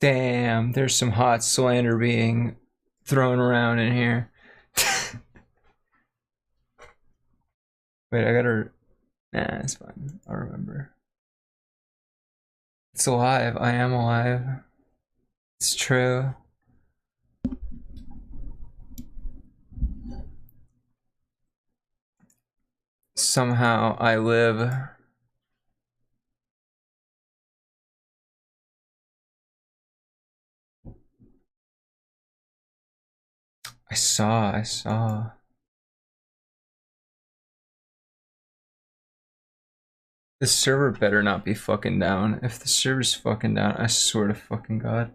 Damn, there's some hot slander being thrown around in here. Wait, I gotta. Nah, it's fine. I'll remember. It's alive. I am alive. It's true. Somehow I live. I saw. The server better not be fucking down. If the server's fucking down, I swear to fucking God.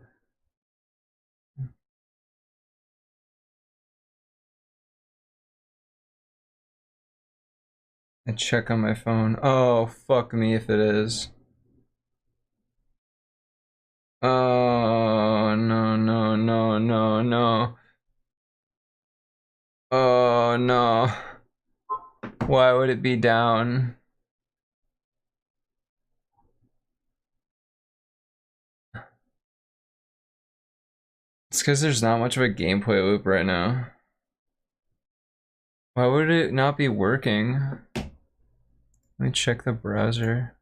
I check on my phone. Oh, fuck me if it is. Oh, no, no, no, no, no. Oh, no. Why would it be down? It's because there's not much of a gameplay loop right now. Why would it not be working? Let me check the browser.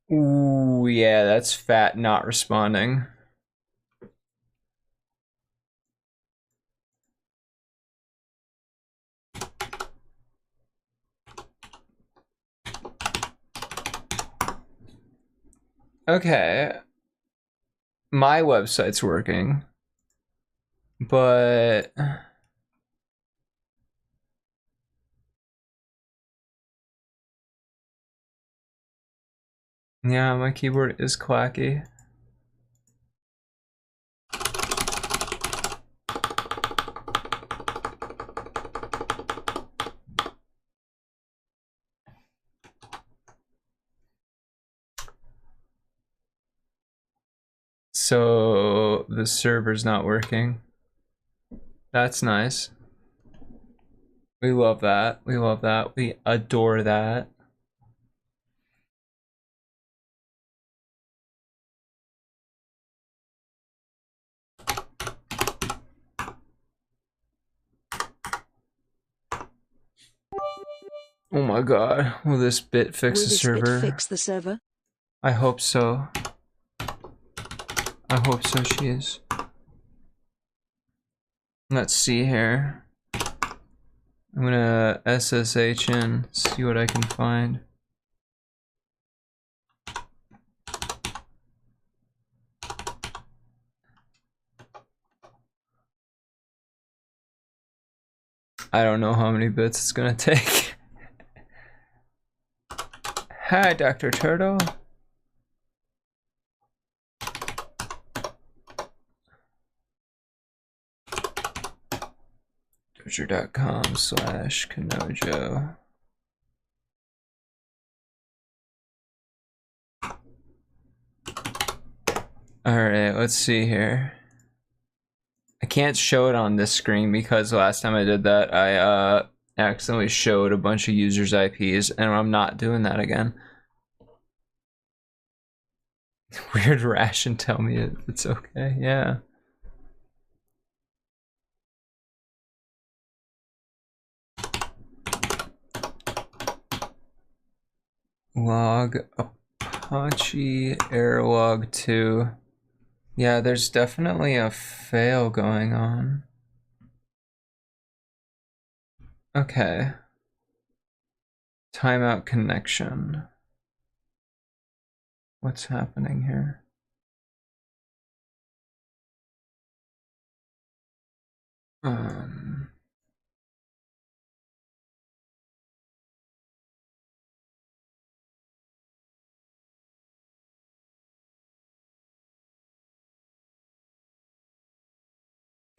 Ooh, yeah, that's fat not responding. Okay. My website's working. But yeah, my keyboard is clacky. So the server's not working. That's nice. We love that. We love that. We adore that. Oh my god. Will this bit fix the server? Will this bit fix the server? I hope so. I hope so, she is. Let's see here. I'm gonna SSH in, see what I can find. I don't know how many bits it's gonna take. Hi, Dr. Turtle. Goujer.com/KANOJO. Alright, let's see here. I can't show it on this screen because last time I did that, I accidentally showed a bunch of users' IPs, and I'm not doing that again. Weird ration, tell me it's okay, yeah. Log Apache Airlog 2. Yeah, there's definitely a fail going on. Okay. Timeout connection. What's happening here?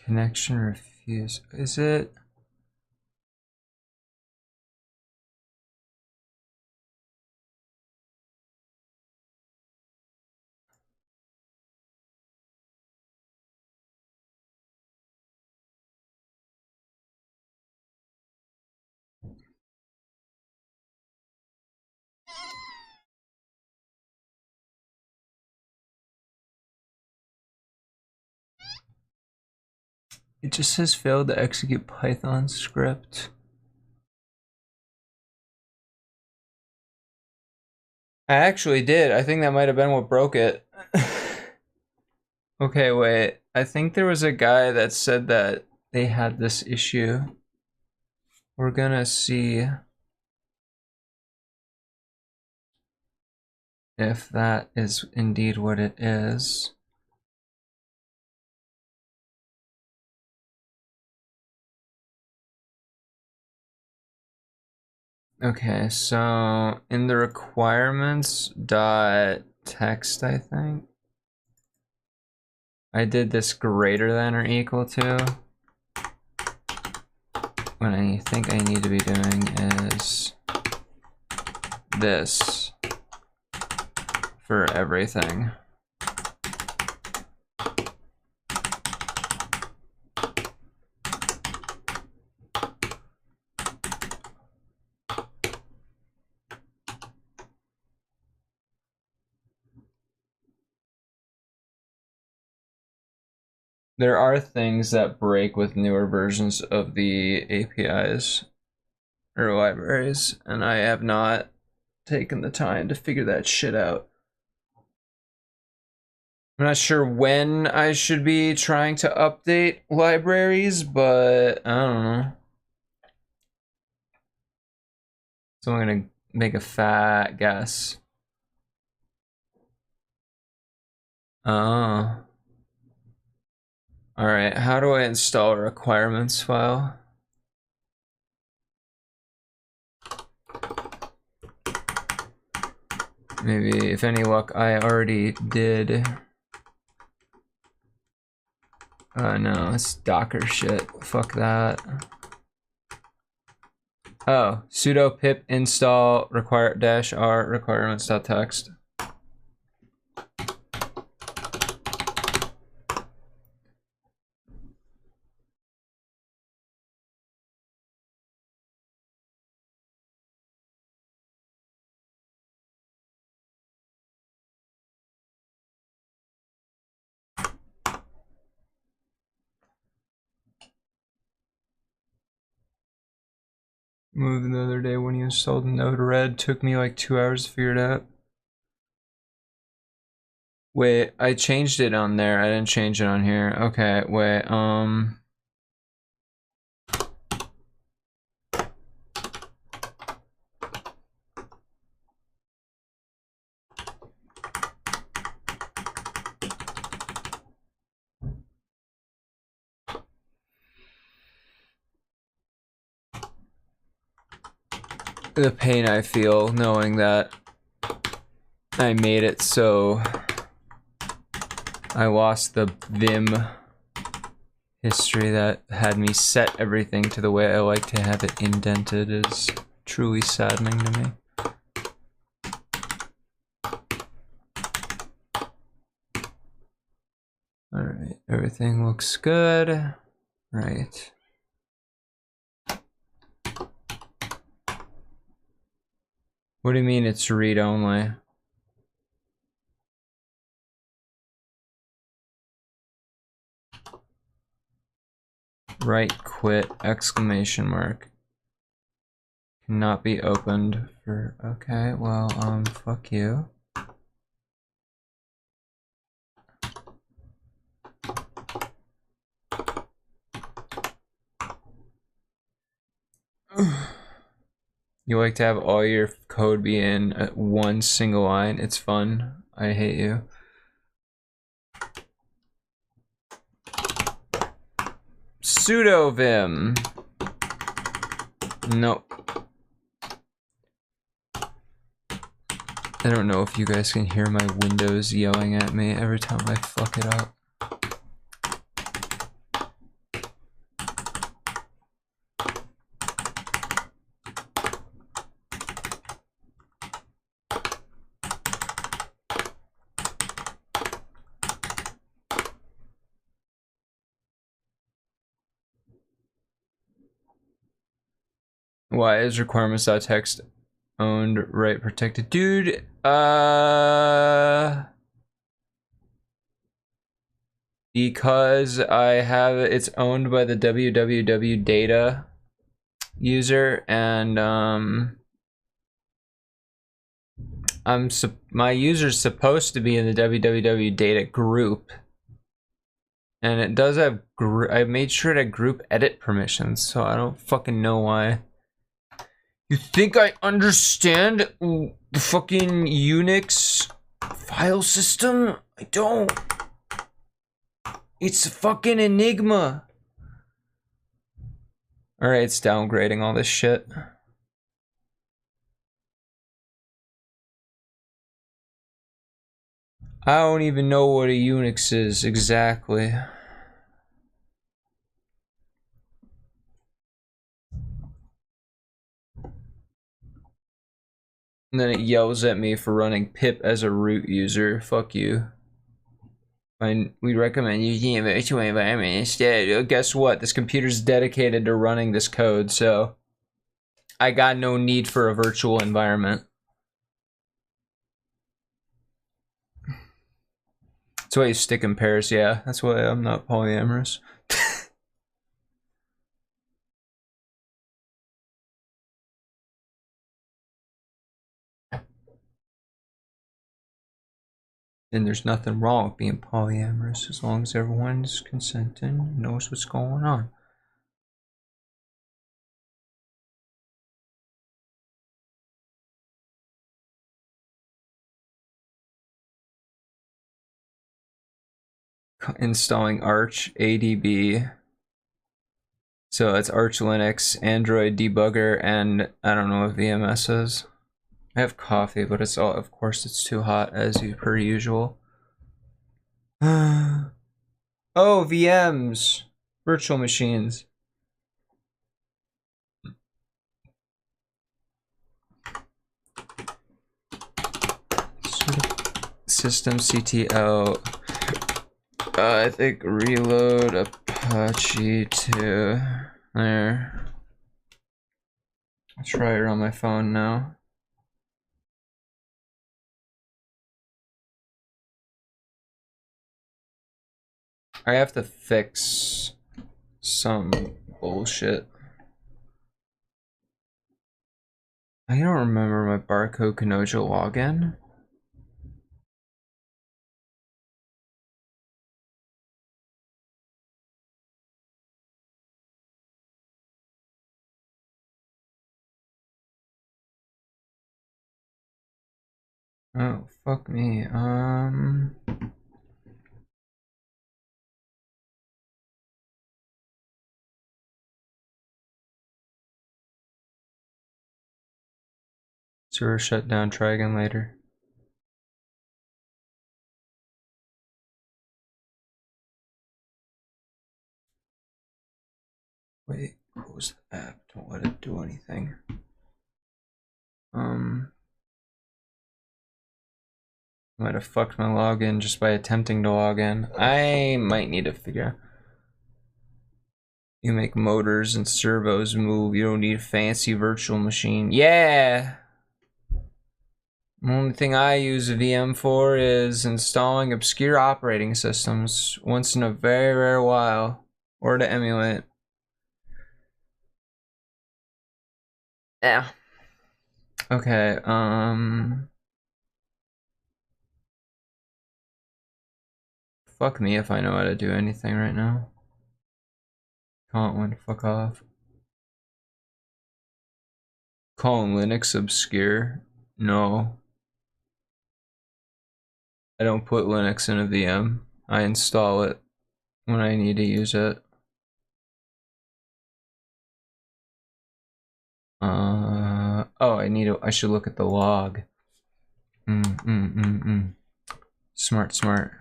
Connection refused. Is it? It just says failed to execute Python script. I actually did. I think that might have been what broke it. Okay, wait. I think there was a guy that said that they had this issue. We're gonna see if that is indeed what it is. Okay, so in the requirements dot text, I think I did this greater than or equal to. What I think I need to be doing is this for everything. There are things that break with newer versions of the APIs or libraries, and I have not taken the time to figure that shit out. I'm not sure when I should be trying to update libraries, but I don't know. So I'm gonna make a fat guess. Oh. Alright, how do I install a requirements file? Maybe, if any luck, I already did. No, it's Docker shit. Fuck that. Oh, sudo pip install require -r requirements.txt. Moved the other day when you installed Node-RED. Took me like 2 hours to figure it out. Wait, I changed it on there. I didn't change it on here. Okay, wait, the pain I feel knowing that I made it so I lost the Vim history that had me set everything to the way I like to have it indented is truly saddening to me. Alright, everything looks good. Right. What do you mean it's read only? Right quit exclamation mark. Cannot be opened for okay, well, fuck you. You like to have all your code be in one single line. It's fun. I hate you. Sudo vim. Nope. I don't know if you guys can hear my Windows yelling at me every time I fuck it up. Why is requirements.txt owned right protected? Dude, Because I have it's owned by the www data user, and my user's supposed to be in the www data group, and it does have I made sure to group edit permissions, so I don't fucking know why. You think I understand the fucking Unix file system? I don't. It's a fucking enigma. Alright, it's downgrading all this shit. I don't even know what a Unix is exactly. And then it yells at me for running pip as a root user. Fuck you. We recommend using a virtual environment instead. Guess what? This computer's dedicated to running this code, so I got no need for a virtual environment. That's why you stick in pairs, yeah. That's why I'm not polyamorous. And there's nothing wrong with being polyamorous as long as everyone's consenting and knows what's going on. Installing Arch ADB. So it's Arch Linux, Android debugger, and I don't know what VMS is. I have coffee, but it's all, of course, it's too hot as per usual. Oh, VMs, virtual machines. Systemctl. I think reload Apache to there. I'll try it on my phone now. I have to fix some bullshit. I don't remember my barcode KANOJO login. Oh, fuck me. Server shut down, try again later. Wait, close the app, don't let it do anything. Might have fucked my login just by attempting to log in. I might need to figure out. You make motors and servos move. You don't need a fancy virtual machine. Yeah! The only thing I use a VM for is installing obscure operating systems once in a very rare while. Or to emulate. Yeah. Okay, fuck me if I know how to do anything right now. Can't win, fuck off. Calling Linux obscure? No. I don't put Linux in a VM. I install it when I need to use it. Oh, I should look at the log. Smart, smart.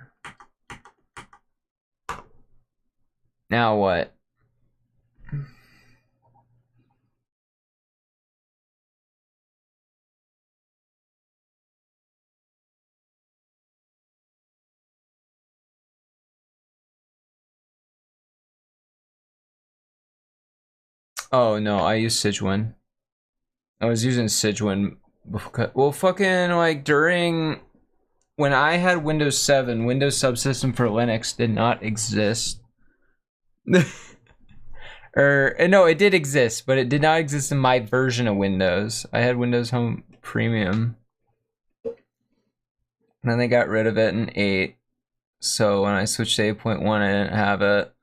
Now what? Oh no, I use Sigewin. I was using Sigewin, well, fucking like during when I had Windows 7, Windows subsystem for Linux did not exist. No, it did exist, but it did not exist in my version of Windows. I had Windows Home Premium. And then they got rid of it in 8. So when I switched to 8.1, I didn't have it.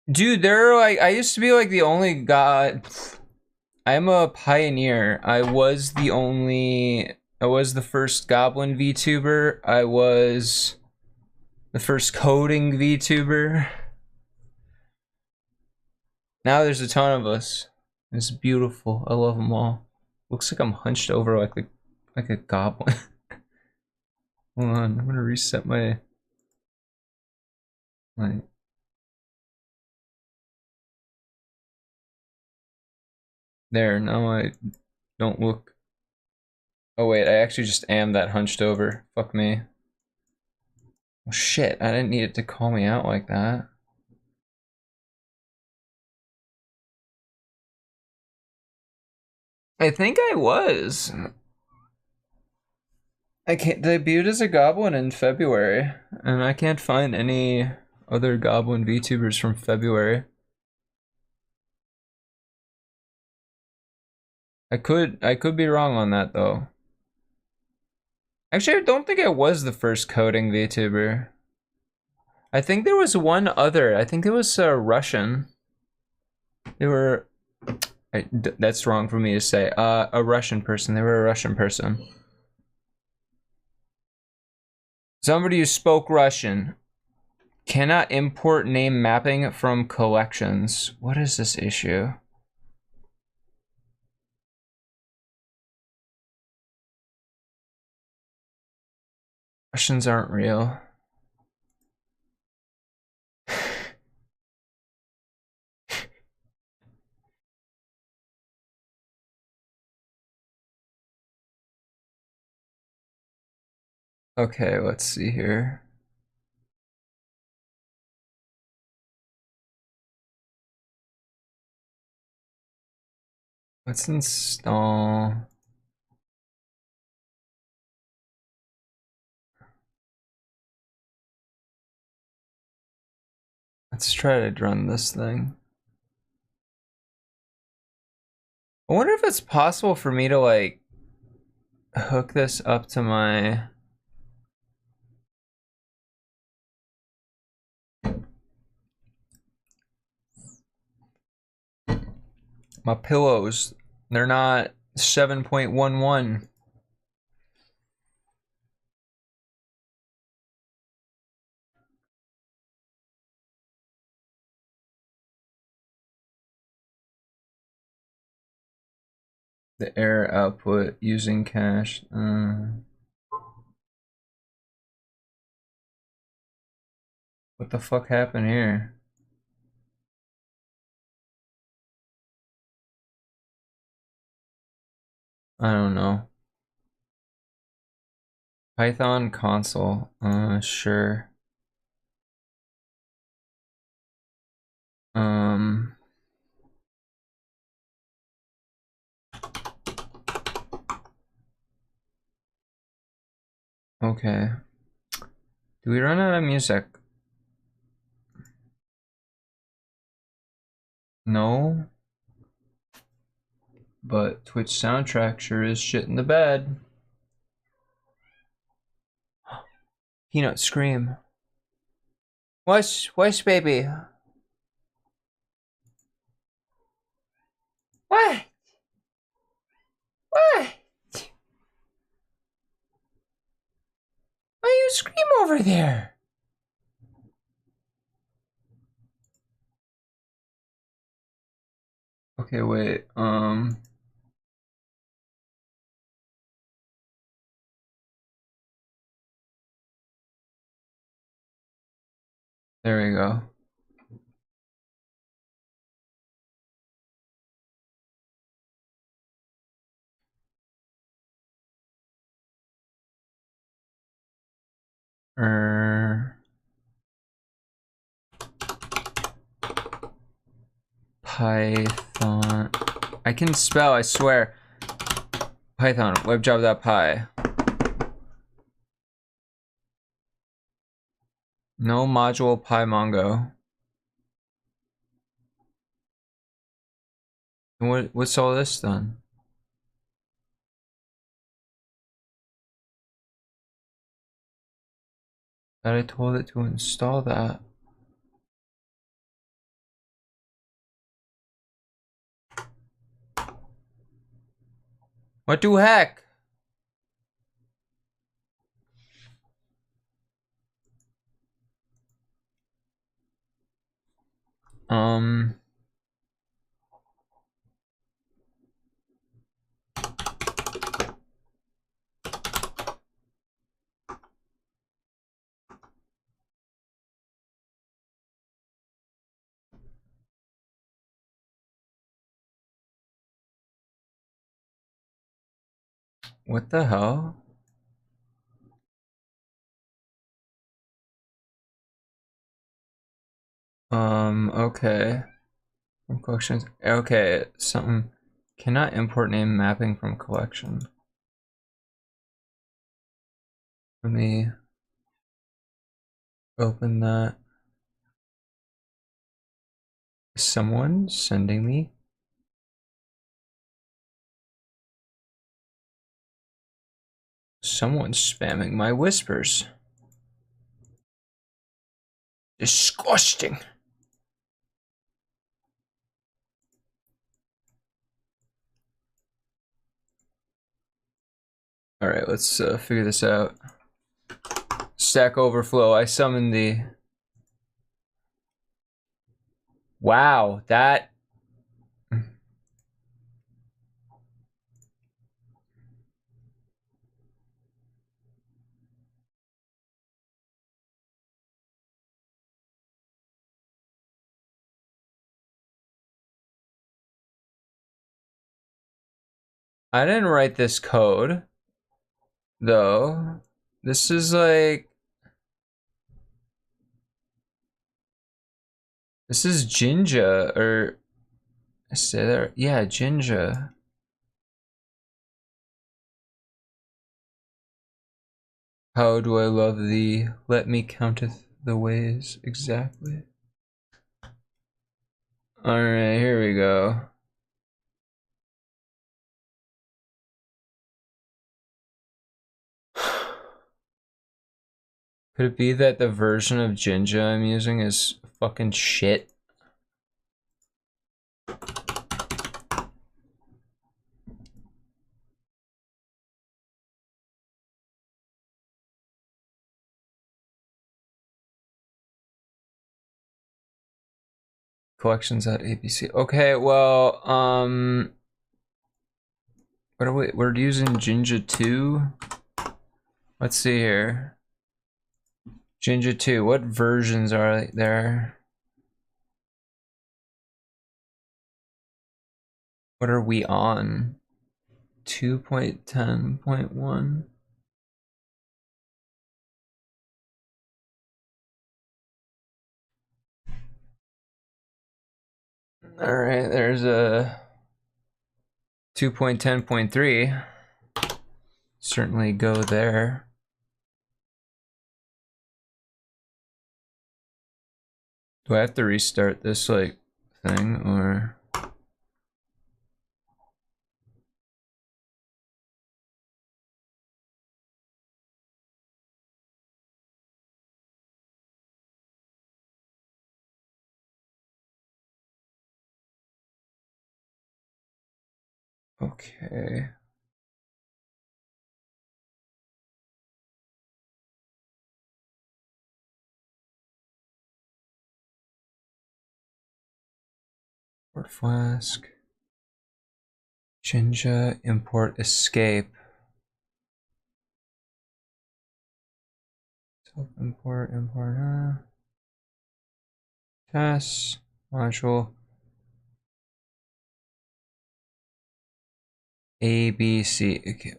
Dude, they're like, I used to be like the only guy. I'm a pioneer. I was the first Goblin VTuber. I was the first coding VTuber. Now there's a ton of us. It's beautiful. I love them all. Looks like I'm hunched over like a goblin. Hold on, I'm gonna reset my. There, now I don't look. Oh wait, I actually just am that hunched over. Fuck me. Oh shit, I didn't need it to call me out like that. I think I was. I debuted as a goblin in February, and I can't find any other goblin VTubers from February. I could be wrong on that though. Actually, I don't think I was the first coding VTuber. I think there was one other. I think it was Russian. They were. That's wrong for me to say. A Russian person. They were a Russian person. Somebody who spoke Russian. Cannot import name mapping from collections. What is this issue? Russians aren't real. Okay, let's see here. Let's install. Let's try to run this thing. I wonder if it's possible for me to like hook this up to my pillows. They're not 7.11. The error output using cache. What the fuck happened here? I don't know. Python console. Sure. Okay. Do we run out of music? No. But Twitch soundtrack sure is shit in the bed. Peanut scream. What's baby? What? What? Why you scream over there? Okay, wait. There we go. Python I can spell, I swear. Python, webjob.py. No module pymongo. What's all this then? That I told it to install that. What the heck? What the hell? Okay. From collections. Okay, something. Cannot import name mapping from collection. Let me open that. Someone sending me? Someone's spamming my whispers. Disgusting. Alright, let's figure this out. Stack Overflow. I summoned the... Wow, that... I didn't write this code, though. This is like... This is Jinja, or... Say that... Yeah, Jinja. How do I love thee? Let me counteth the ways exactly. Alright, here we go. Could it be that the version of Jinja I'm using is fucking shit? Collections at ABC. Okay, well, what are we? We're using Jinja 2. Let's see here. Jinja 2. What versions are there? What are we on? 2.10.1. All right, there's a 2.10.3. Certainly go there. Do I have to restart this like thing or? Okay. Import flask. Jinja import escape. Self import test module ABC. Okay.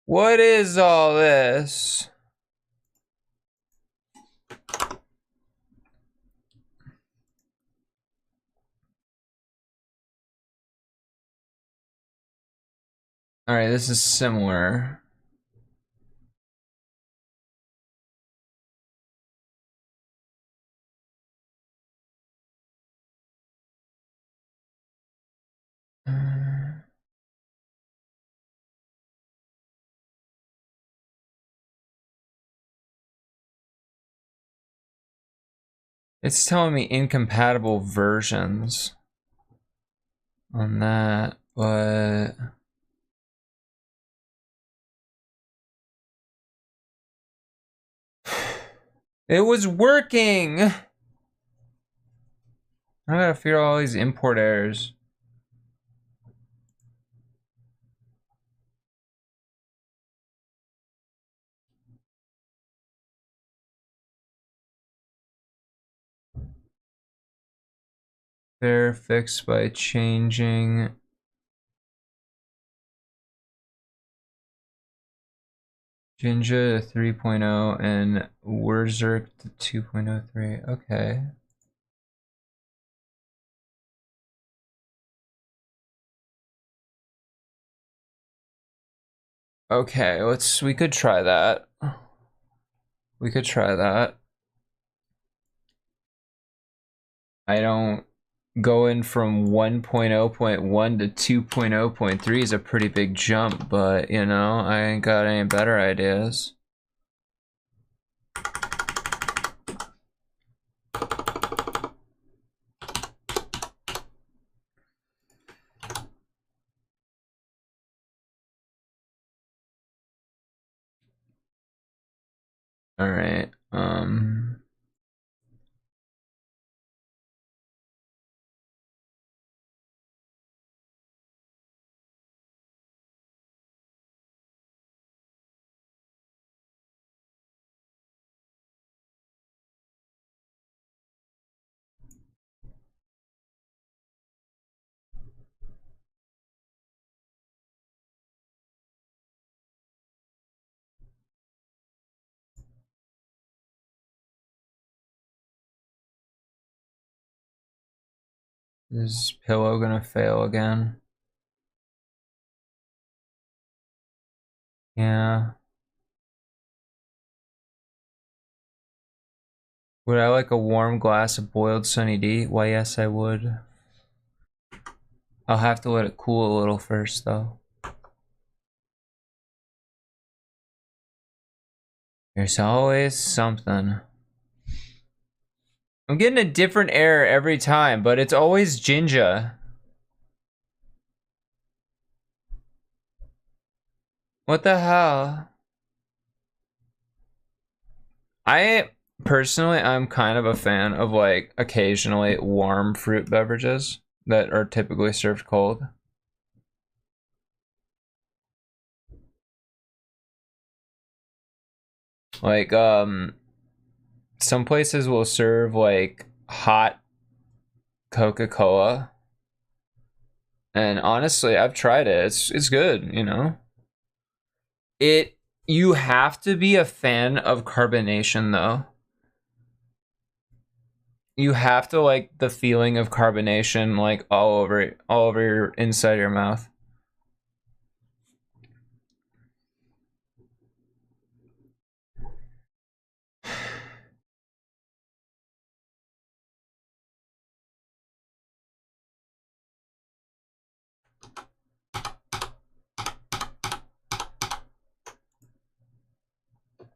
What is all this? All right, this is similar. It's telling me incompatible versions on that, but it was working. I gotta figure out all these import errors. They're fixed by changing Jinja to 3.0 and Wurzerk to 2.03. Okay. Okay, we could try that. We could try that. I don't going from 1.0.1 to 2.0.3 is a pretty big jump, but you know, I ain't got any better ideas. All right. Is pillow gonna fail again? Yeah. Would I like a warm glass of boiled Sunny D? Why, yes, I would. I'll have to let it cool a little first, though. There's always something. I'm getting a different error every time, but it's always Jinja. What the hell? I personally, I'm kind of a fan of like occasionally warm fruit beverages that are typically served cold. Like, some places will serve like hot Coca-Cola. And honestly, I've tried it. It's good, you know. You have to be a fan of carbonation though. You have to like the feeling of carbonation like all over your inside of your mouth.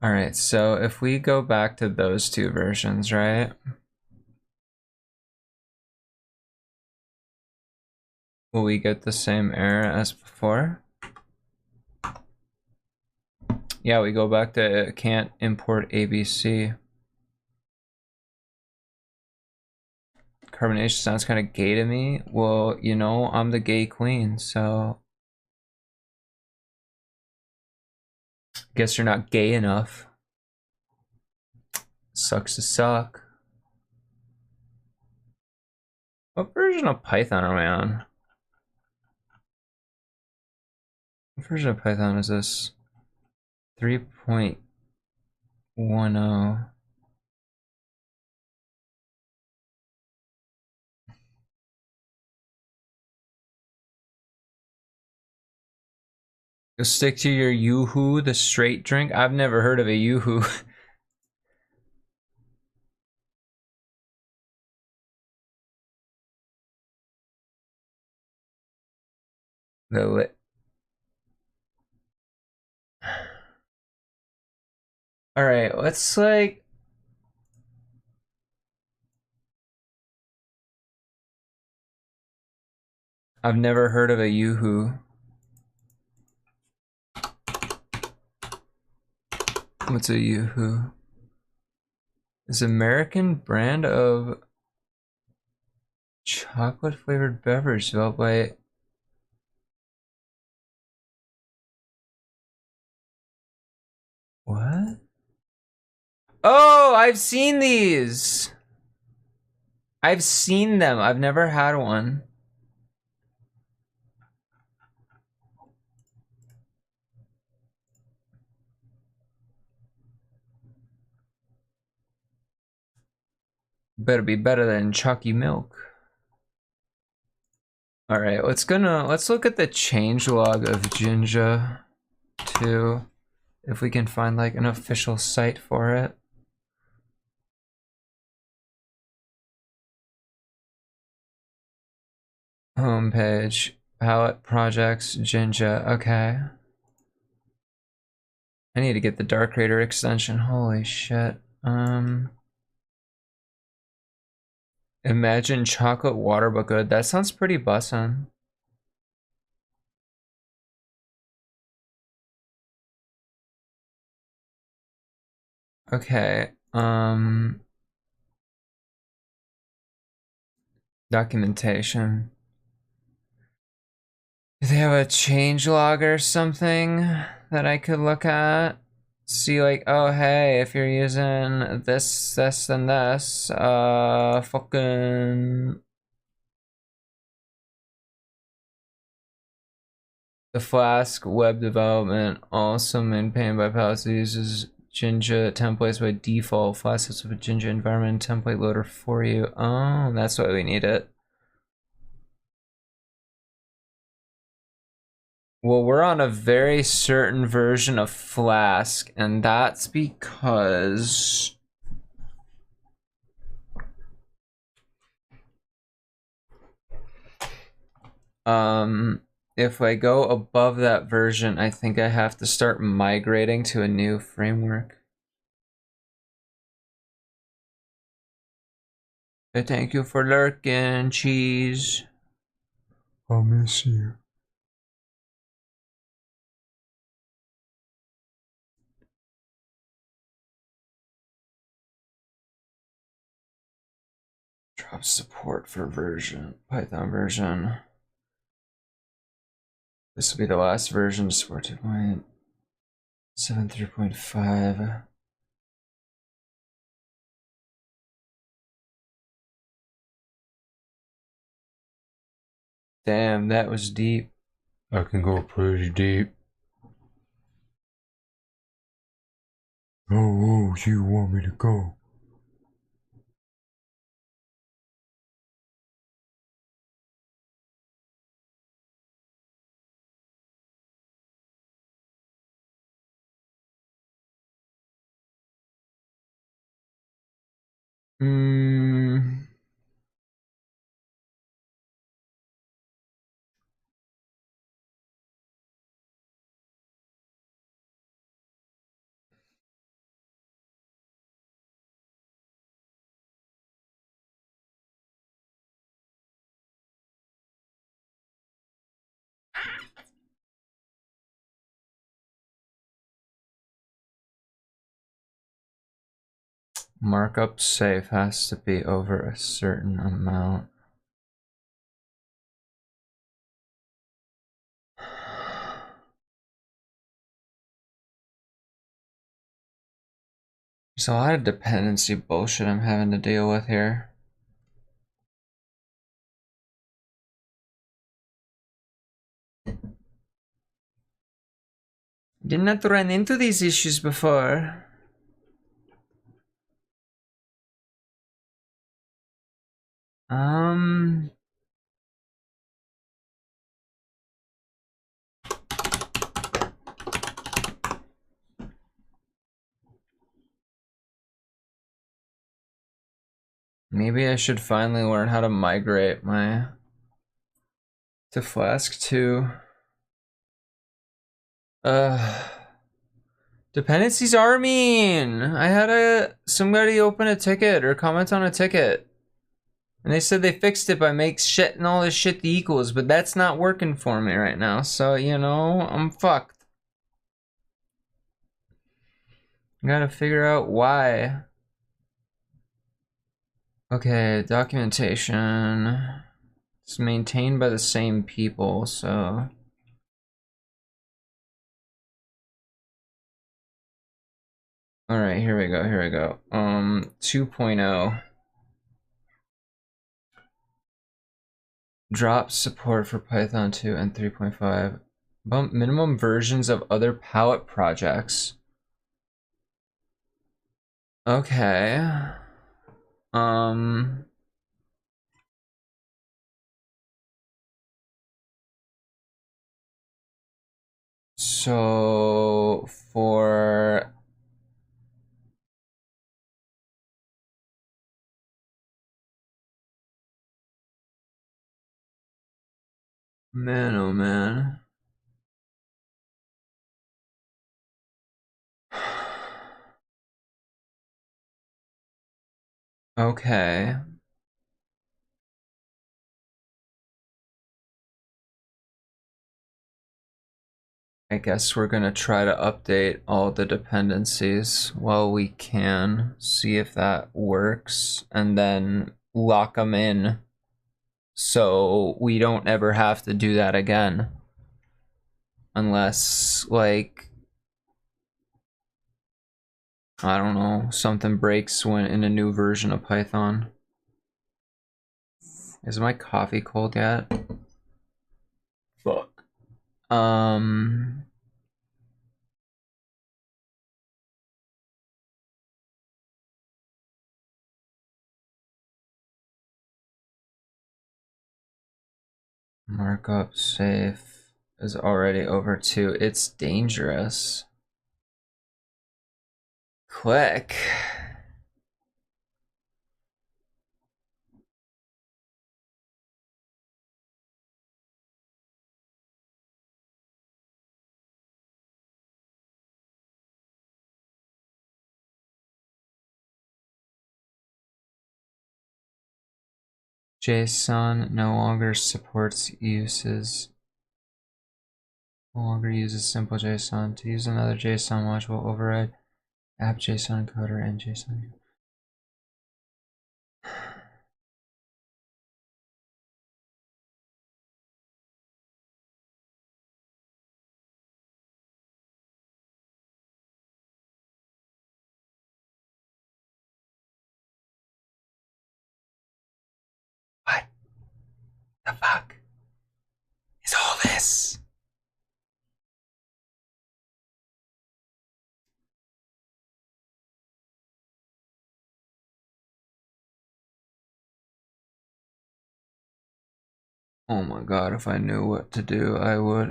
All right, so if we go back to those two versions, right? Will we get the same error as before? Yeah, we go back to can't import ABC. Carbonation sounds kind of gay to me. Well, you know, I'm the gay queen, so guess you're not gay enough. Sucks to suck. What version of Python are we on? What version of Python is this? 3.10. Stick to your Yoo-hoo, the straight drink. I've never heard of a Yoo-hoo. The lit. All right, let's like. I've never heard of a Yoo-hoo. What's a Yoo-hoo? It's an American brand of chocolate flavored beverage developed by. What? Oh, I've seen these. I've seen them. I've never had one. Better be better than chalky milk. All right, let's look at the changelog of Jinja 2, if we can find like an official site for it. Homepage, palette projects, Jinja. Okay. I need to get the Dark Raider extension. Holy shit. Imagine chocolate water but good. That sounds pretty bussin'. Okay. Documentation. Do they have a changelog or something that I could look at? See like, oh hey, if you're using this, and this, fucking the Flask web development also maintained by Palace uses Jinja templates by default. Flask has a Jinja environment template loader for you. Oh, that's why we need it. Well, we're on a very certain version of Flask, and that's because if I go above that version, I think I have to start migrating to a new framework. I thank you for lurking, cheese. I'll miss you. Drop support for Python version. This will be the last version, support 2.7 Damn, that was deep. I can go pretty deep. Oh, you want me to go? Markup safe has to be over a certain amount. There's a lot of dependency bullshit I'm having to deal with here. Did not run into these issues before. Maybe I should finally learn how to migrate my to Flask 2. Dependencies are mean. I had somebody open a ticket or comment on a ticket. And they said they fixed it by setting all this shit to equals, but that's not working for me right now. So, you know, I'm fucked. Gotta figure out why. Okay, documentation. It's maintained by the same people, so. Alright, here we go. 2.0. Drop support for Python 2 and 3.5. Bump minimum versions of other palette projects. Okay. So for man, oh man. Okay. I guess we're gonna try to update all the dependencies while we can, see if that works, and then lock them in so we don't ever have to do that again. Unless, like, I don't know, something breaks when in a new version of Python. Is my coffee cold yet? Fuck. Markup safe is already over 2. It's dangerous. Click. JSON no longer supports uses. No longer uses simple JSON. To use another JSON module, override app JSON encoder and JSON. What the fuck is all this? Oh my god, if I knew what to do, I would,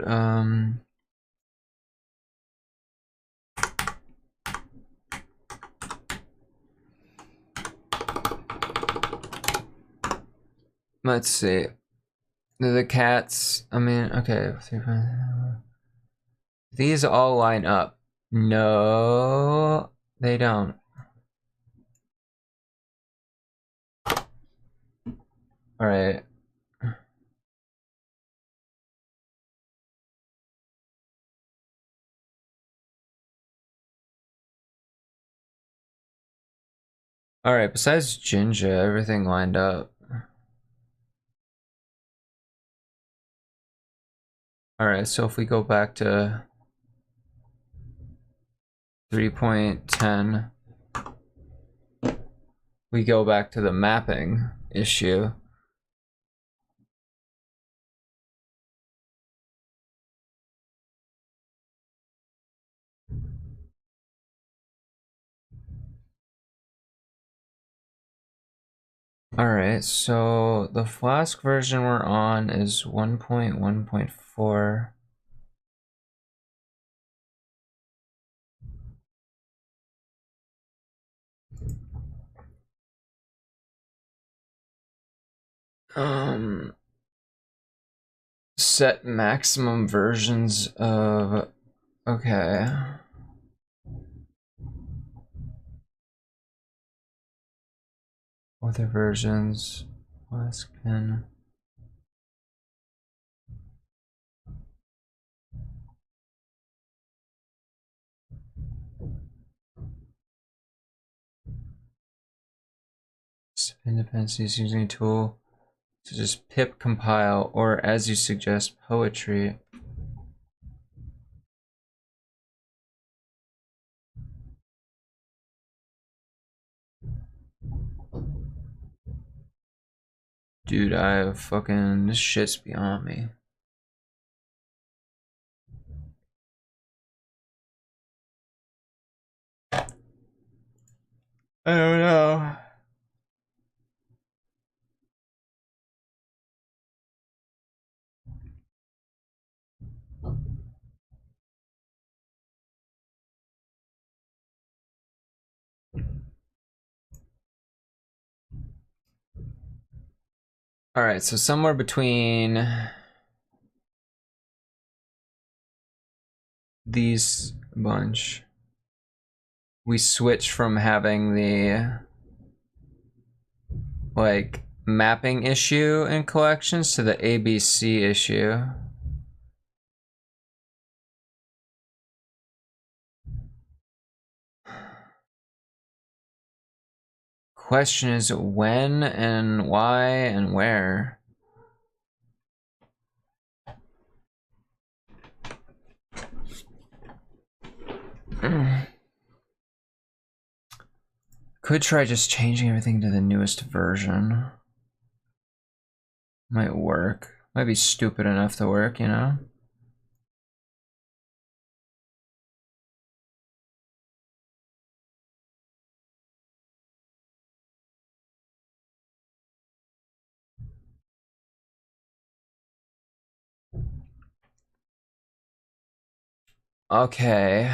let's see. The cats, I mean, okay. These all line up. No, they don't. Alright. Alright, besides Jinja, everything lined up. Alright, so if we go back to 3.10, we go back to the mapping issue. Alright, so the Flask version we're on is 1.1.4. Set maximum versions of, okay. Other versions, mask pin. Dependencies using a tool to just pip compile, or as you suggest, poetry. Dude, this shit's beyond me. I don't know. All right, so somewhere between these bunch, we switch from having the like mapping issue in collections to the ABC issue. Question is when and why and where. Could try just changing everything to the newest version. Might work. Might be stupid enough to work, you know? Okay.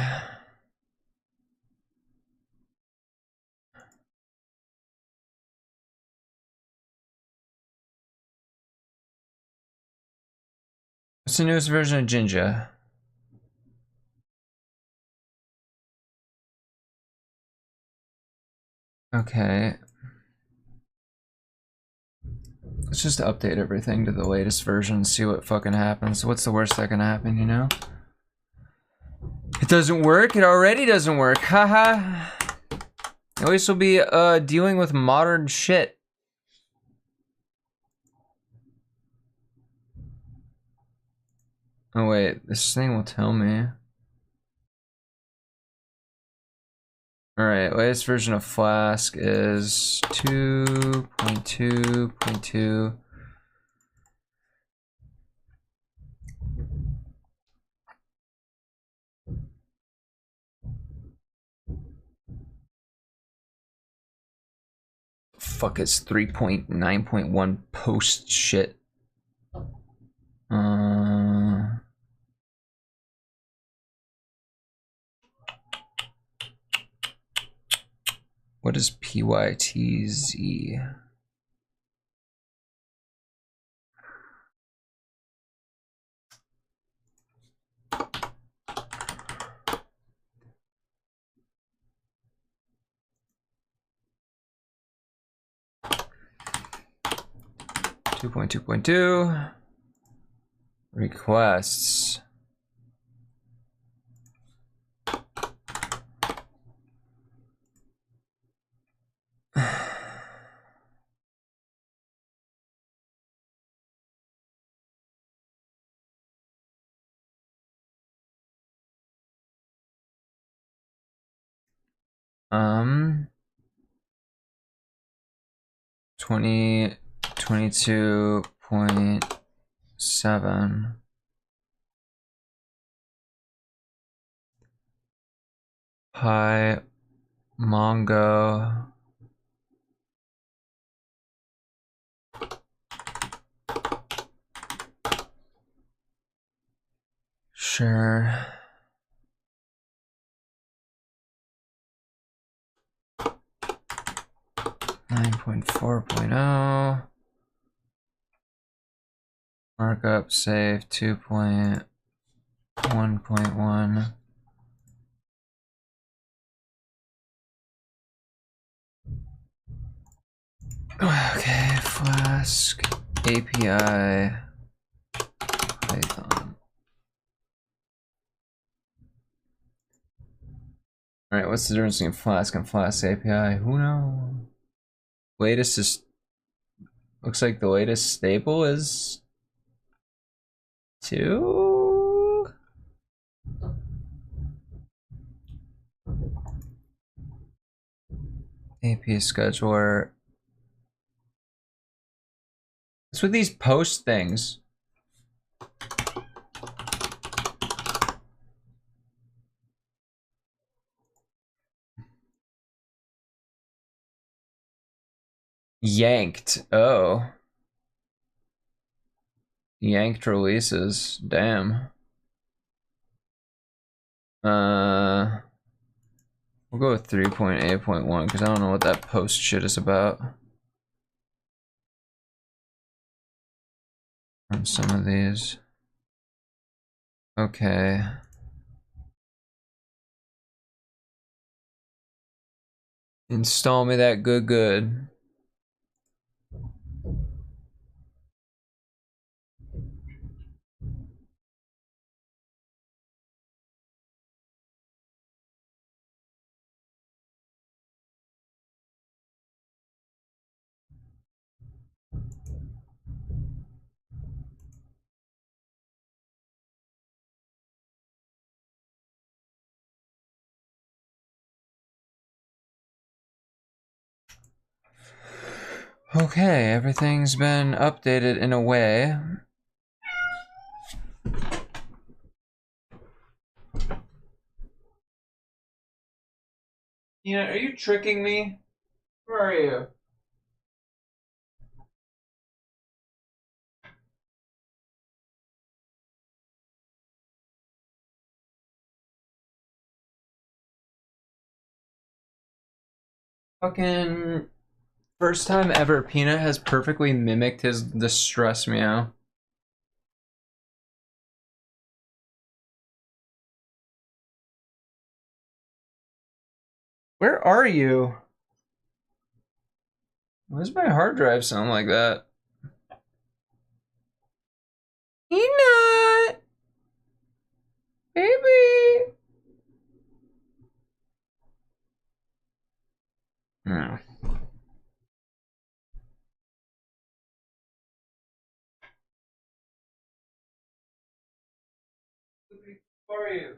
What's the newest version of Jinja? Okay. Let's just update everything to the latest version, see what fucking happens. What's the worst that can happen, you know? It doesn't work? It already doesn't work. Haha. At least we'll be dealing with modern shit. Oh wait, this thing will tell me. Alright, latest version of Flask is 2.2.2. Fuck, it's 3.9.1 post shit. What is PYTZ? Two point two point two requests. Um, 2022.7. Hi, Mongo. Sure. 9.4.0. Markup save 2.1.1. Okay, Flask API Python. Alright, what's the difference between Flask and Flask API? Who knows? Latest is, looks like the latest stable is 2? AP scheduler. What's with these post things? Yanked. Oh. Yanked releases. Damn. We'll go with 3.8.1 because I don't know what that post shit is about. On some of these. Okay. Install me that good. Okay, everything's been updated in a way. Yeah, are you tricking me? Where are you? Fucking first time ever, Peanut has perfectly mimicked his distress meow. Where are you? Why does my hard drive sound like that? Peanut! Baby! No. Where are you?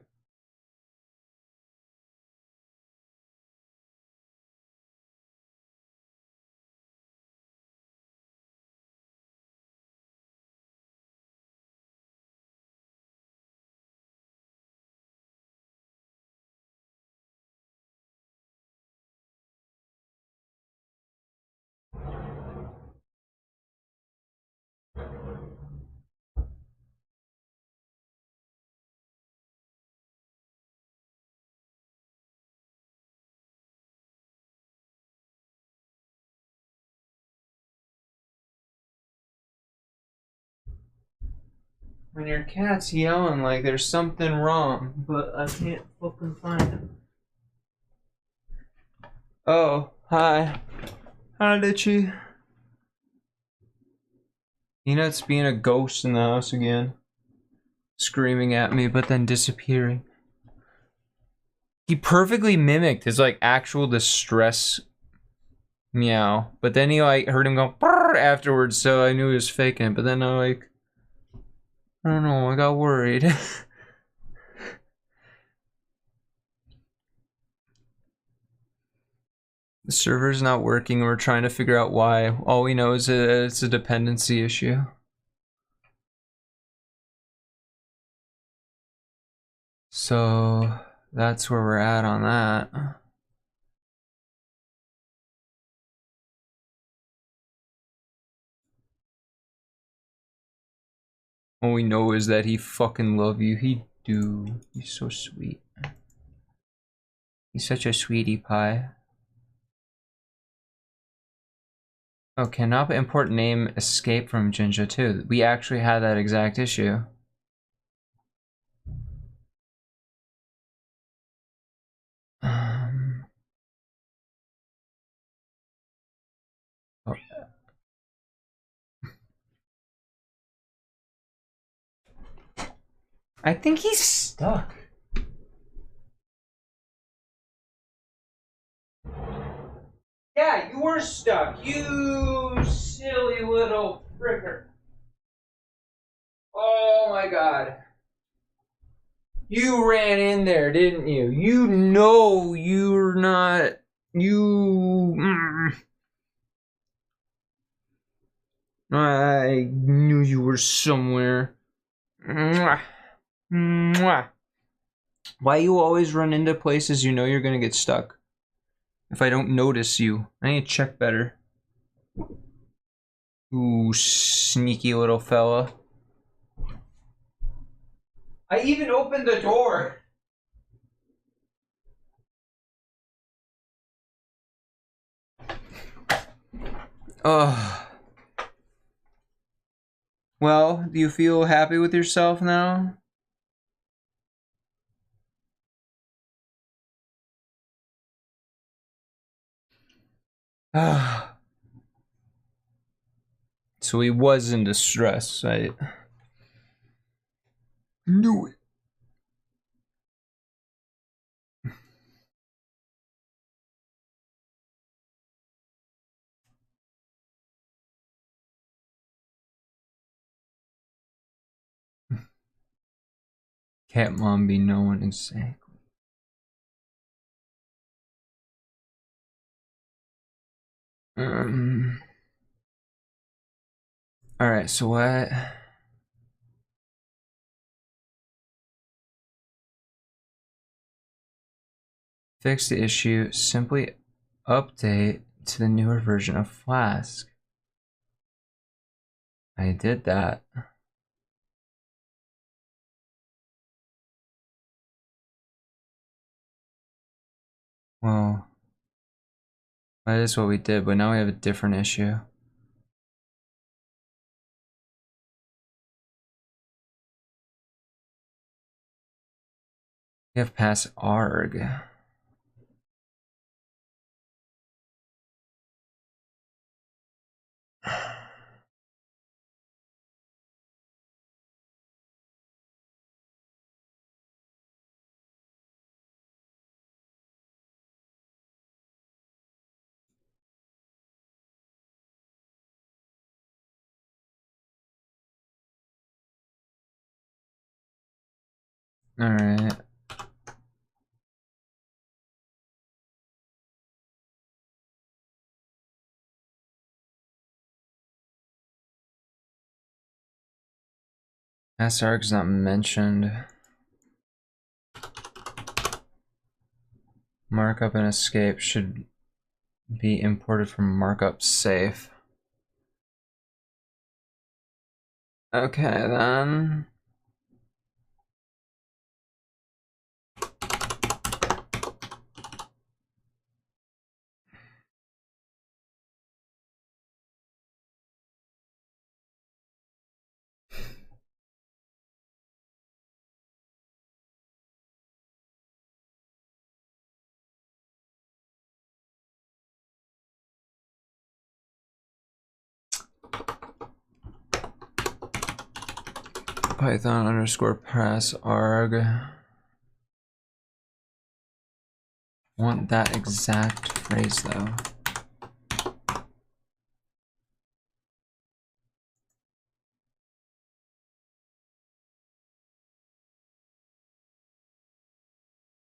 When your cat's yelling like there's something wrong, but I can't fucking find it. Oh, hi. Hi, Litchi. Peanut's being a ghost in the house again. Screaming at me, but then disappearing. He perfectly mimicked his like actual distress meow, but then he like heard him go afterwards, so I knew he was faking it. But then I don't know, I got worried. The server's not working. We're trying to figure out why. All we know is that it's a dependency issue. So that's where we're at on that. All we know is that he fucking love you. He do. He's so sweet. He's such a sweetie pie. Oh, cannot import name escape from Jinja too. We actually had that exact issue. Oh. I think he's stuck. Yeah, you were stuck. You silly little fricker. Oh my god. You ran in there, didn't you? You know you're not. You. I knew you were somewhere. Mwah. Mwah. Why you always run into places you know you're gonna get stuck? If I don't notice you, I need to check better. Ooh, sneaky little fella. I even opened the door. Ugh. Well, do you feel happy with yourself now? So he was in distress, right? Knew it. Can't mom be known exactly. Alright, so what? Fix the issue. Simply update to the newer version of Flask. I did that. Well, that is what we did, but now we have a different issue. We have pass arg. Alright. Pass arg's not mentioned. Markup and escape should be imported from markup safe. Okay, then. Python underscore pass arg. Want that exact phrase though.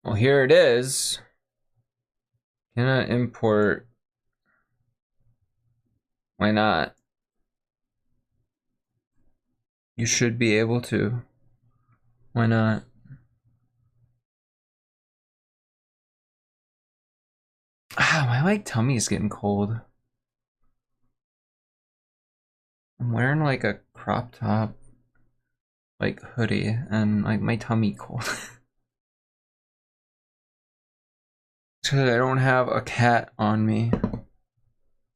Well, here it is. Can I import? Why not? You should be able to. Why not? Ah, my like tummy is getting cold. I'm wearing like a crop top, like hoodie, and like my tummy cold. Because I don't have a cat on me.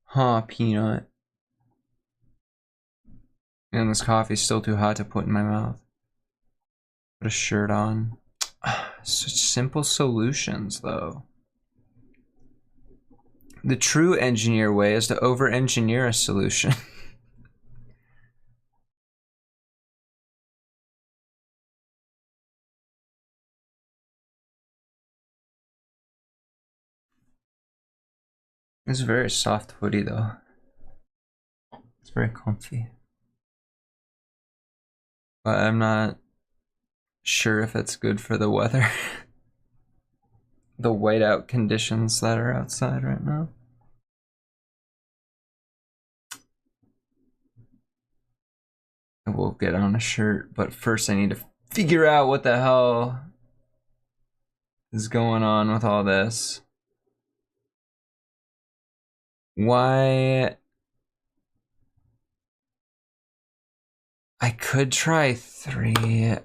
Huh, Peanut. And this coffee's still too hot to put in my mouth. Put a shirt on. Such simple solutions, though. The true engineer way is to over-engineer a solution. It's a very soft hoodie, though. It's very comfy. But I'm not sure if it's good for the weather. The whiteout conditions that are outside right now. I will get on a shirt, but first I need to figure out what the hell is going on with all this. Why? I could try 3.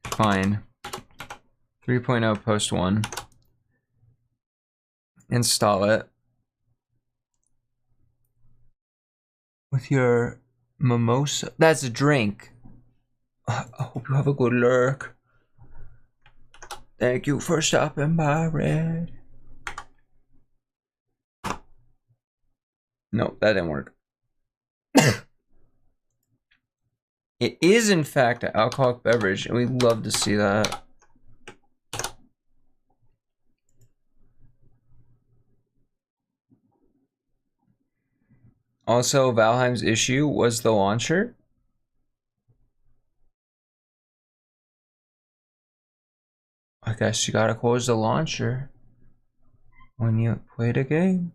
Fine. 3.0 post 1. Install it. With your mimosa. That's a drink. I hope you have a good lurk. Thank you for stopping by, Red. No, that didn't work. It is, in fact, an alcoholic beverage, and we love to see that. Also, Valheim's issue was the launcher. I guess you gotta close the launcher when you play the game.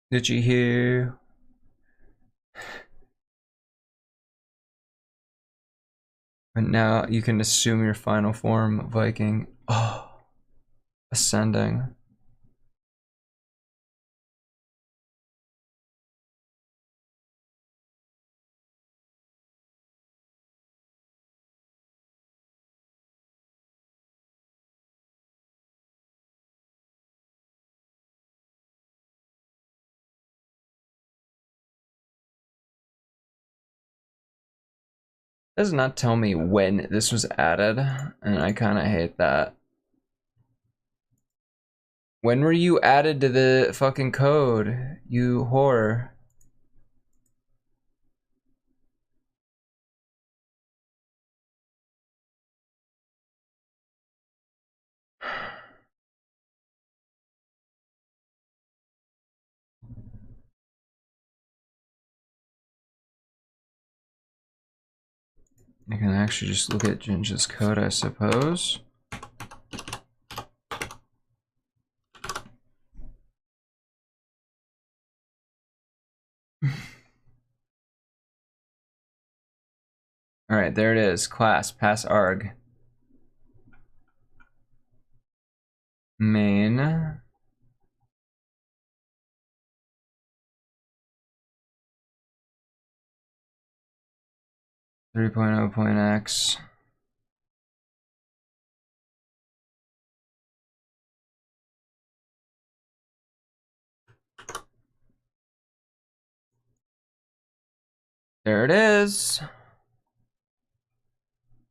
Did you hear? But now you can assume your final form, Viking. Oh, ascending. Does not tell me when this was added, and I kind of hate that. When were you added to the fucking code, you whore? I can actually just look at Ginger's code, I suppose. All right, there it is. Class, pass arg. Main. .x. There it is.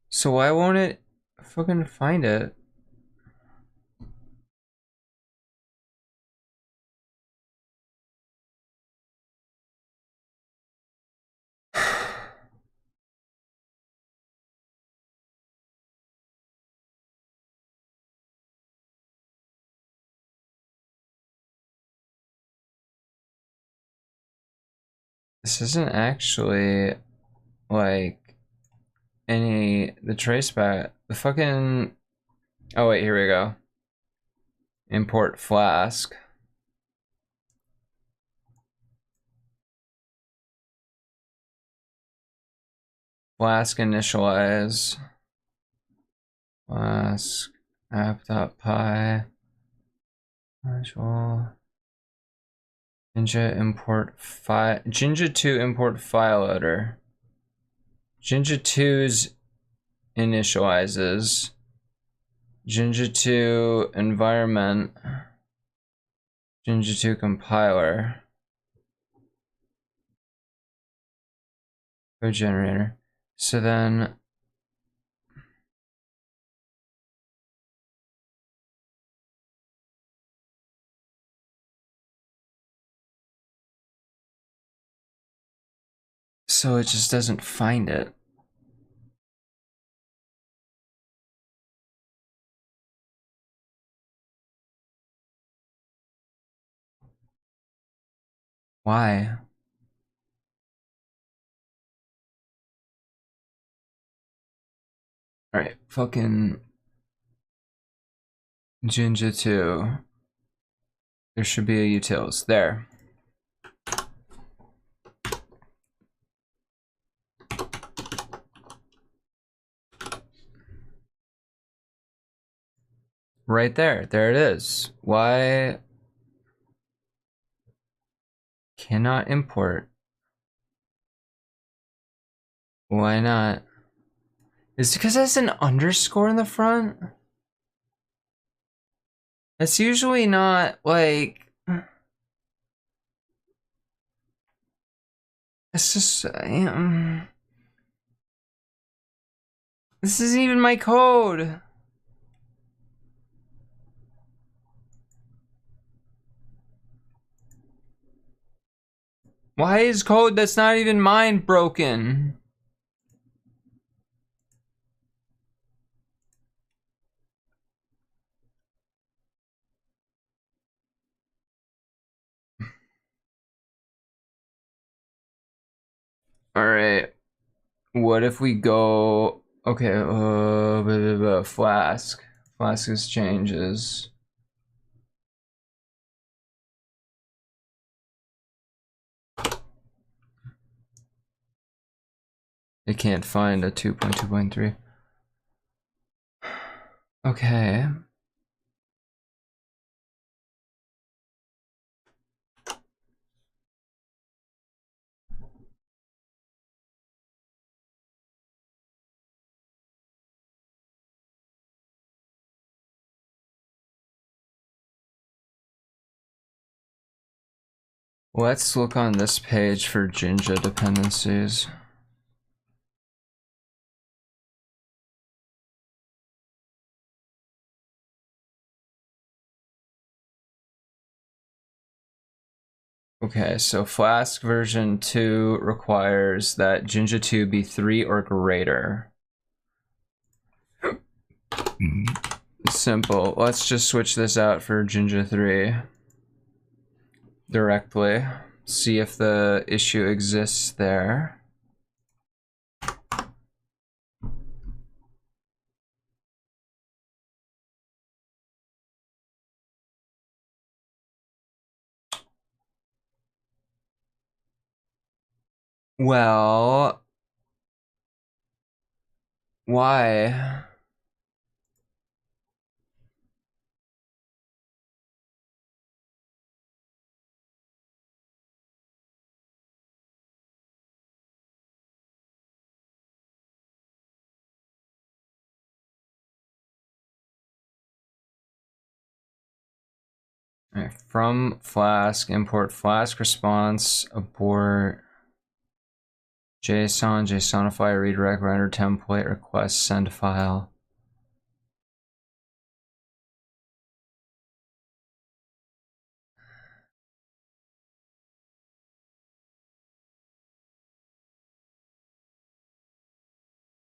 So why won't it fucking find it? This isn't actually like the traceback. The fucking, oh wait, here we go. Import Flask. Flask initialize. Flask app.py. Actual. Jinja import file. Jinja 2 import file loader. Jinja 2's initializes. Jinja 2 environment. Jinja 2 compiler. Code generator. So then so it just doesn't find it. Why? Alright, fucking Jinja 2. There should be a utils. There. Right there. There it is. Why cannot import? Why not? Is it because it has an underscore in the front? That's usually not like. It's just. This isn't even my code. Why is code that's not even mine broken? Alright. What if we go. Okay, Flask. Flask's changes. They can't find a 2.2.3. Okay. Let's look on this page for Jinja dependencies. Okay, so Flask version 2 requires that Jinja 2 be 3 or greater. Simple. Let's just switch this out for Jinja 3 directly. See if the issue exists there. Well, why? Right, from Flask, import Flask response, abort JSON, JSONify, redirect, render template, request, send file.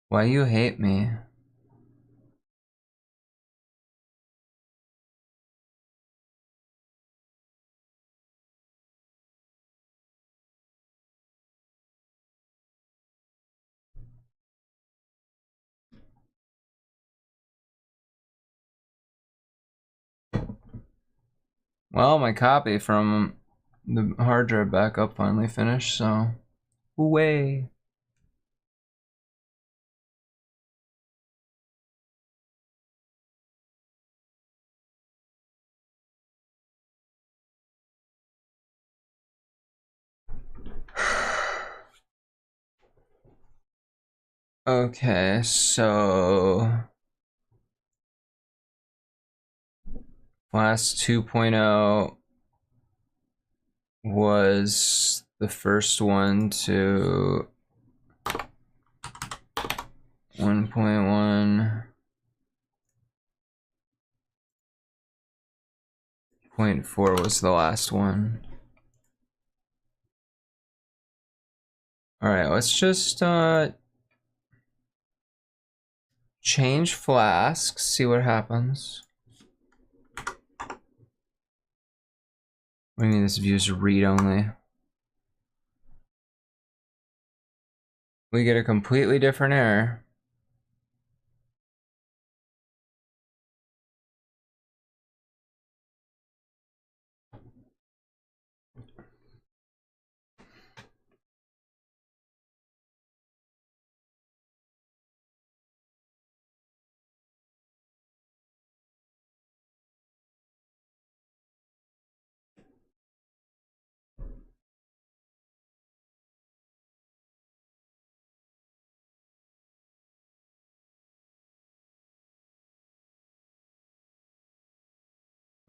Why you hate me? Well, my copy from the hard drive backup finally finished, so way. Okay, so Flask 2.0 was the first one to 1.1. 0.4 was the last one. Alright, let's just change flasks, see what happens. What do you mean this view is read only? We get a completely different error.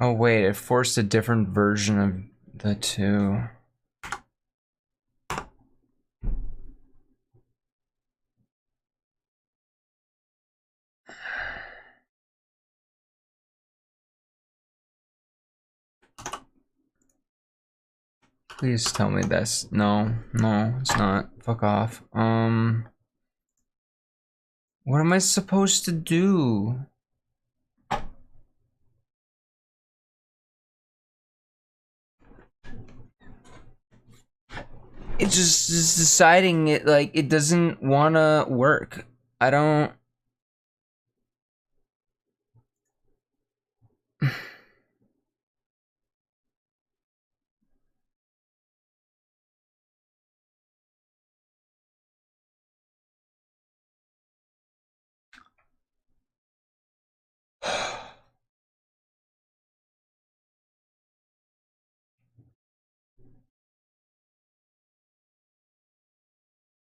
Oh wait, it forced a different version of the two. Please tell me this. No, no, it's not. Fuck off. What am I supposed to do? It's just deciding it, like, it doesn't wanna work. I don't...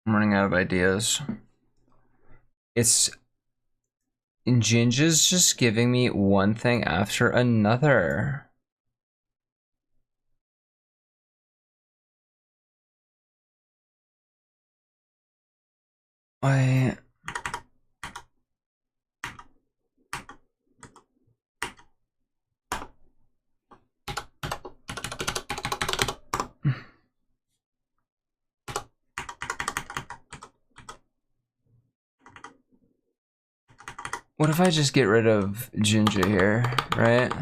I'm running out of ideas. It's... Ginger's just giving me one thing after another. I... What if I just get rid of Ginger here, right?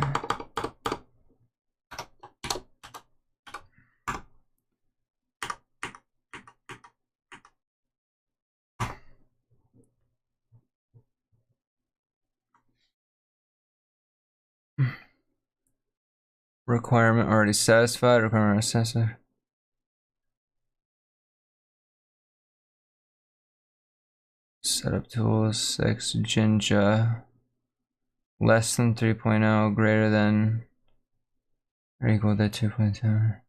Requirement already satisfied, requirement satisfied. Setup tools, 6, Jinja. Less than 3.0, greater than or equal to 2.2.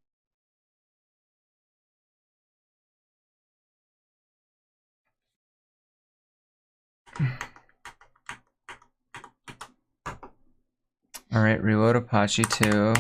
Alright, reload Apache 2.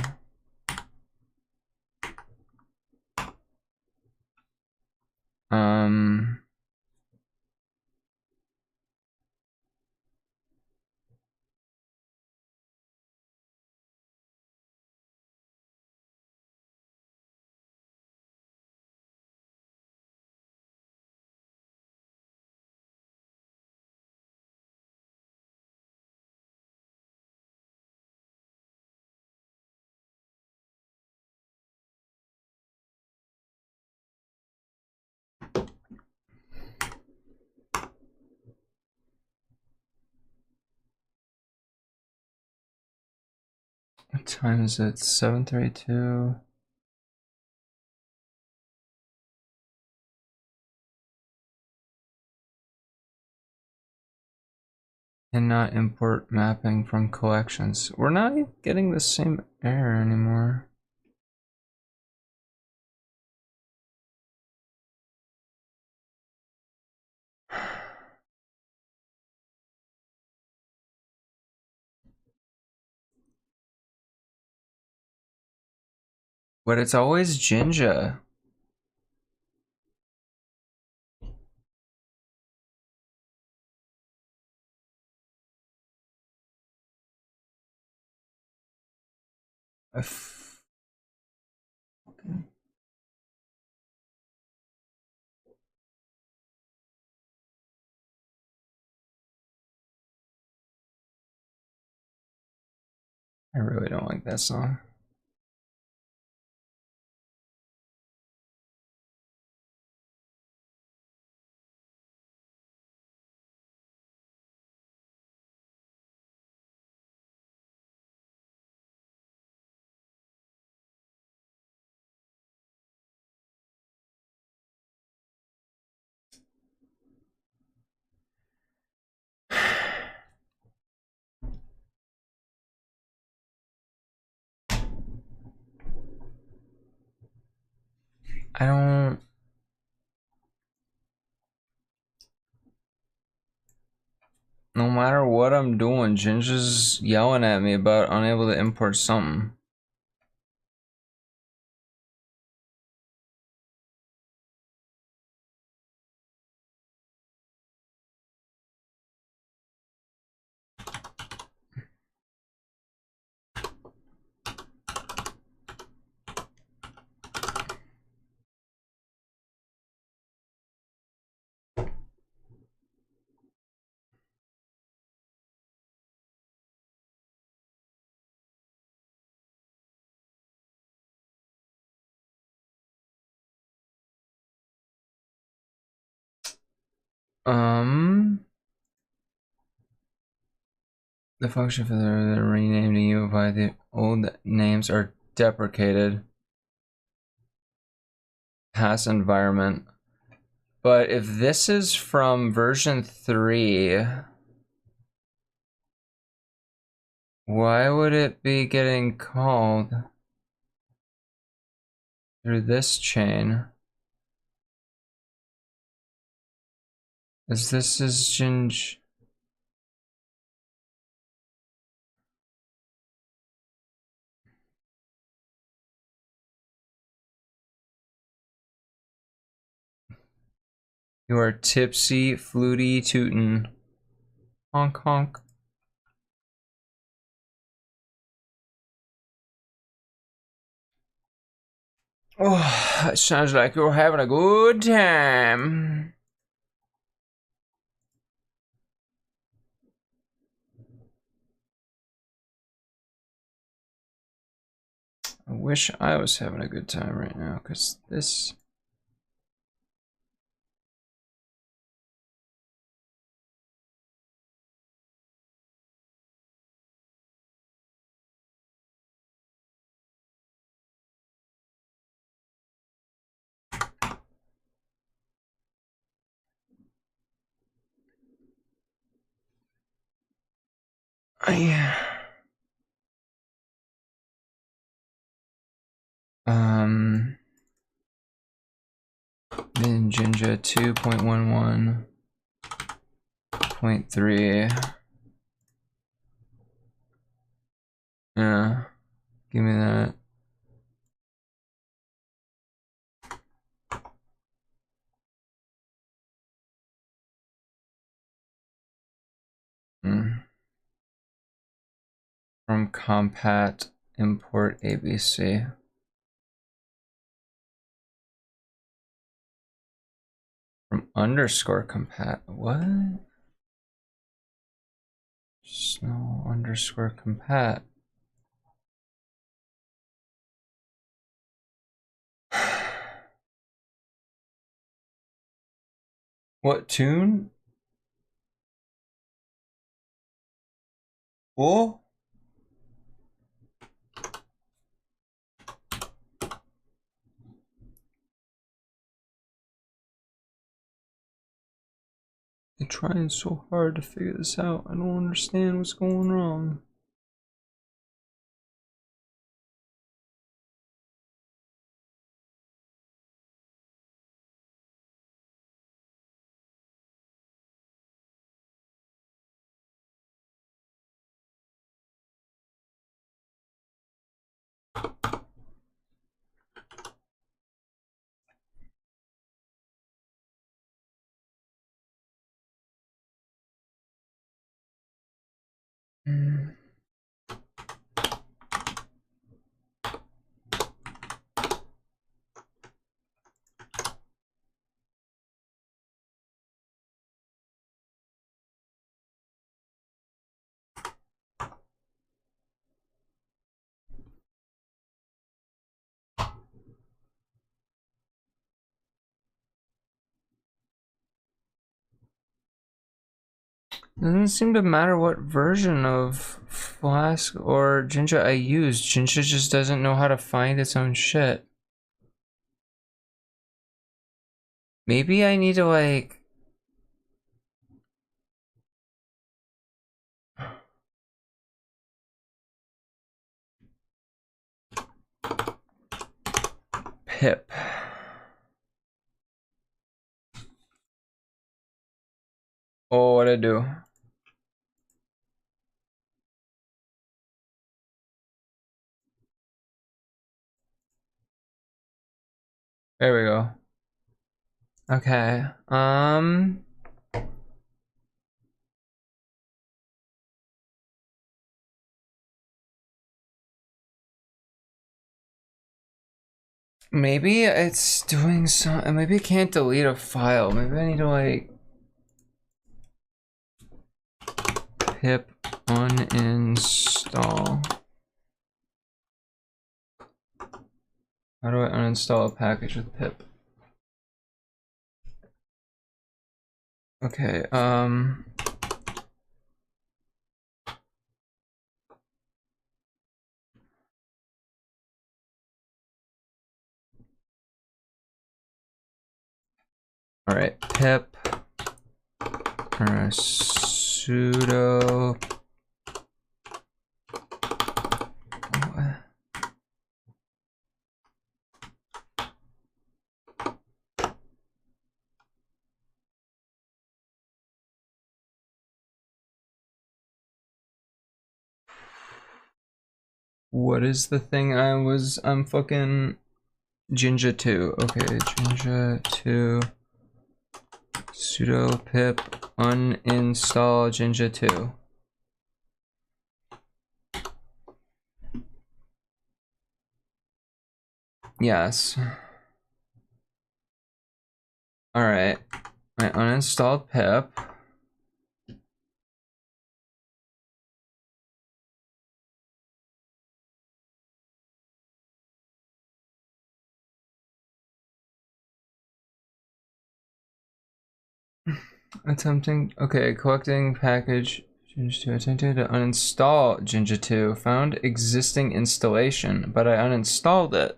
What time is it? 7:32. Cannot import mapping from collections. We're not getting the same error anymore. But it's always Jinja. I really don't like that song. I don't... No matter what I'm doing, Jinja's yelling at me about unable to import something. The function for the rename to unify the old names are deprecated. Pass environment. But if this is from version 3, why would it be getting called through this chain? As this is Ginj. You are tipsy, fluty, tootin'. Honk honk. Oh, it sounds like you're having a good time. I wish I was having a good time right now, because this... Yeah. Then Jinja 2.11.3. Yeah. Give me that. From compat import ABC. From underscore compat. What? Snow underscore compat. What tune? Oh? They're trying so hard to figure this out. I don't understand what's going wrong. Doesn't seem to matter what version of Flask or Jinja I use. Jinja just doesn't know how to find its own shit. Maybe I need to like... Pip. Oh, what'd I do? There we go. Okay. Maybe it's doing some. Maybe I can't delete a file. Maybe I need to like pip uninstall. How do I uninstall a package with pip? Okay. All right. Pip or sudo. What is the thing I'm fucking Jinja 2. Okay, Jinja 2 sudo pip uninstall Jinja 2. Yes. Alright. I uninstalled pip. Collecting package Jinja 2. Attempting to uninstall Jinja 2. Found existing installation, but I uninstalled it.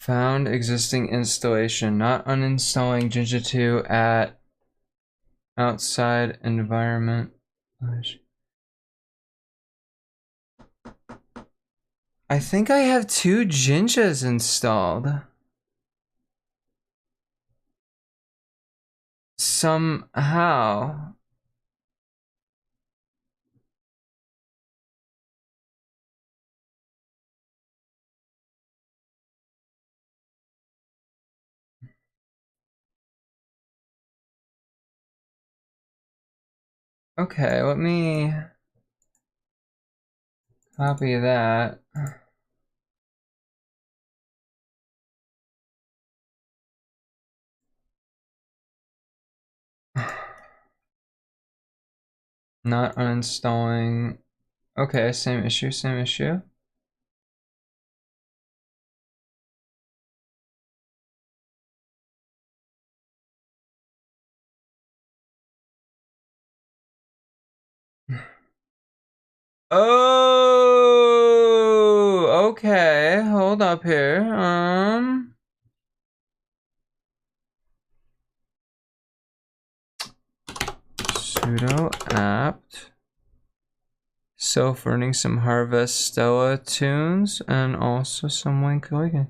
Found existing installation, not uninstalling Jinja 2 at outside environment. I think I have 2 Jinjas installed. Somehow. Okay, let me copy that. Not uninstalling. Okay, same issue, same issue. Oh, okay. Hold up here. Sudo apt. Self-earning some Harvest Stella tunes and also some Wayne Coygan.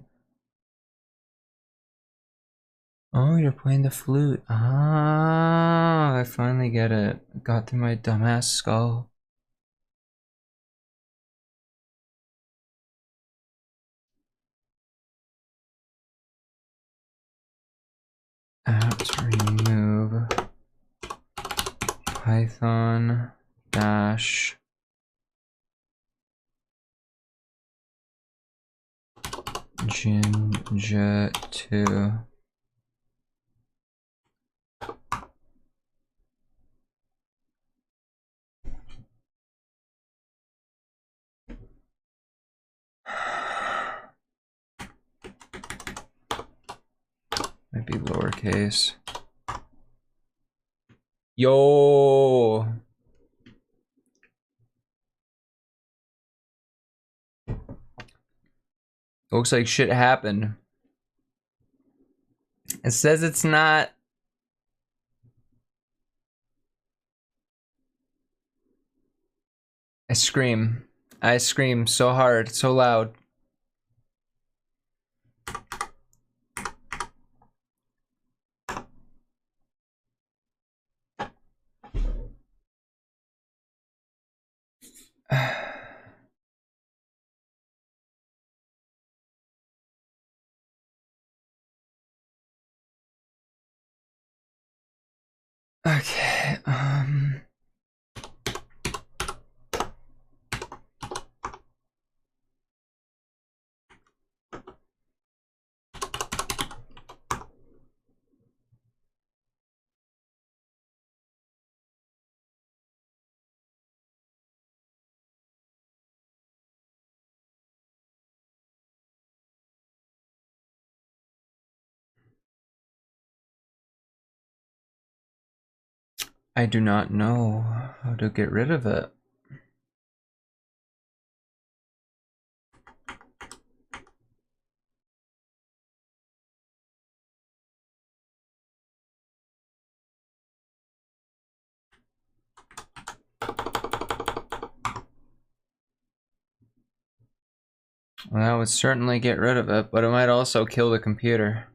Oh, you're playing the flute. Ah, I finally get it. Got through my dumbass skull. Apt remove Python dash Jinja2. Might be lowercase. Yo! Looks like shit happened. It says it's not. I scream. I scream so hard, so loud. Okay, I do not know how to get rid of it. Well, that would certainly get rid of it, but it might also kill the computer.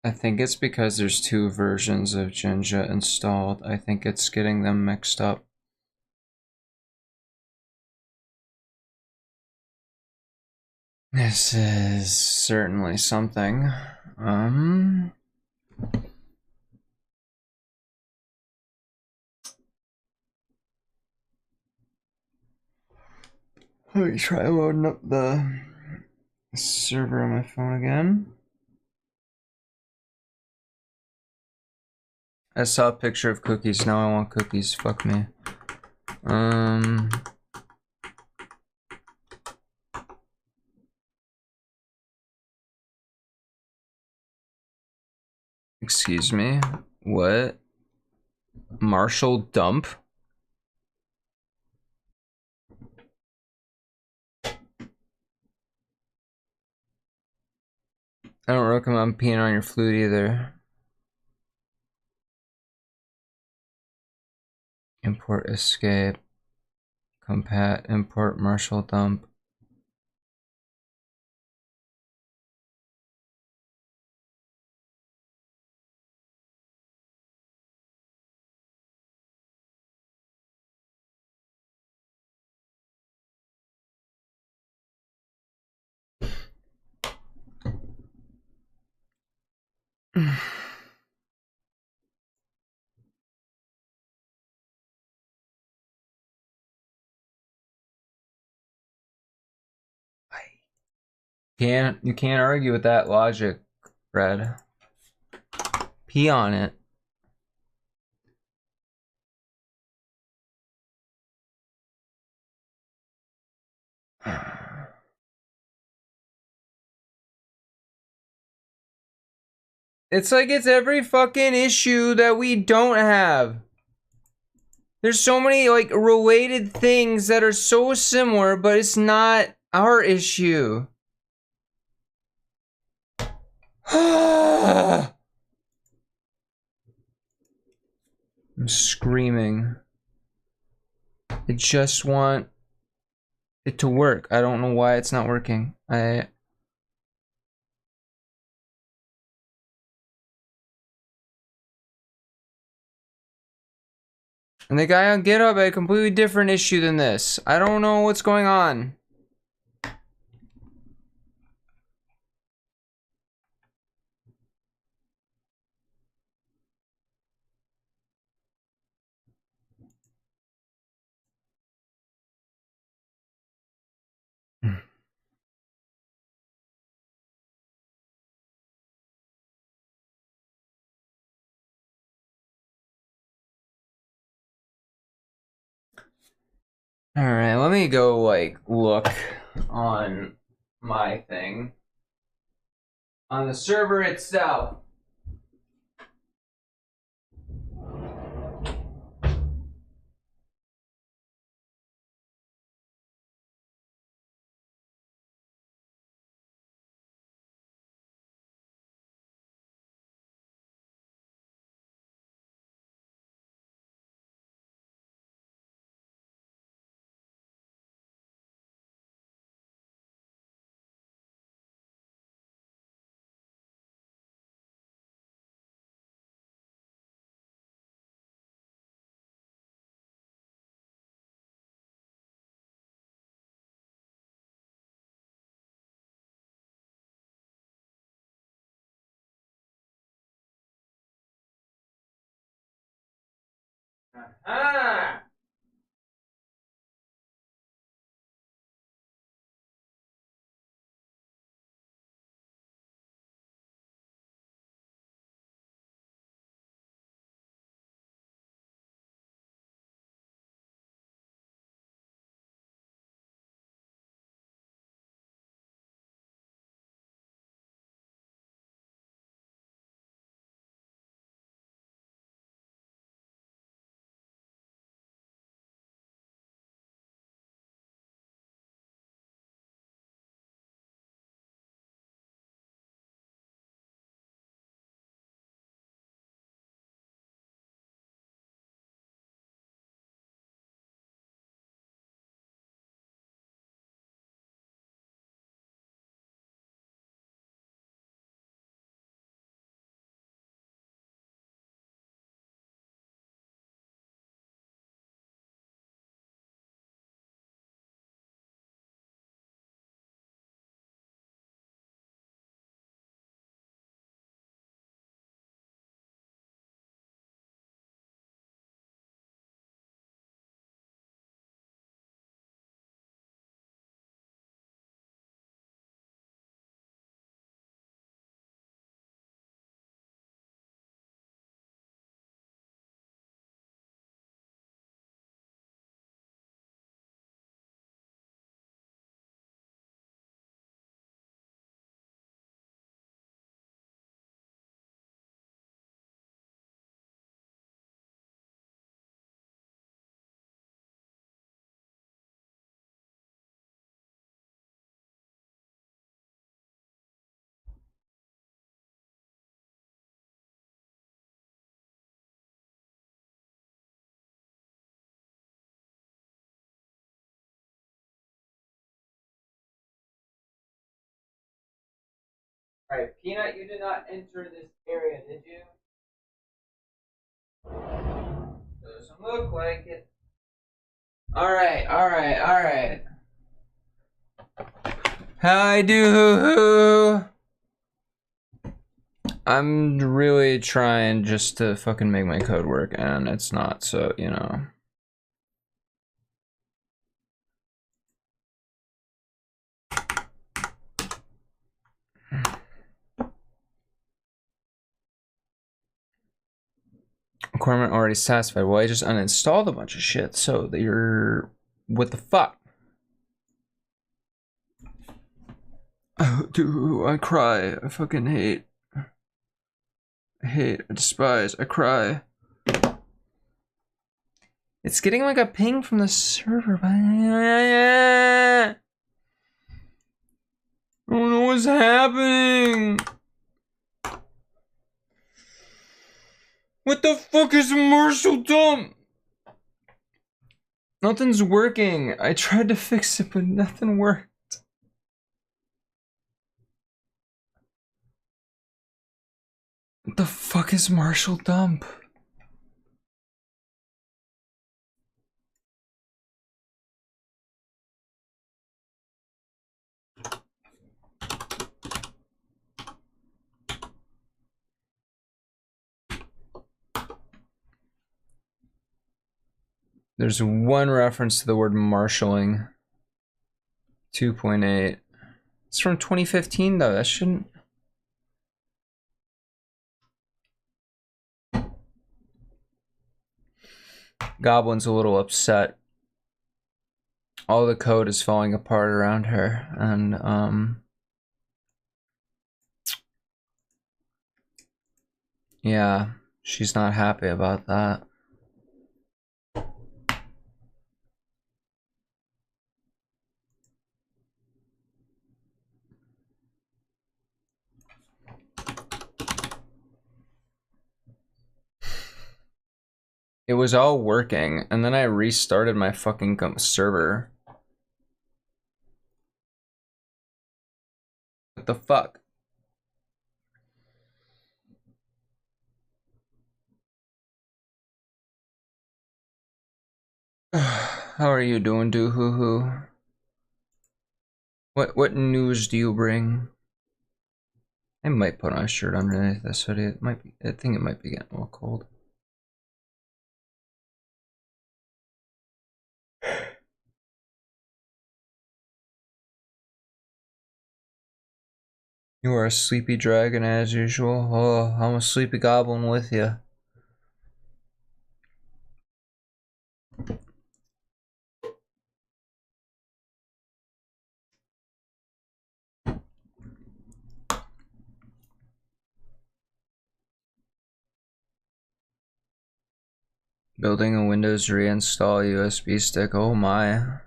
I think it's because there's two versions of Jinja installed. I think it's getting them mixed up. This is certainly something. Let me try loading up the server on my phone again. I saw a picture of cookies, now I want cookies, fuck me. Excuse me, what? Marshall dump? I don't recommend peeing on your flute either. Import escape. Compat, import Marshall dump. You can't argue with that logic, Red. Pee on it. It's like it's every fucking issue that we don't have. There's so many like related things that are so similar, but it's not our issue. I'm screaming. I just want it to work. I don't know why it's not working. And the guy on GitHub had a completely different issue than this. I don't know what's going on. Alright, let me go like look on my thing. On the server itself. Ah! Alright, Peanut, you did not enter this area, did you? Doesn't look like it. Alright, alright, alright. Hi, do. I'm really trying just to fucking make my code work, and it's not, so, you know. Requirement already satisfied. Well, I just uninstalled a bunch of shit, so that you're... What the fuck? Dude, I cry. I fucking hate. I hate. I despise. I cry. It's getting like a ping from the server. I don't know what's happening. What the fuck is Marshall dumb? Nothing's working. I tried to fix it, but nothing worked. What the fuck is Marshall dump? There's one reference to the word marshalling. 2.8. It's from 2015 though, that shouldn't... Goblin's a little upset. All the code is falling apart around her, and yeah, she's not happy about that. It was all working, and then I restarted my fucking server. What the fuck? How are you doing, Doohoo? What news do you bring? I might put on a shirt underneath this hoodie. It might be. I think it might be getting a little cold. You are a sleepy dragon as usual. Oh, I'm a sleepy goblin with you. Building a Windows reinstall USB stick. Oh my.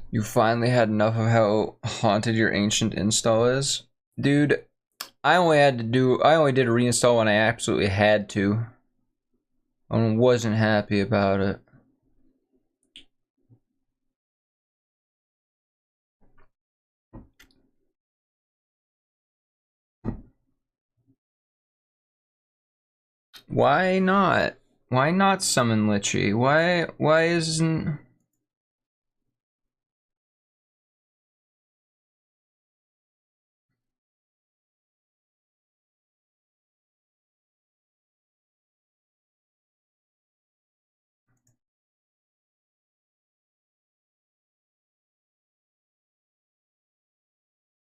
You finally had enough of how haunted your ancient install is? Dude, I only did a reinstall when I absolutely had to. I wasn't happy about it. Why not? Why not summon Lichy? Why isn't...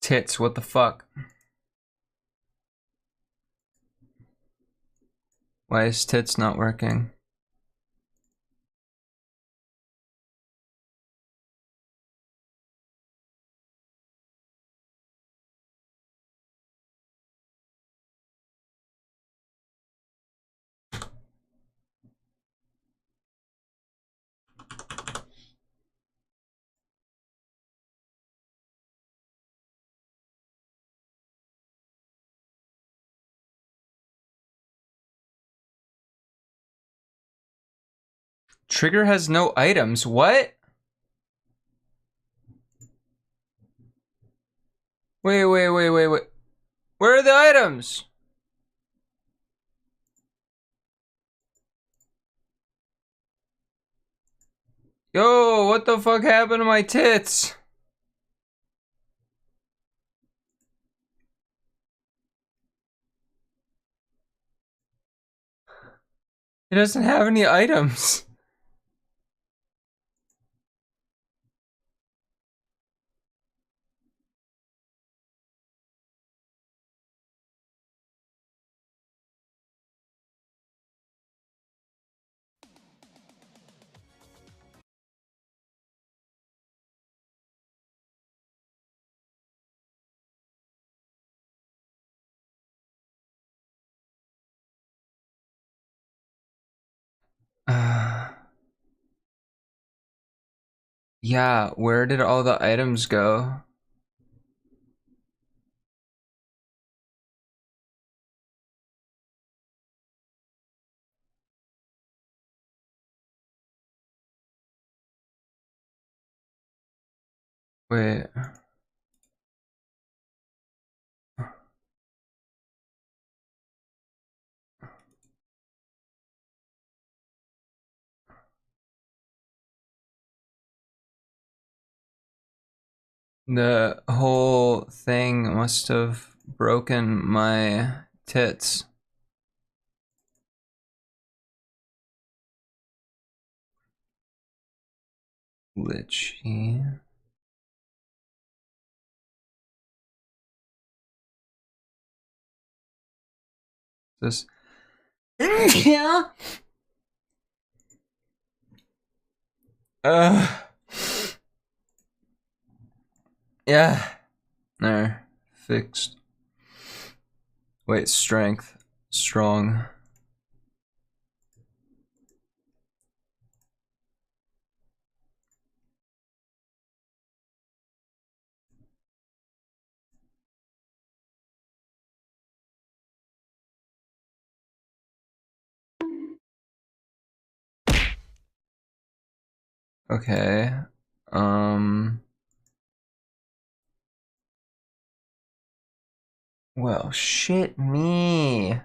Tits, what the fuck? Why is tits not working? Trigger has no items. What? Wait. Where are the items? Yo, what the fuck happened to my tits? It doesn't have any items. Yeah, where did all the items go? Wait. The whole thing must have broken my tits. Glitchy. This. Yeah. Yeah. There. Fixed. Wait, strength. Strong. Okay. Well, shit me.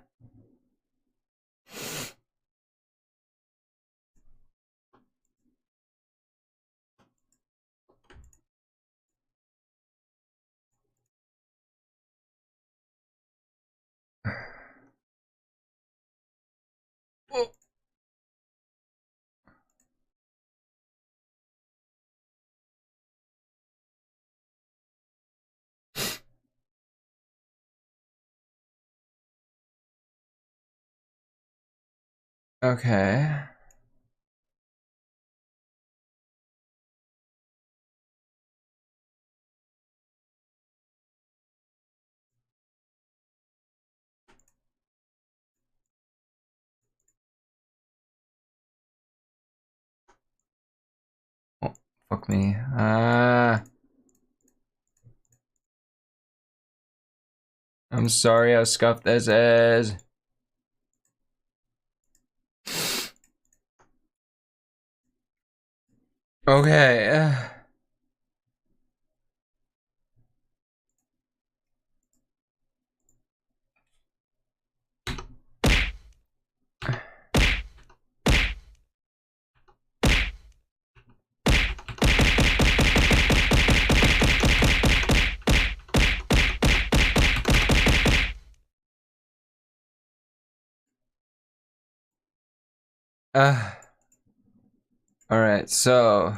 Okay. Oh, fuck me. I'm sorry how scuffed this is. Okay. Alright, so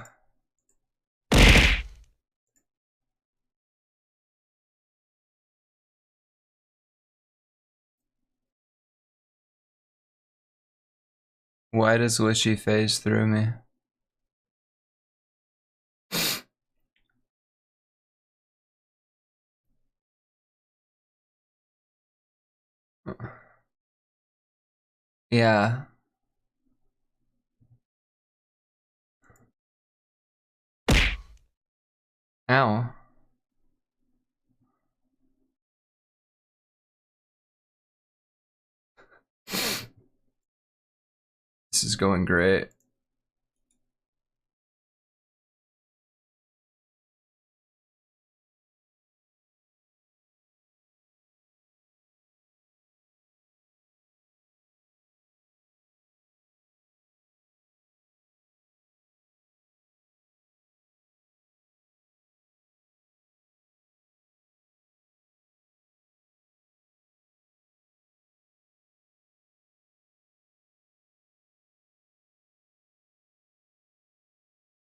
why does Wishy phase through me? Yeah. Ow. This is going great.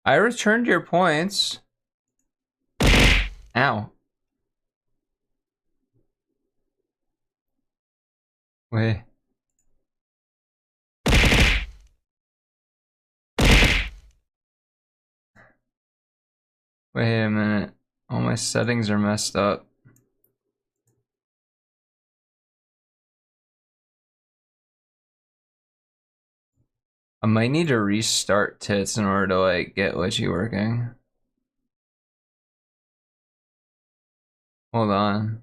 I returned your points. Ow. Wait. Wait a minute. All my settings are messed up. I might need to restart tits in order to like get Goujitchi working. Hold on.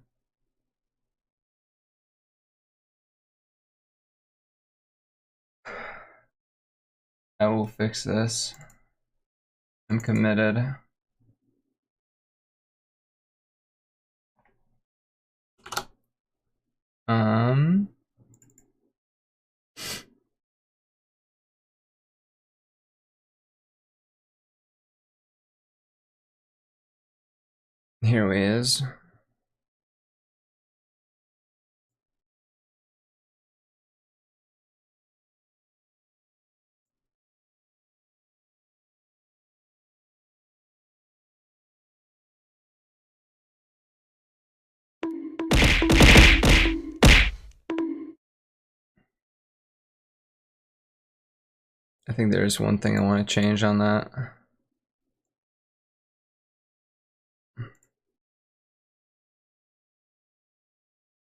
I will fix this. I'm committed. Here he is. I think there's one thing I want to change on that.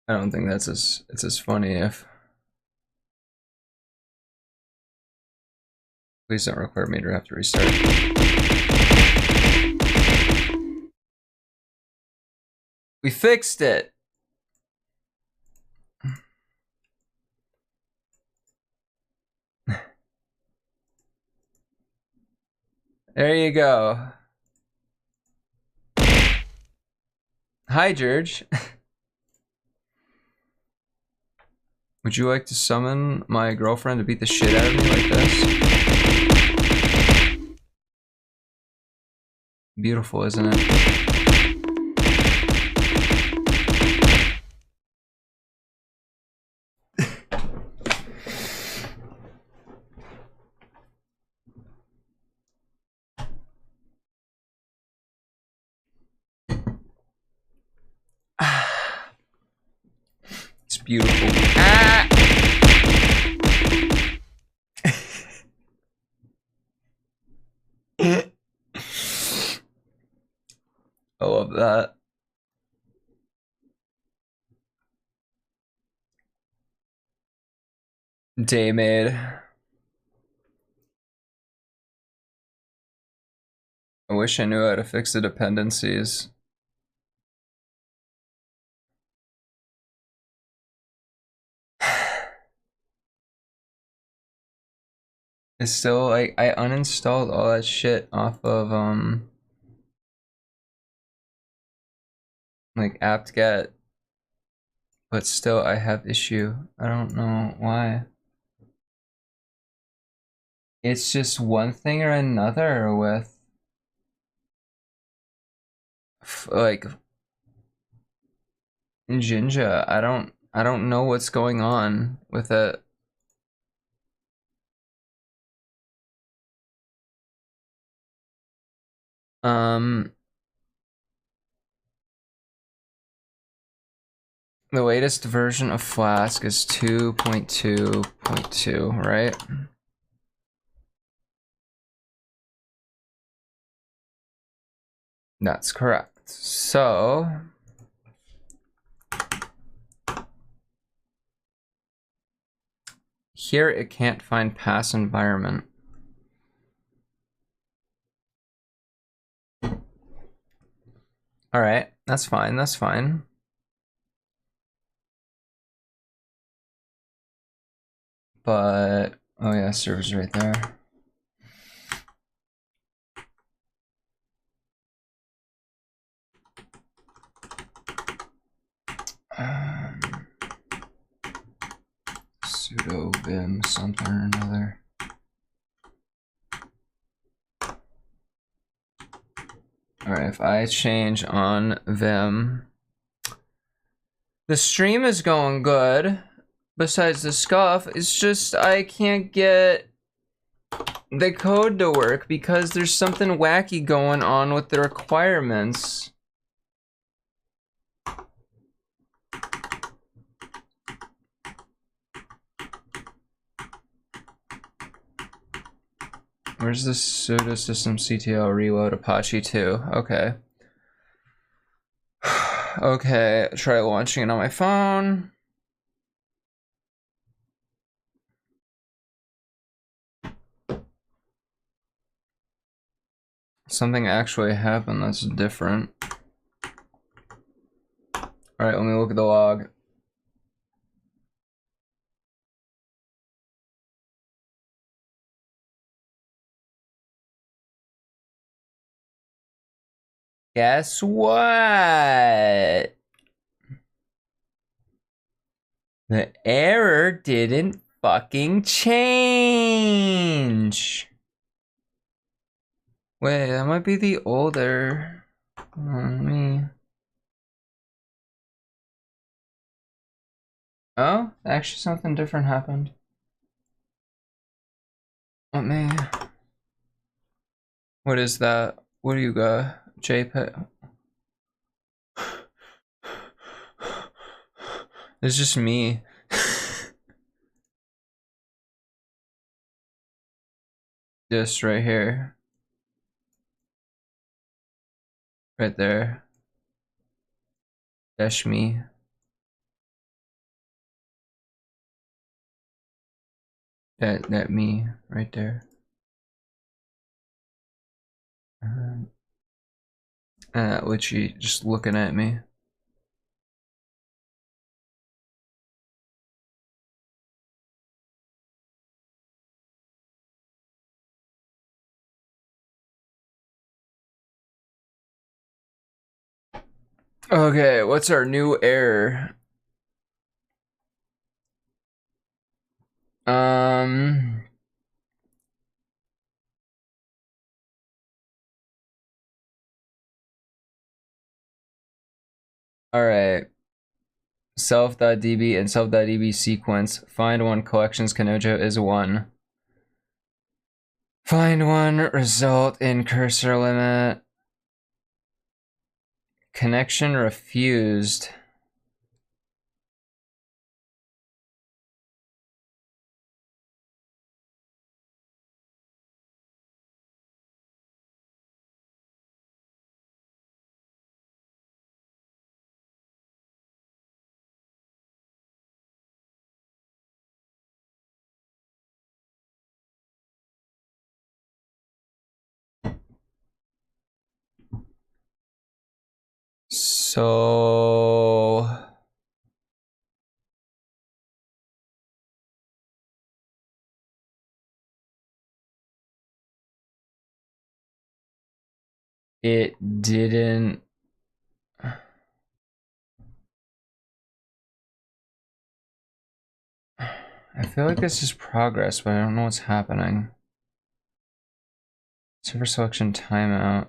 I don't think it's as funny if. Please don't require me to have to restart. We fixed it. There you go. Hi, George. Would you like to summon my girlfriend to beat the shit out of me like this? Beautiful, isn't it? It's beautiful. Ah! I love that. Day made. I wish I knew how to fix the dependencies. It's still like I uninstalled all that shit off of like apt-get, but still I have issue. I don't know why. It's just one thing or another with like Jinja. I don't know what's going on with it. The latest version of Flask is 2.2.2, right? That's correct. So here it can't find pass environment. All right, that's fine. That's fine. But oh yeah, server's right there. Sudo vim something or another. All right, if I change on vim, the stream is going good. Besides the scuff, it's just I can't get the code to work because there's something wacky going on with the requirements. Where's the sudo system CTL reload Apache 2? Okay. Okay, try launching it on my phone. something actually happened that's different. Alright, let me look at the log. Guess what? The error didn't fucking change. Wait, that might be the older. Me. Oh, actually something different happened. Let me. What is that? What do you got? JPEG. It's just me. This right here. Right there. That's me. That me right there. And that Goujitchi just looking at me. Okay, what's our new error? All right. Self.db and self.db sequence. Find one collections KANOJO is 1. Find one result in cursor limit. Connection refused. So it didn't. I feel like this is progress, but I don't know what's happening. Server selection timeout.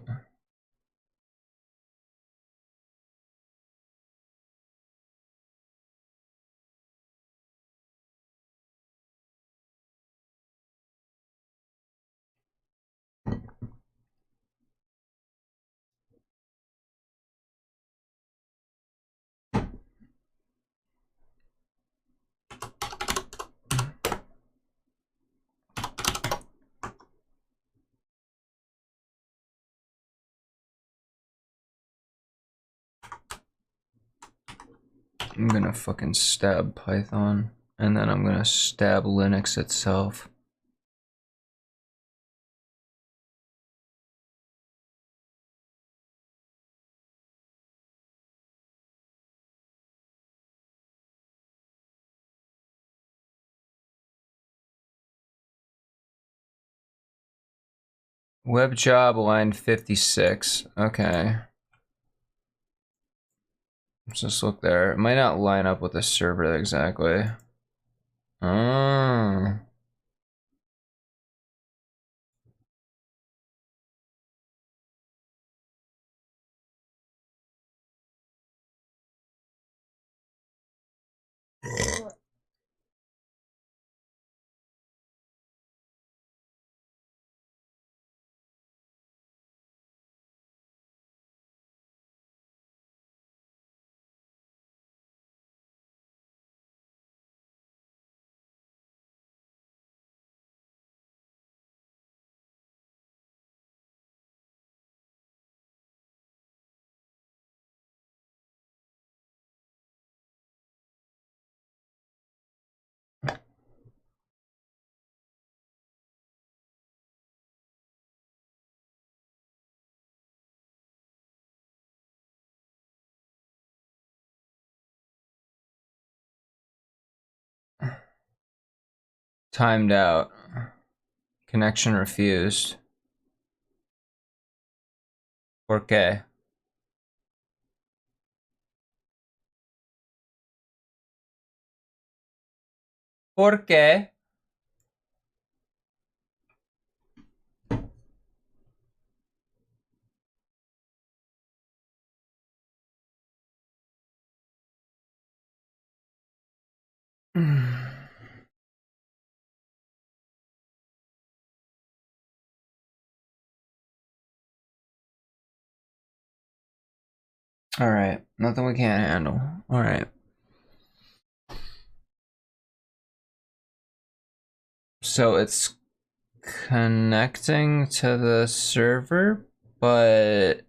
I'm gonna fucking stab Python, and then I'm gonna stab Linux itself. Web job line 56. Okay. Let's just look there. It might not line up with the server exactly. Oh. Timed out. Connection refused. ¿Por qué? ¿Por qué? Alright, nothing we can't handle. Alright. So it's connecting to the server, but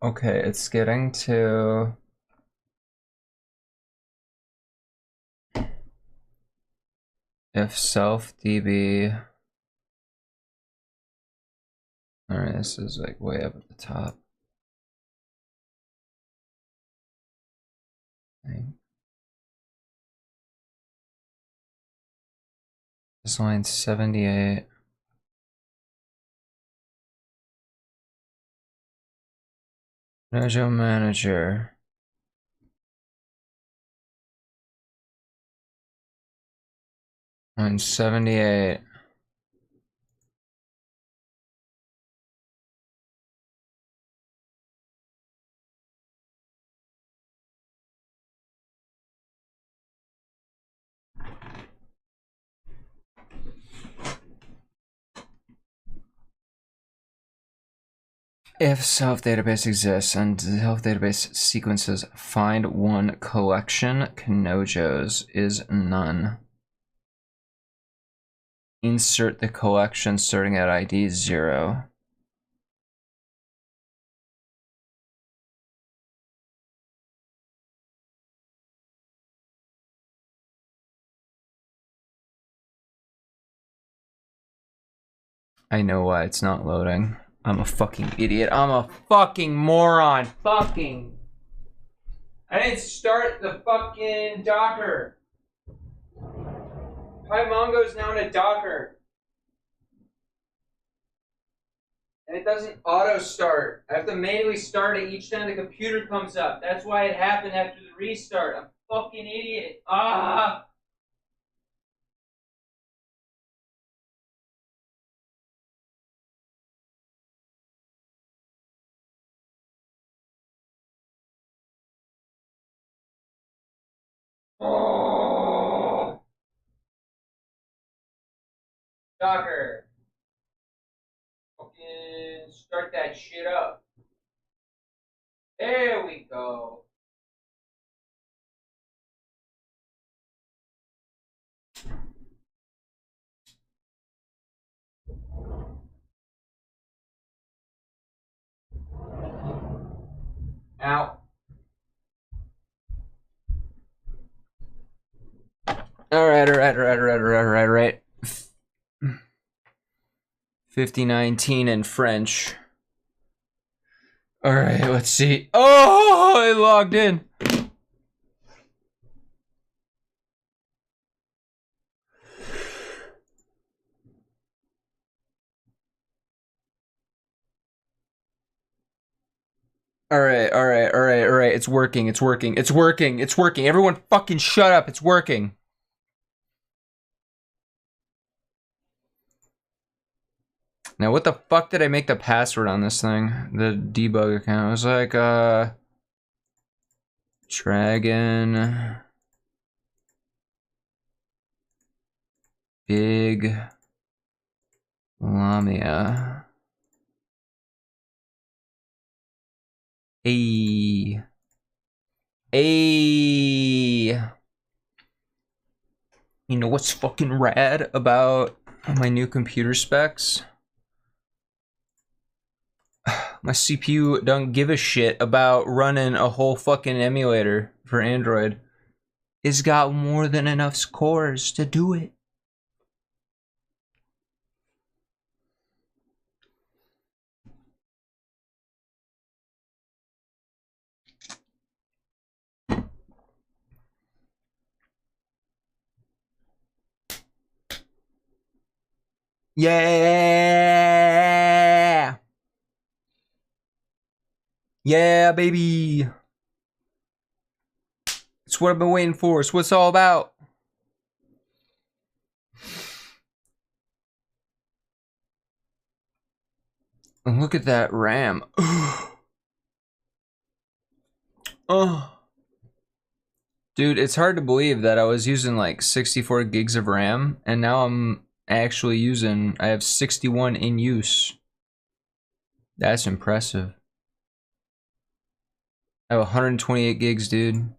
okay, it's getting to if self db. Alright, this is like way up at the top. This line's 78. KANOJO manager. Line 78. If self-database exists and self-database sequences find one collection, KANOJOs is none. Insert the collection starting at ID 0. I know why it's not loading. I'm a fucking idiot. I'm a fucking moron. Fucking. I didn't start the fucking Docker. PyMongo's now in a Docker. And it doesn't auto start. I have to manually start it each time the computer comes up. That's why it happened after the restart. I'm a fucking idiot. Ah! Oh. Docker. Fucking start that shit up. There we go. Ow. Alright. 5019 in French. Alright, let's see. Oh, I logged in. Alright. It's working. Everyone fucking shut up. It's working. Now, what the fuck did I make the password on this thing? The debug account. It was like, Dragon. Big. Lamia. Hey. You know what's fucking rad about my new computer specs? My CPU don't give a shit about running a whole fucking emulator for Android. It's got more than enough cores to do it. Yeah! Yeah, baby! It's what I've been waiting for. It's what it's all about. And look at that RAM. Oh. Dude, it's hard to believe that I was using like 64 gigs of RAM, and now I'm actually using, I have 61 in use. That's impressive. I have 128 gigs, dude.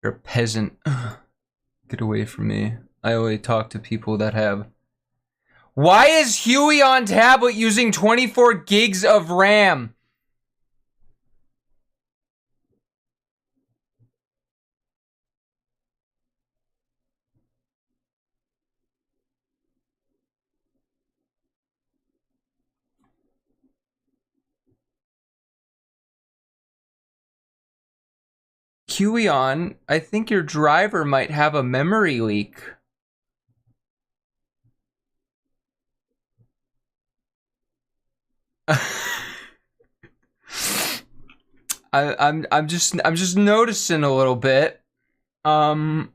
You're a peasant. Get away from me. I only talk to people that have... Why is Huey on tablet using 24 gigs of RAM? Huey on, I think your driver might have a memory leak. I'm just noticing a little bit. That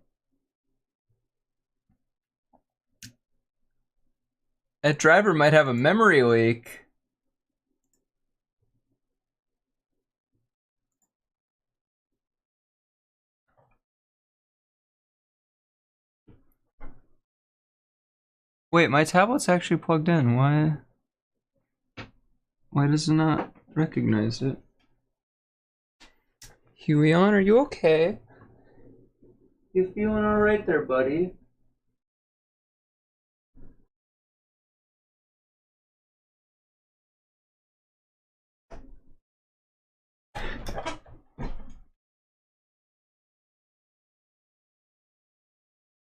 driver might have a memory leak. Wait, my tablet's actually plugged in. Why does it not recognize it? Huey on, are you okay? You feeling alright there, buddy?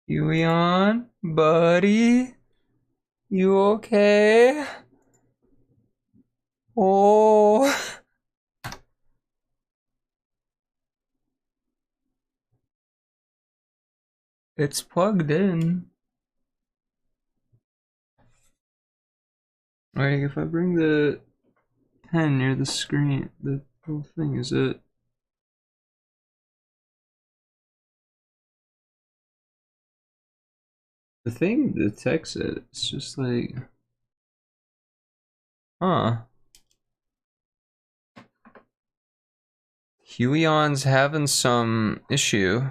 Huey on, buddy? You okay? Oh. It's plugged in. Alright, if I bring the pen near the screen, the whole thing, is it? The thing detects it. It's just like... Huh. Hueyon's having some issue.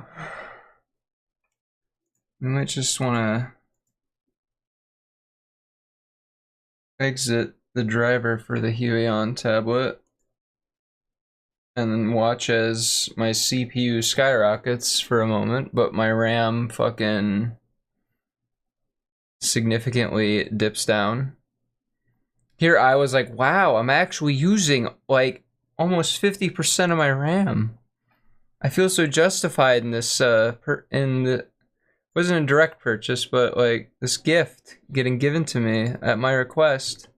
We might just want to exit the driver for the Huion tablet and then watch as my CPU skyrockets for a moment, but my RAM fucking significantly dips down. Here I was like, wow, I'm actually using like almost 50% of my RAM. I feel so justified in this wasn't a direct purchase, but like this gift getting given to me at my request.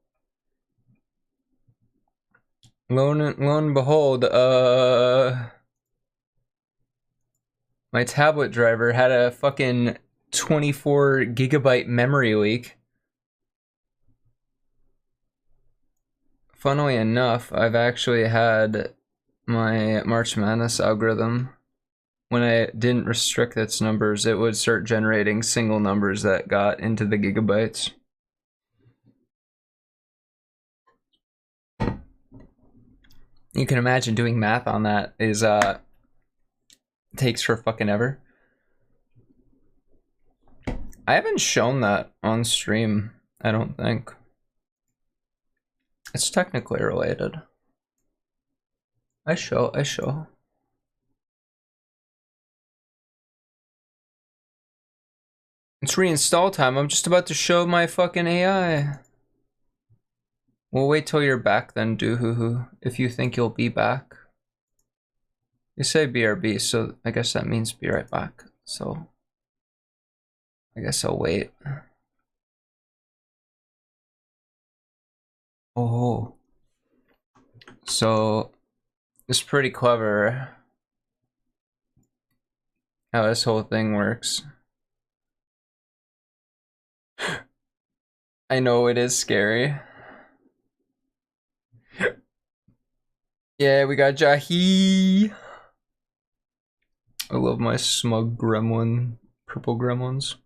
Lo and behold, my tablet driver had a fucking 24 gigabyte memory leak. Funnily enough, I've actually had my March Madness algorithm. When I didn't restrict its numbers, it would start generating single numbers that got into the gigabytes. You can imagine doing math on that is takes for fucking ever. I haven't shown that on stream, I don't think. It's technically related. I show. It's reinstall time. I'm just about to show my fucking AI. We'll wait till you're back then, Doohoo, if you think you'll be back. You say BRB, so I guess that means be right back. So I guess I'll wait. Oh. So it's pretty clever how this whole thing works. I know it is scary. Yeah, we got Jahi. I love my smug gremlin, purple gremlins.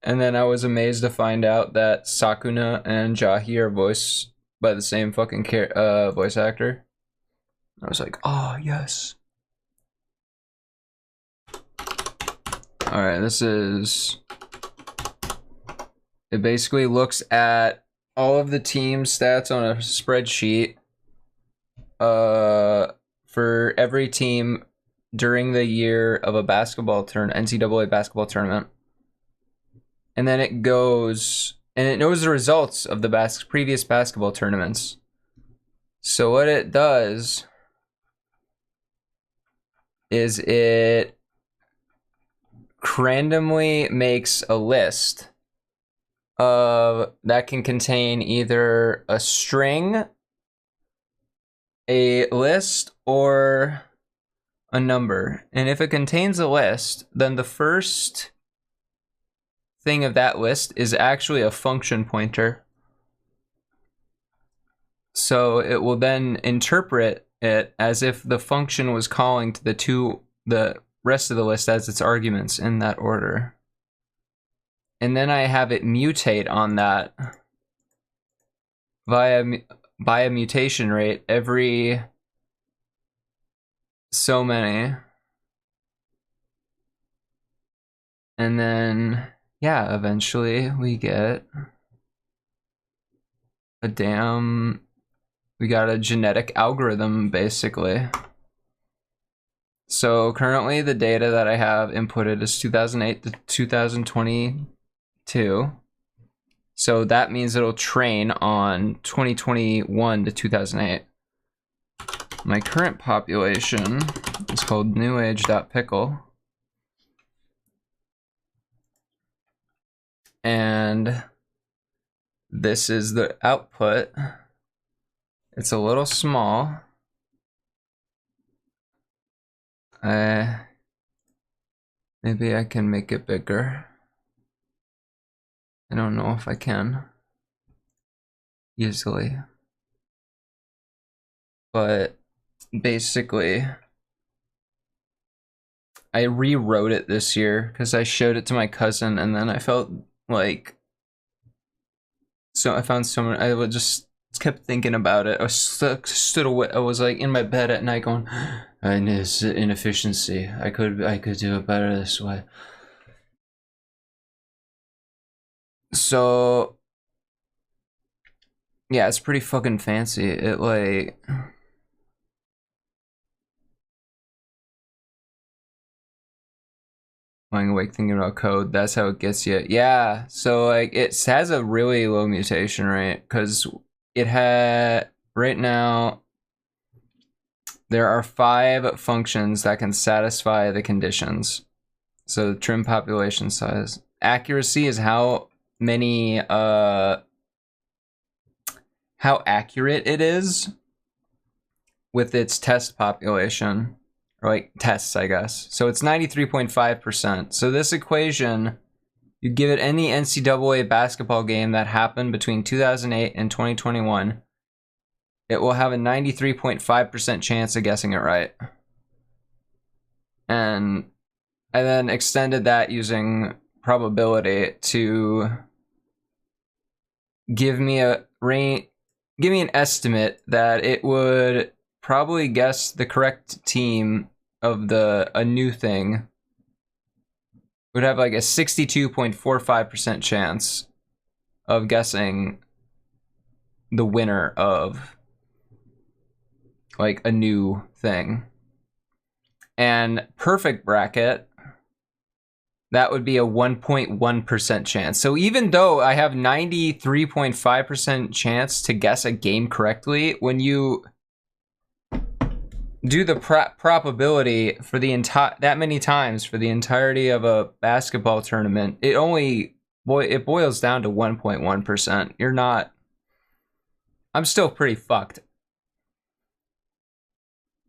And then I was amazed to find out that Sakuna and Jahi are voiced by the same fucking voice actor. I was like, oh, yes. Alright, this is... It basically looks at all of the team stats on a spreadsheet for every team during the year of a basketball NCAA basketball tournament. And then it goes, and it knows the results of the previous basketball tournaments. So what it does is it randomly makes a list that can contain either a string, a list, or a number. And if it contains a list, then the first thing of that list is actually a function pointer. So it will then interpret it as if the function was calling to the rest of the list as its arguments in that order. And then I have it mutate on that via mutation rate every so many. And then, yeah, eventually we get we got a genetic algorithm, basically. So currently the data that I have inputted is 2008 to 2022. So that means it'll train on 2021 to 2008. My current population is called newage.pickle. And this is the output. It's a little small. Maybe I can make it bigger. I don't know if I can easily. But basically, I rewrote it this year because I showed it to my cousin and then I felt like, so I found someone, I would just kept thinking about it. I stood away, I was like in my bed at night going, and it's inefficiency. I could do it better this way. So yeah, it's pretty fucking fancy. It like, lying awake thinking about code, that's how it gets you. Yeah, so like it has a really low mutation rate because it had, right now there are 5 functions that can satisfy the conditions. So trim population size. Accuracy is how many how accurate it is with its test population. Or like tests, I guess. So it's 93.5%. So this equation, you give it any NCAA basketball game that happened between 2008 and 2021, it will have a 93.5% chance of guessing it right. And I then extended that using probability to give me an estimate that it would probably guess the correct team of a new thing. Would have like a 62.45% chance of guessing the winner of like a new thing. And perfect bracket, that would be a 1.1% chance. So even though I have 93.5% chance to guess a game correctly, when you do the probability for the entire that many times for the entirety of a basketball tournament, it boils down to 1.1%. You're not. I'm still pretty fucked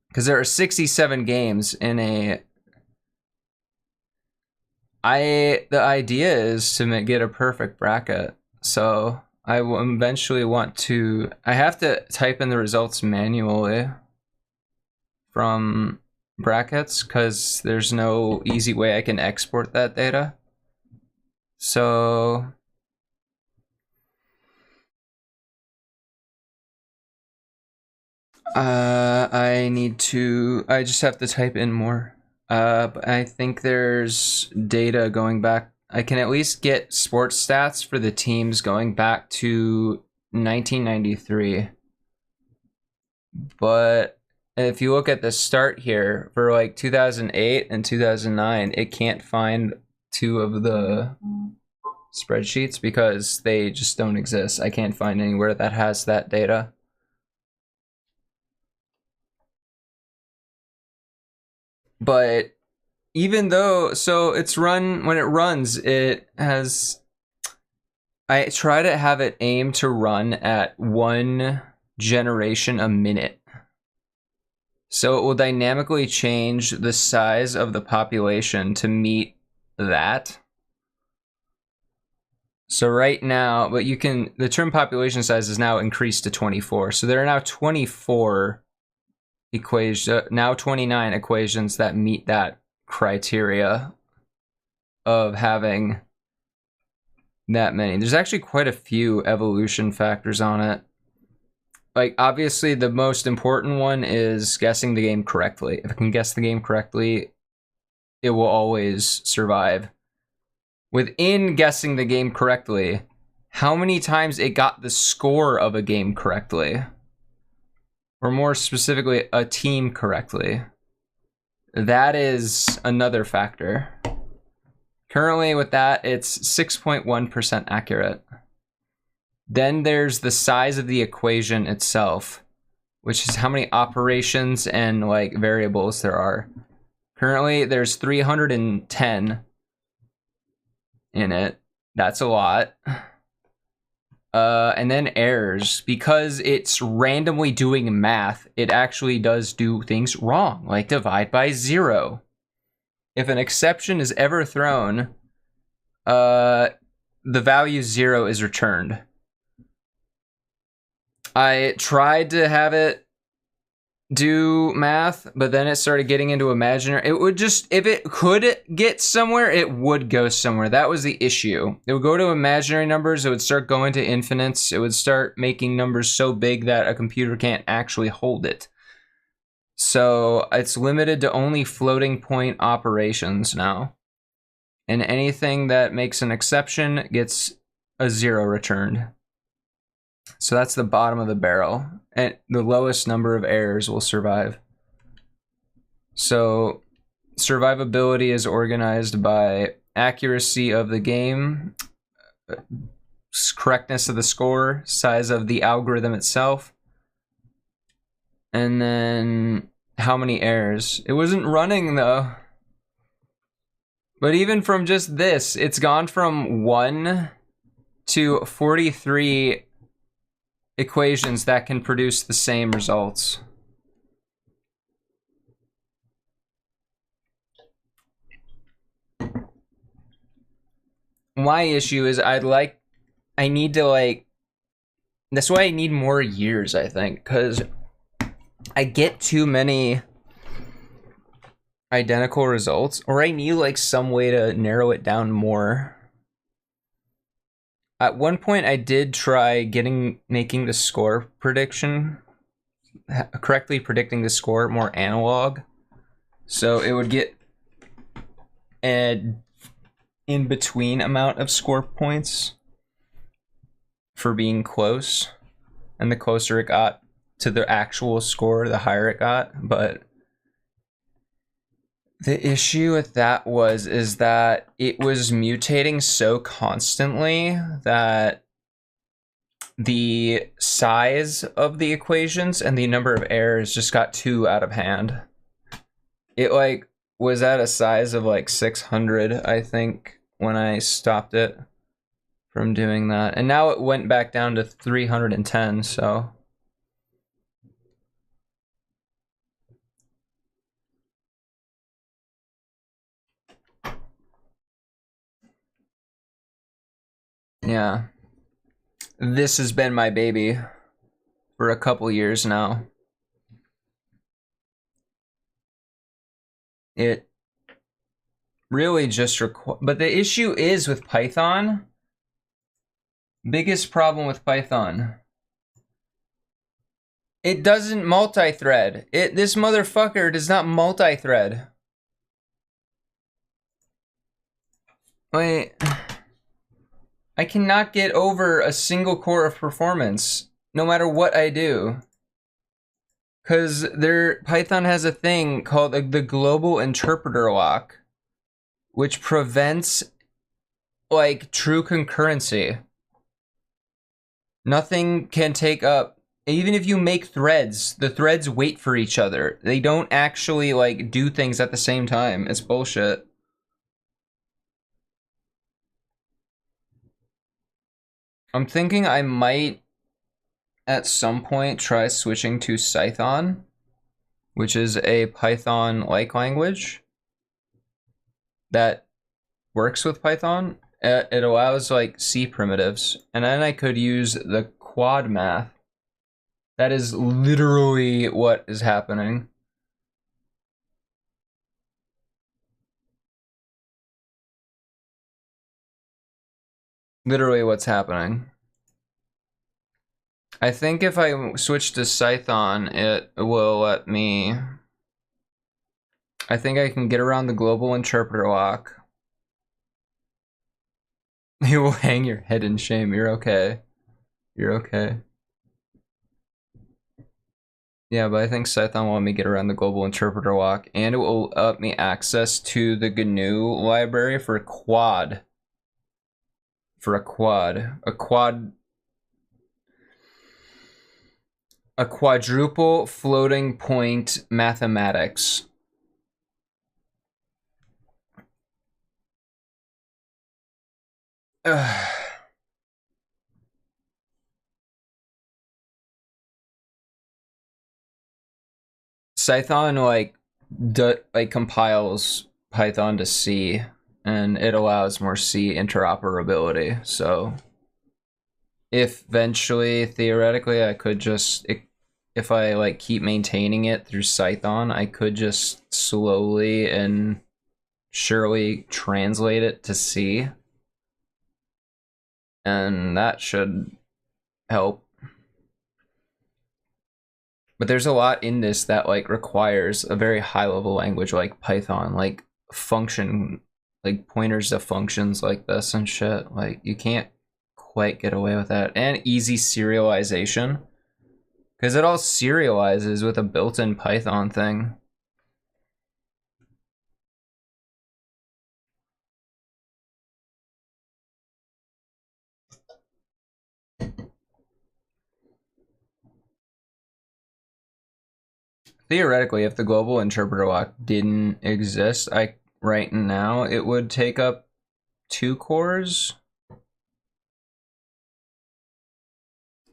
because there are 67 games in a. The idea is to get a perfect bracket, so I will eventually want to. I have to type in the results manually from brackets because there's no easy way I can export that data. So I just have to type in more. But I think there's data going back. I can at least get sports stats for the teams going back to 1993. But if you look at the start here for like 2008 and 2009, it can't find two of the spreadsheets because they just don't exist. I can't find anywhere that has that data. But even though, so it's run, when it runs, it has, I try to have it aim to run at 1 generation a minute. So it will dynamically change the size of the population to meet that. So right now, but you can, the term population size is now increased to 24. So there are now 24 equations, now 29 equations that meet that criteria of having that many. There's actually quite a few evolution factors on it. Like, obviously, the most important one is guessing the game correctly. If it can guess the game correctly, it will always survive. Within guessing the game correctly, how many times it got the score of a game correctly? Or more specifically, a team correctly. That is another factor. Currently with that, it's 6.1% accurate. Then there's the size of the equation itself, which is how many operations and like variables there are. Currently, there's 310 in it. That's a lot. And then errors. Because it's randomly doing math, it actually does do things wrong, like divide by 0. If an exception is ever thrown, the value 0 is returned. I tried to have it do math, but then it started getting into imaginary. It would just, if it could get somewhere, it would go somewhere. That was the issue. It would go to imaginary numbers. It would start going to infinites. It would start making numbers so big that a computer can't actually hold it. So it's limited to only floating point operations now. And anything that makes an exception gets a 0 returned. So that's the bottom of the barrel. And the lowest number of errors will survive. So survivability is organized by accuracy of the game, correctness of the score, size of the algorithm itself, and then how many errors. It wasn't running though. But even from just this, it's gone from 1 to 43 equations that can produce the same results. My issue is I need to like, that's why I need more years, I think, because I get too many identical results, or I need like some way to narrow it down more. At one point, I did try making the score prediction, correctly predicting the score more analog. So it would get an in-between amount of score points for being close. And the closer it got to the actual score, the higher it got. But the issue with that is that it was mutating so constantly that the size of the equations and the number of errors just got too out of hand. It like was at a size of like 600, I think, when I stopped it from doing that. And now it went back down to 310, so. Yeah. This has been my baby for a couple years now. It really just but the issue is with Python, biggest problem with Python, it doesn't multi-thread. This motherfucker does not multi-thread. Wait, I cannot get over a single core of performance no matter what I do. Because Python has a thing called the global interpreter lock, which prevents like true concurrency. Nothing can take up, even if you make threads, the threads wait for each other. They don't actually like do things at the same time. It's bullshit. I'm thinking I might at some point try switching to Python, which is a Python-like language that works with Python. It allows like C primitives, and then I could use the quad math. That is literally what is happening. Literally what's happening. I think if I switch to Python, it will let me. I think I can get around the global interpreter lock. You will hang your head in shame. You're okay. You're okay. Yeah, but I think Python will let me get around the global interpreter lock, and it will let me access to the GNU library for a quad. A quadruple floating point mathematics. Python like compiles Python to C, and it allows more C interoperability. So if eventually, theoretically, I could just, if I like keep maintaining it through Python, I could just slowly and surely translate it to C, and that should help. But there's a lot in this that like requires a very high level language like Python, like function, like pointers to functions like this and shit. Like you can't quite get away with that. And easy serialization, because it all serializes with a built-in Python thing. Theoretically, if the global interpreter lock didn't exist, right now it would take up 2 cores.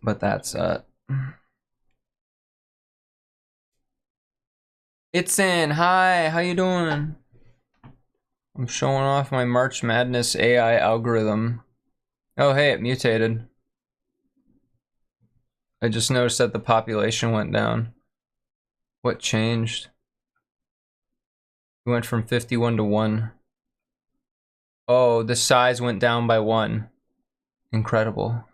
But that's It's in. Hi, how you doing? I'm showing off my March Madness AI algorithm. Oh, hey, it mutated. I just noticed that the population went down. What changed? It went from 51 to 1. Oh, the size went down by 1. Incredible.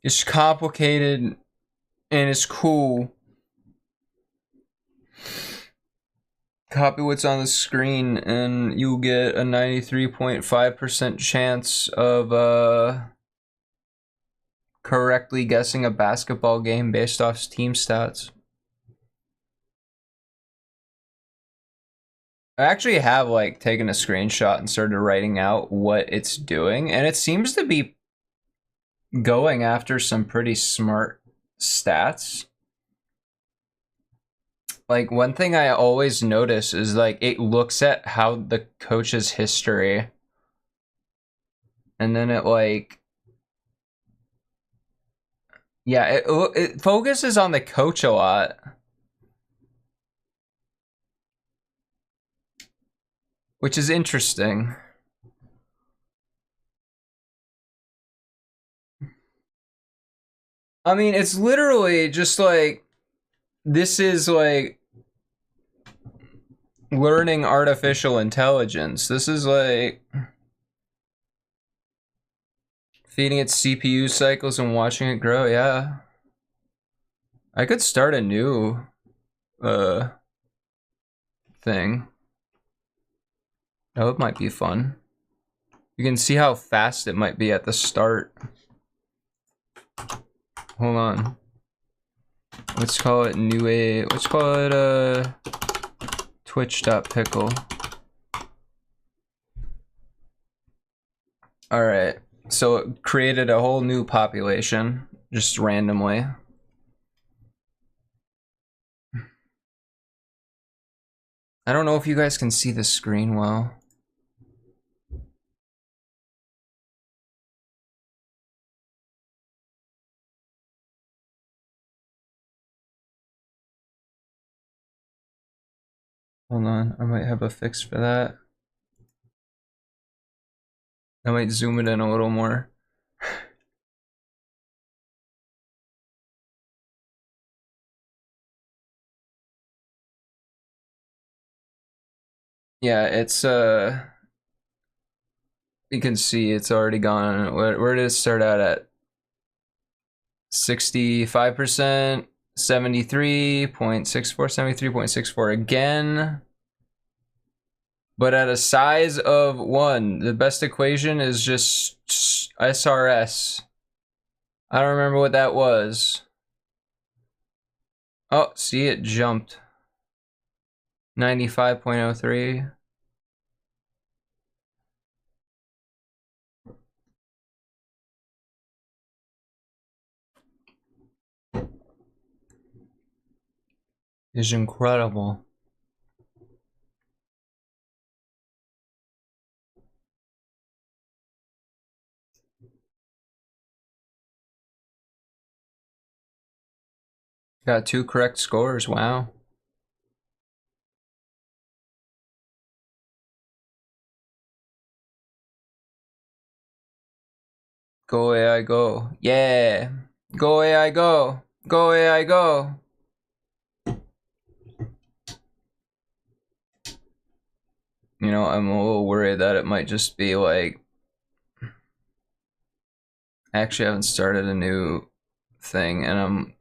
It's complicated and it's cool. Copy what's on the screen and you'll get a 93.5% chance of correctly guessing a basketball game based off team stats. I actually have like taken a screenshot and started writing out what it's doing, and it seems to be going after some pretty smart stats. Like one thing I always notice is like it looks at how the coach's history, and then it like, yeah, it focuses on the coach a lot. Which is interesting. I mean, it's literally just like, this is like learning artificial intelligence. This is like feeding it CPU cycles and watching it grow. Yeah. I could start a new thing. Oh, it might be fun. You can see how fast it might be at the start. Hold on. Let's call it let's call it twitch.pickle. Alright, so it created a whole new population, just randomly. I don't know if you guys can see the screen well. Hold on, I might have a fix for that. I might zoom it in a little more. Yeah, it's you can see it's already gone. Where did it start out at? 65%, 73.64, 73.64 again. But at a size of 1, the best equation is just SRS. I don't remember what that was. Oh, see, it jumped. 95.03. Is incredible. Got 2 correct scores, wow. Go AI go. Yeah. Go AI go. Go AI go. You know, I'm a little worried that it might just be like, I actually haven't started a new thing, and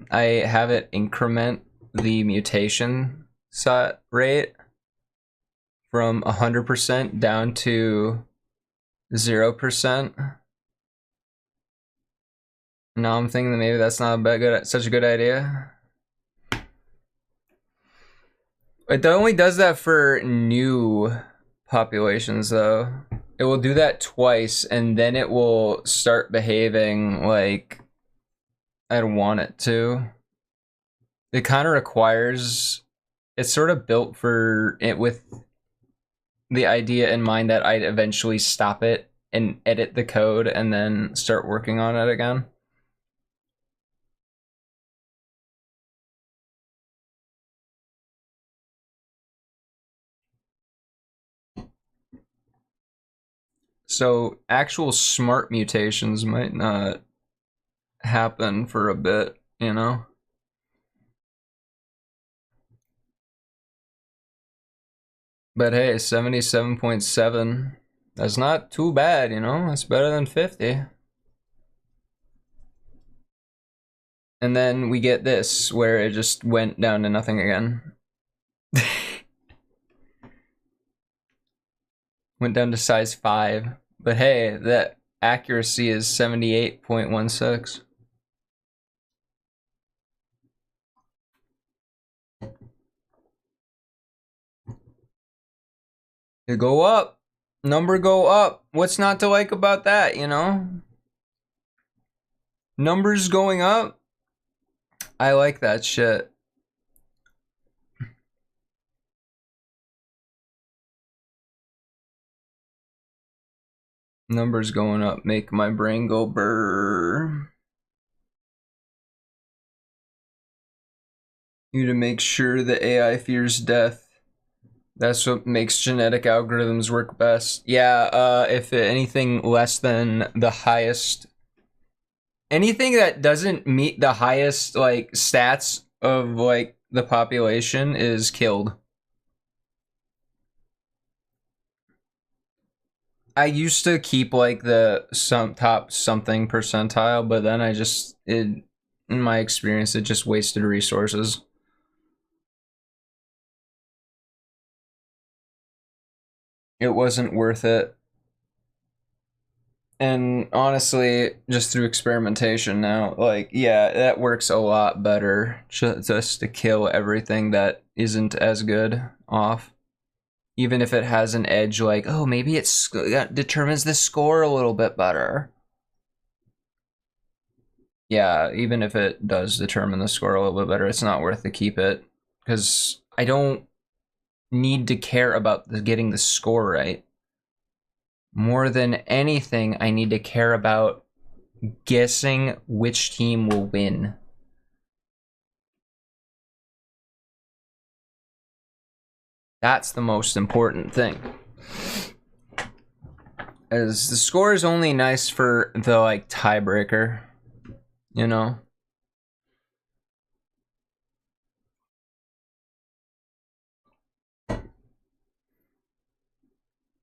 I have it increment the mutation rate from 100% down to 0%. Now I'm thinking that maybe that's not such a good idea. It only does that for new populations, though. It will do that twice, and then it will start behaving like I'd want it to. It kind of requires... It's sort of built for it with the idea in mind that I'd eventually stop it and edit the code and then start working on it again. So actual smart mutations might not happen for a bit, you know? But hey, 77.7, that's not too bad, you know? That's better than 50. And then we get this, where it just went down to nothing again. Went down to size 5. But hey, that accuracy is 78.16. They go up. Number go up. What's not to like about that, you know? Numbers going up. I like that shit. Numbers going up make my brain go brrr. You to make sure the AI fears death. That's what makes genetic algorithms work best. Yeah, if anything less than the highest, anything that doesn't meet the highest like stats of like the population is killed. I used to keep like the top something percentile, but then in my experience, it just wasted resources. It wasn't worth it. And honestly, just through experimentation now, like, yeah, that works a lot better just to kill everything that isn't as good off. Even if it has an edge, like, oh, maybe it determines the score a little bit better. Yeah, even if it does determine the score a little bit better, it's not worth to keep it. Because I don't need to care about getting the score right. More than anything, I need to care about guessing which team will win. That's the most important thing. As the score is only nice for the like tiebreaker, you know? I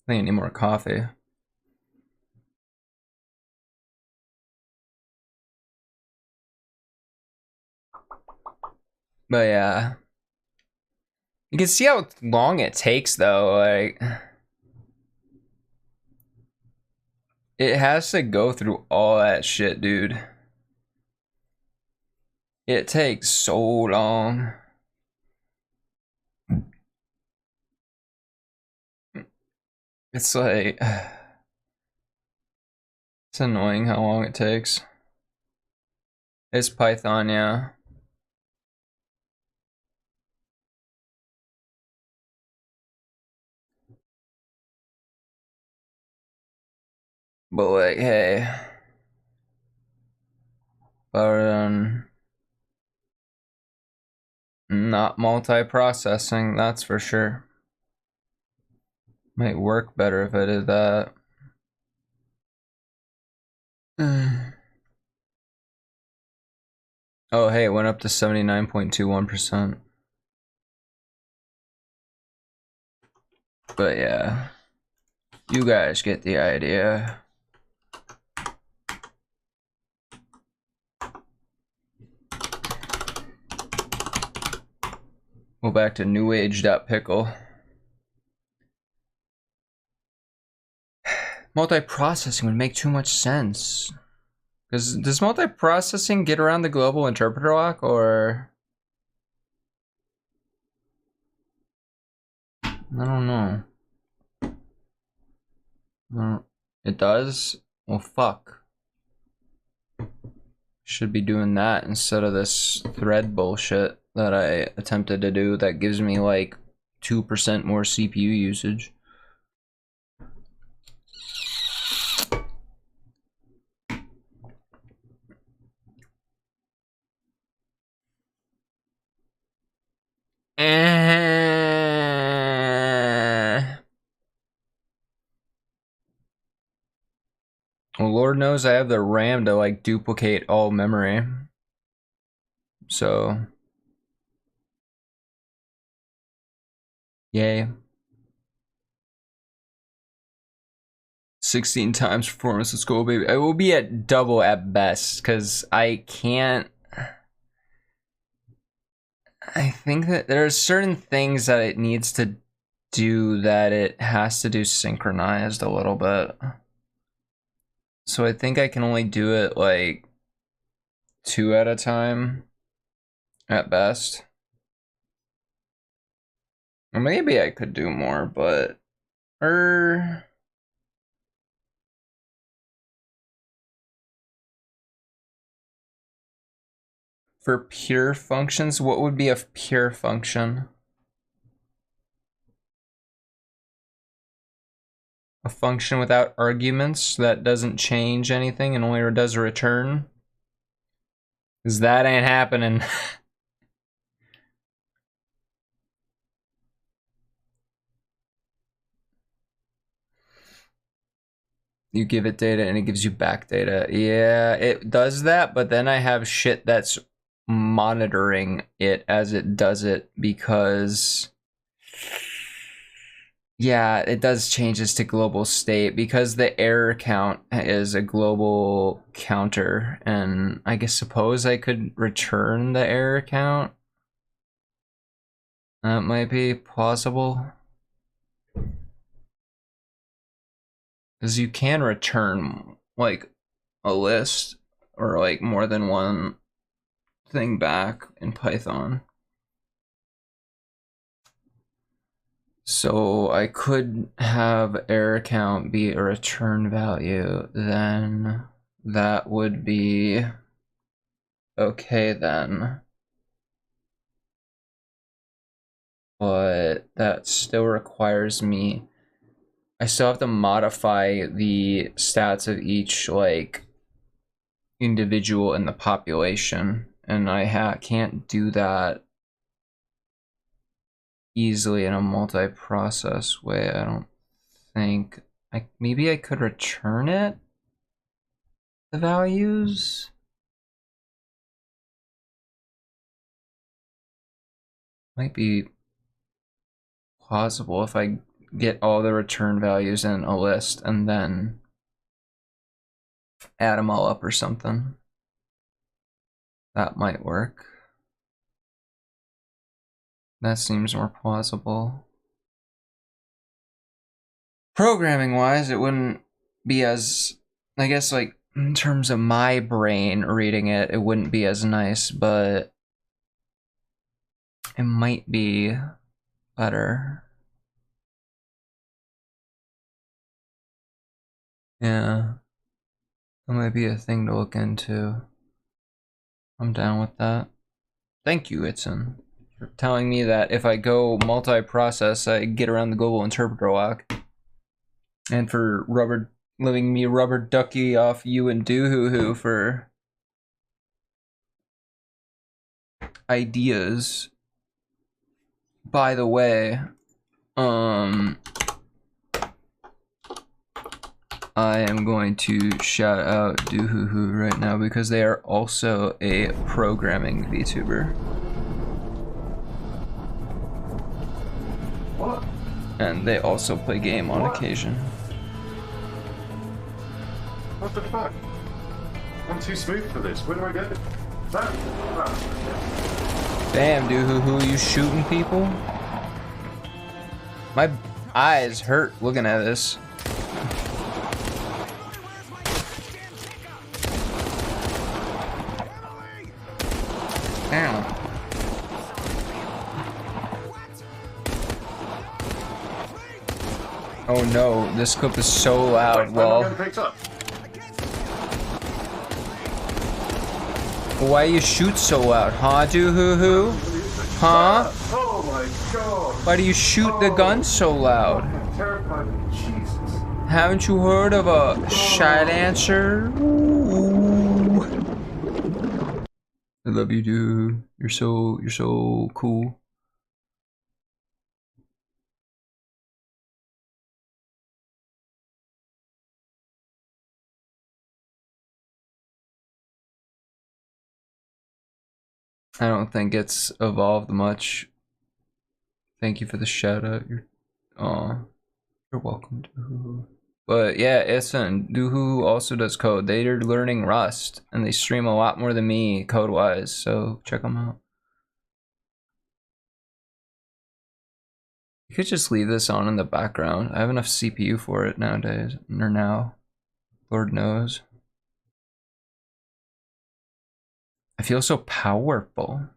think I need more coffee. But yeah. You can see how long it takes though, like it has to go through all that shit, dude. It takes so long. It's like it's annoying how long it takes. It's Python, yeah. But like, hey, better than not multi-processing, that's for sure. Might work better if I did that. Oh, hey, it went up to 79.21%. But yeah, you guys get the idea. Go back to newage.pickle. Multiprocessing would make too much sense. Because does multiprocessing get around the global interpreter lock, or I don't know. It does? Well, fuck. Should be doing that instead of this thread bullshit that I attempted to do that gives me like 2% more CPU usage. Well, Lord knows I have the RAM to like duplicate all memory. So, yay. 16 times performance, let's go, baby. I will be at double at best, because I can't. I think that there are certain things that it needs to do that it has to do synchronized a little bit. So I think I can only do it like 2 at a time at best. Or maybe I could do more, but For pure functions, what would be a pure function? A function without arguments that doesn't change anything and only does a return? Cause that ain't happening. You give it data and it gives you back data. Yeah, it does that, but then I have shit that's monitoring it as it does it because yeah, it does changes to global state because the error count is a global counter, and I guess suppose I could return the error count. That might be plausible. Because you can return like a list or like more than one thing back in Python. So I could have error count be a return value, then that would be okay then. But that still requires me, I still have to modify the stats of each like individual in the population, and I can't do that easily in a multi-process way. I don't think. Maybe I could return it, the values. Might be plausible if I get all the return values in a list and then add them all up or something. That might work. That seems more plausible. Programming wise, it wouldn't be as, I guess, like in terms of my brain reading it, it wouldn't be as nice, but it might be better. Yeah, that might be a thing to look into. I'm down with that. Thank you, Itzen, for telling me that if I go multi-process, I get around the global interpreter lock. And for letting me rubber ducky off you and Doohoo for ideas. By the way, I am going to shout out Doohoo right now because they are also a programming VTuber. What? And they also play game on occasion. What the fuck? I'm too smooth for this. Where do I get it? Damn, Doohoo, you shooting people? My eyes hurt looking at this. Damn. Oh no, this clip is so loud. Well, why you shoot so loud, huh, Doohoo? Huh? Oh my god. Why do you shoot the gun so loud? I'm terrified. Jesus. Haven't you heard of a silencer? Ooh. I love you, dude. You're so cool. I don't think it's evolved much. Thank you for the shout out. You're welcome, Doohoo. But yeah, Isan, Doohoo also does code. They're learning Rust, and they stream a lot more than me code-wise, so check them out. You could just leave this on in the background. I have enough CPU for it nowadays, or now. Lord knows. I feel so powerful.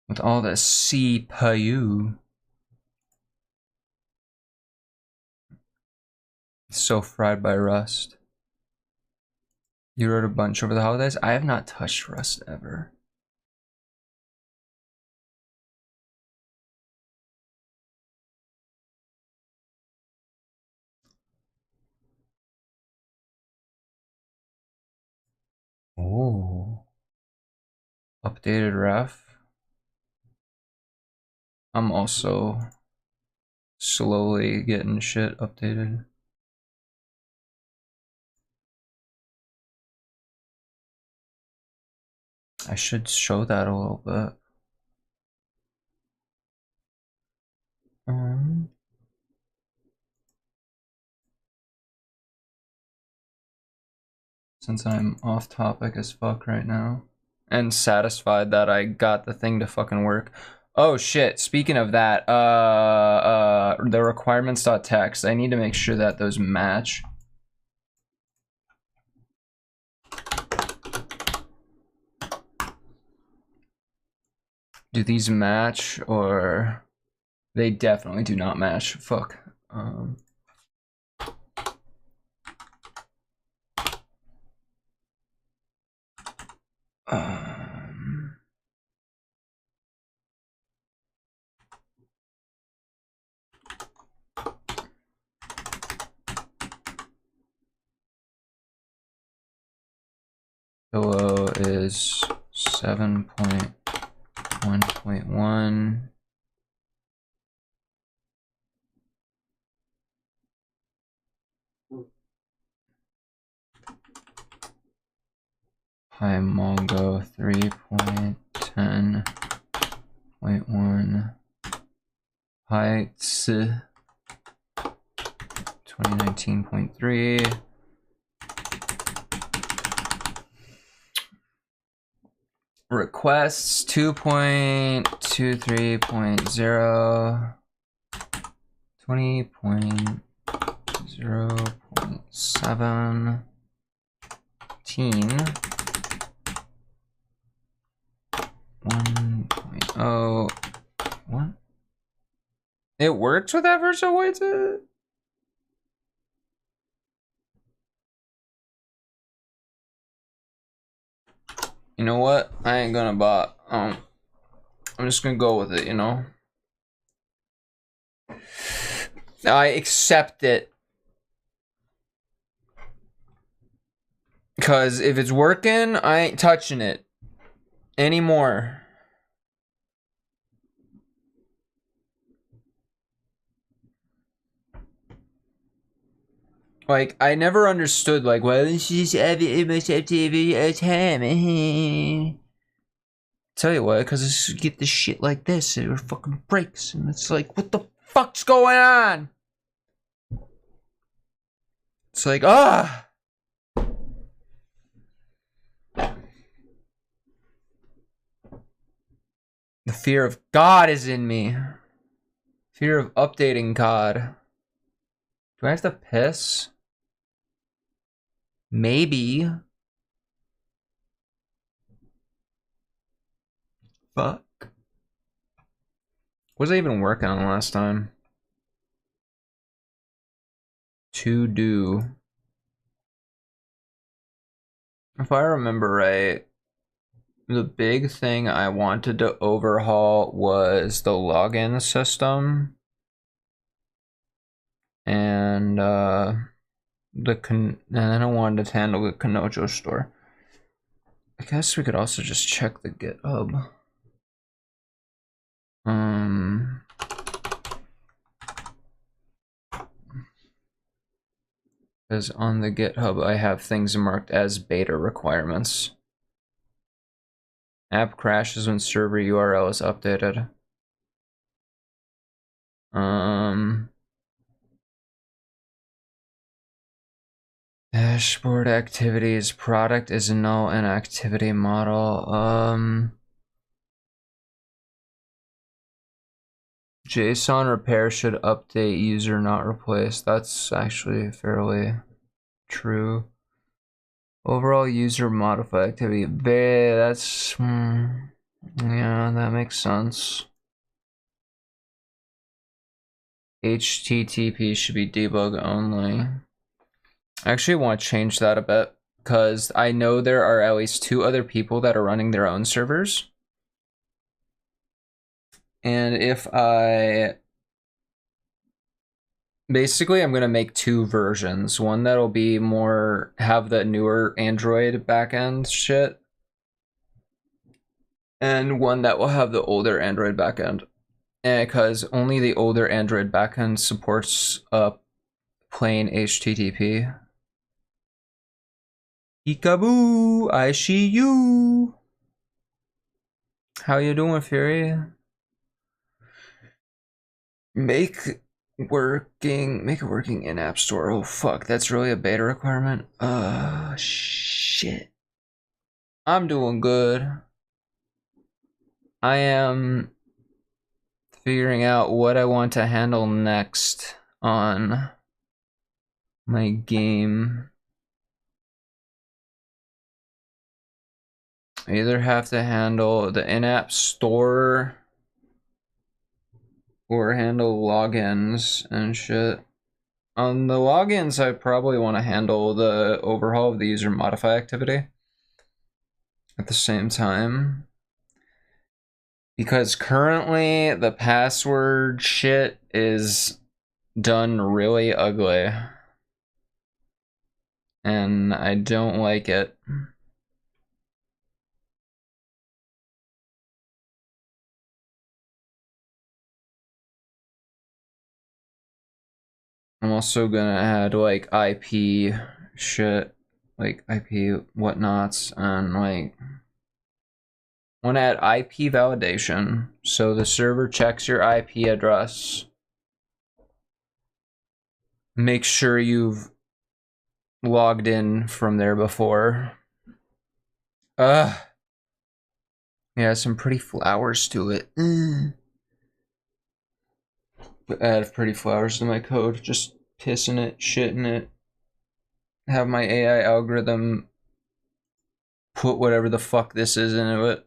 With all the CPU. So fried by Rust. You wrote a bunch over the holidays? I have not touched Rust ever. Oh. Updated ref. I'm also slowly getting shit updated. I should show that a little bit. Since I'm off topic as fuck right now. And satisfied that I got the thing to fucking work. Oh shit, speaking of that, the requirements.txt, I need to make sure that those match. Do these match, or they definitely do not match? Fuck. Pillow is 7.1.1. Hi Mongo 3.10.1. Heights 2019.3. Requests 2.23.0. 20.0.17. 1.0. What? It works with that version? Wait, you know what? I ain't gonna bot. I'm just gonna go with it, you know? I accept it. Because if it's working, I ain't touching it anymore. Like, I never understood, like, why don't you just have it must have TV at time? Tell you what, because I get this shit like this, it fucking breaks, and it's like, what the fuck's going on? It's like, ah! The fear of God is in me. Fear of updating God. Do I have to piss? Maybe. Fuck. What was I even working on last time? To do. If I remember right, the big thing I wanted to overhaul was the login system. And and then I wanted to handle the KANOJO store. I guess we could also just check the GitHub. Because on the GitHub I have things marked as beta requirements. App crashes when server URL is updated. Dashboard activities, product is null and activity model. JSON repair should update user not replace. That's actually fairly true. Overall user modify activity. That's Yeah, that makes sense. HTTP should be debug only. I actually want to change that a bit because I know there are at least 2 other people that are running their own servers. And if I... Basically, I'm going to make 2 versions. One that'll be more... have the newer Android backend shit. And one that will have the older Android backend. Because only the older Android backend supports plain HTTP. Peekaboo, I see you. How you doing, Fury? Make a working in-app store. Oh fuck, that's really a beta requirement. Shit. I'm doing good. I am figuring out what I want to handle next on my game. I either have to handle the in-app store or handle logins and shit. On the logins, I probably want to handle the overhaul of the user modify activity at the same time. Because currently the password shit is done really ugly. And I don't like it. I'm also gonna add like IP shit, like IP whatnots, and like want to add IP validation. So the server checks your IP address. Make sure you've logged in from there before. Yeah, some pretty flowers to it. Add pretty flowers to my code. Just pissing it, shitting it. Have my AI algorithm put whatever the fuck this is into it.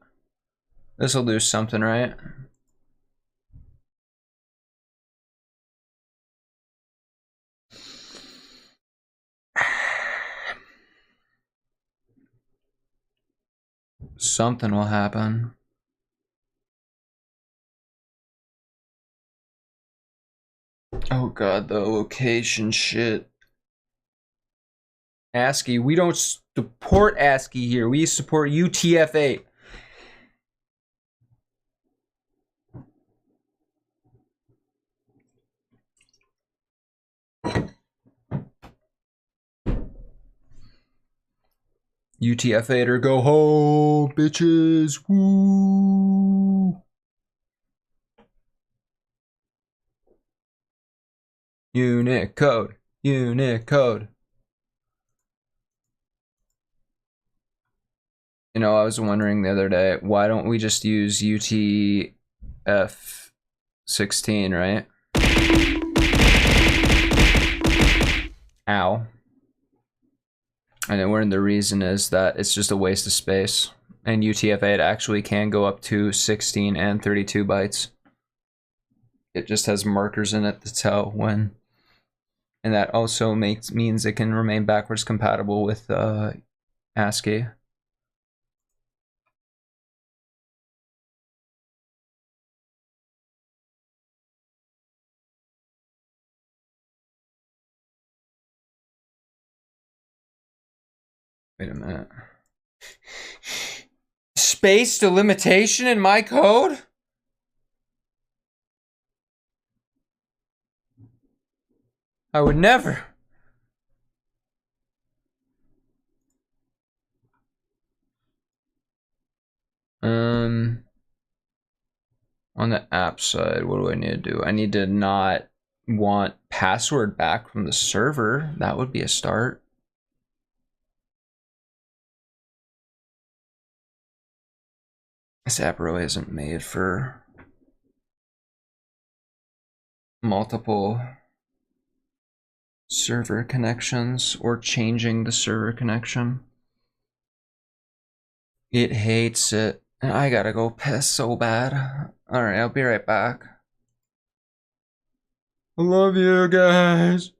This'll do something, right? Something will happen. Oh god, the location shit. ASCII, we don't support ASCII here. We support UTF-8. UTF-8 or go home, bitches. Woo. Unicode. Unicode. You know, I was wondering the other day, why don't we just use UTF-16, right? Ow. And then the reason is that it's just a waste of space. And UTF-8 actually can go up to 16 and 32 bytes. It just has markers in it to tell when. And that also means it can remain backwards compatible with ASCII. Wait a minute. Space delimitation in my code? I would never. On the app side, what do I need to do? I need to not want password back from the server. That would be a start. This app really isn't made for multiple server connections or changing the server connection. It hates it. And I gotta go piss so bad. Alright, I'll be right back. I love you guys.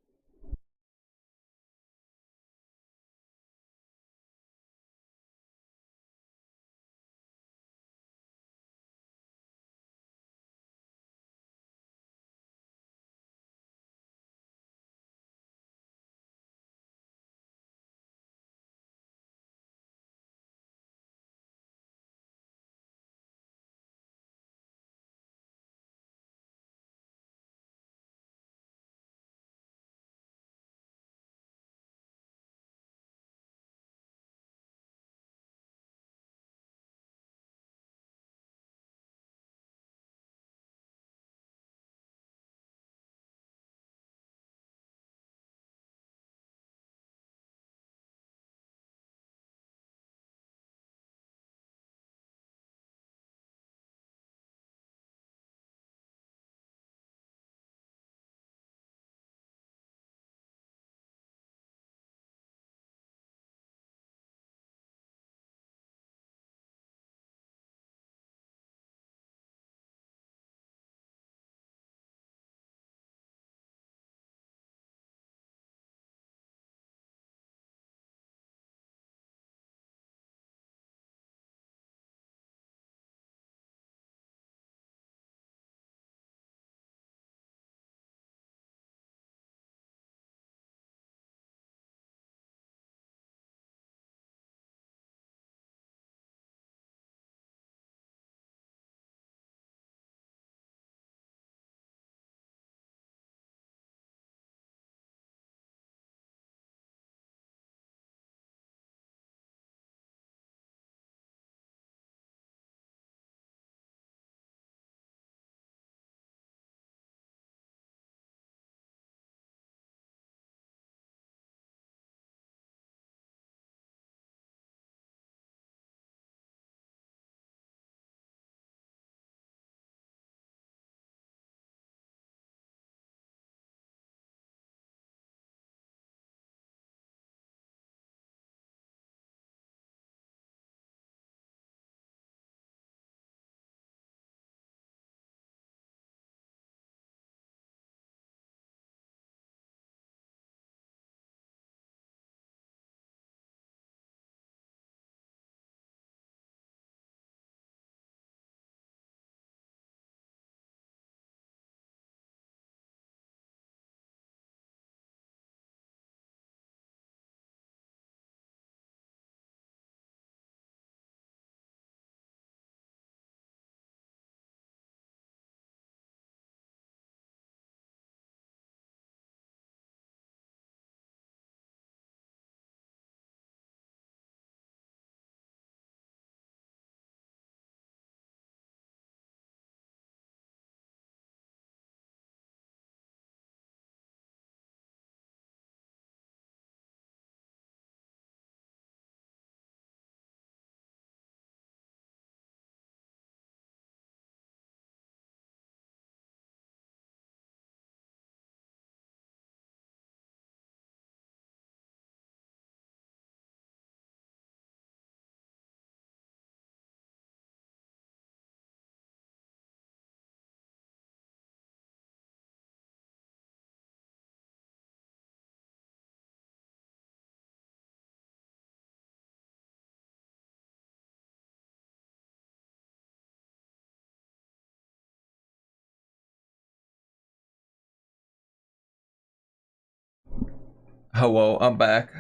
Hello, I'm back.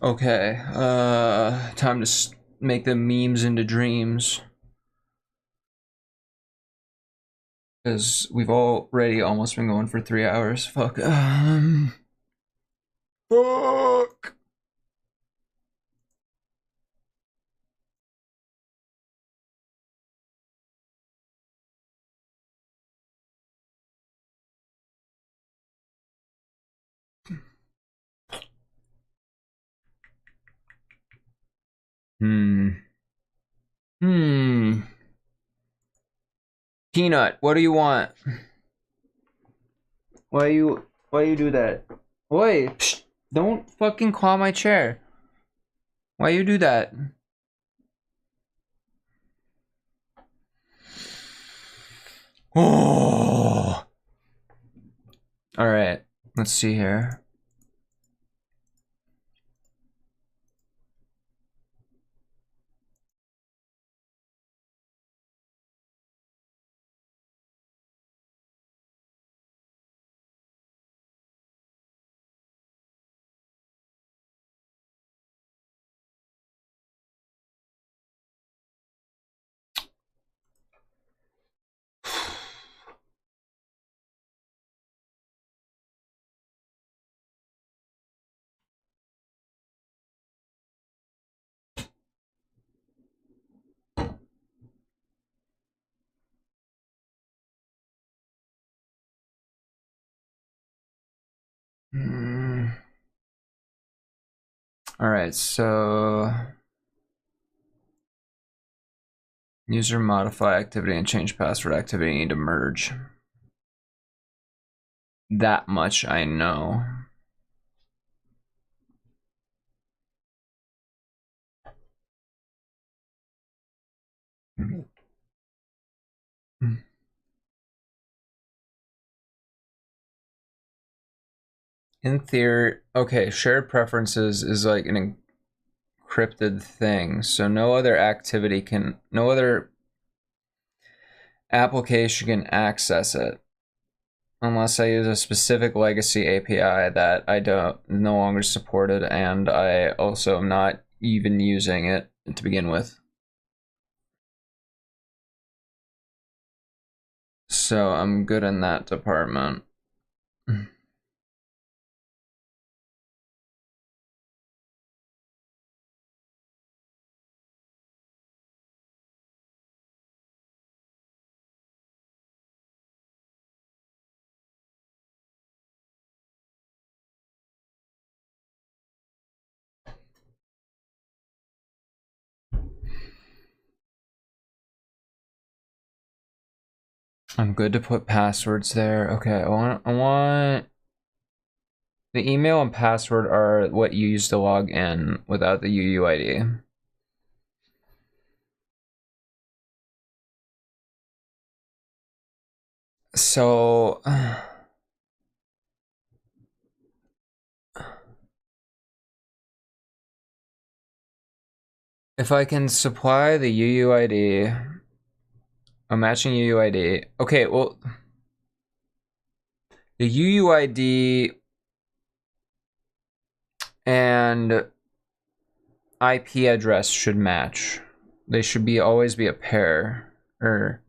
Okay, time to make the memes into dreams. Because we've already almost been going for 3 hours. Fuck. Fuck. Hmm. Hmm. Peanut, what do you want? Why you do that? Oi, psh, don't fucking claw my chair. Why you do that? Oh. All right. Let's see here. All right, so user modify activity and change password activity need to merge. That much I know. In theory, okay, shared preferences is like an encrypted thing, so no other application can access it unless I use a specific legacy API that I don't no longer supported, and I also am not even using it to begin with. So I'm good in that department. I'm good to put passwords there. Okay, I want the email and password are what you use to log in without the UUID. So if I can supply the UUID, a matching UUID. Okay, well, the UUID and IP address should match. They should always be a pair. Or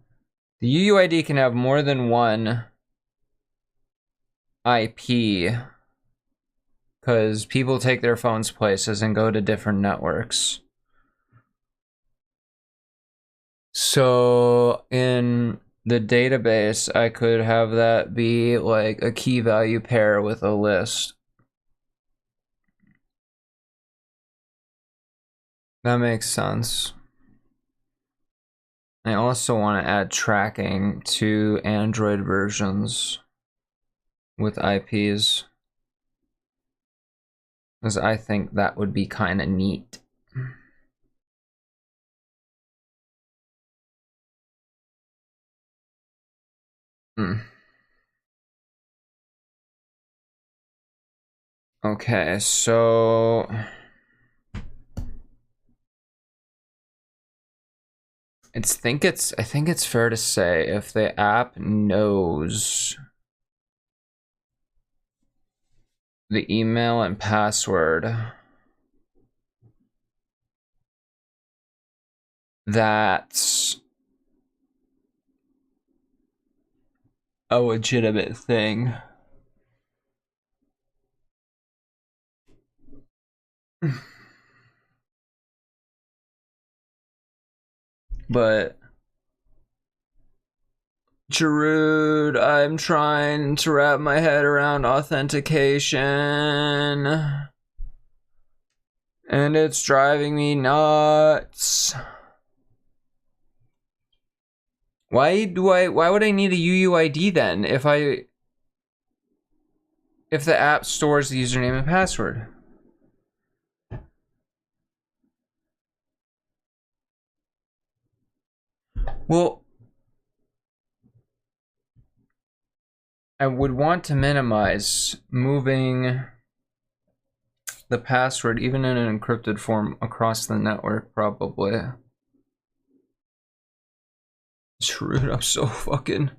the UUID can have more than one IP because people take their phones places and go to different networks. So in the database, I could have that be like a key value pair with a list. That makes sense. I also want to add tracking to Android versions with IPs, because I think that would be kind of neat. Okay, so I think it's fair to say if the app knows the email and password, that's a legitimate thing. But Jarud, I'm trying to wrap my head around authentication, and it's driving me nuts. Why would I need a UUID then if the app stores the username and password? Well, I would want to minimize moving the password, even in an encrypted form, across the network, probably. Screwed up so fucking.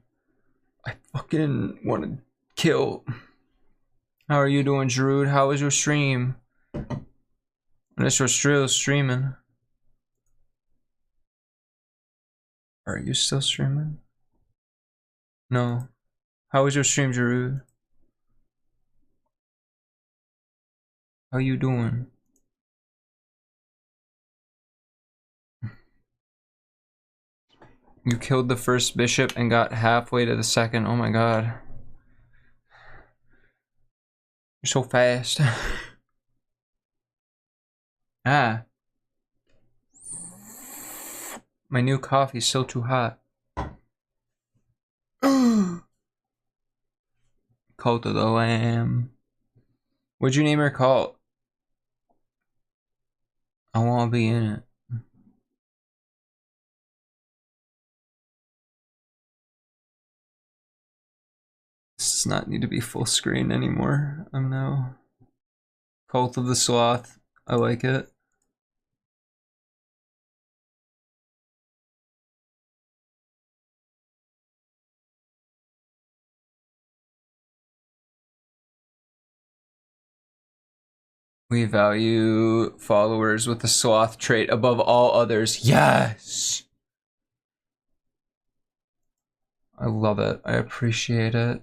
I fucking want to kill. How are you doing, Jarud? How was your stream? Unless you're still streaming. Are you still streaming? No. How was your stream, Jarud? How you doing? You killed the first bishop and got halfway to the second. Oh my god. You're so fast. Ah. My new coffee's still too hot. Cult of the Lamb. What'd you name your cult? I wanna be in it. This does not need to be full screen anymore. I'm now Cult of the Sloth. I like it. We value followers with the sloth trait above all others. Yes! I love it. I appreciate it.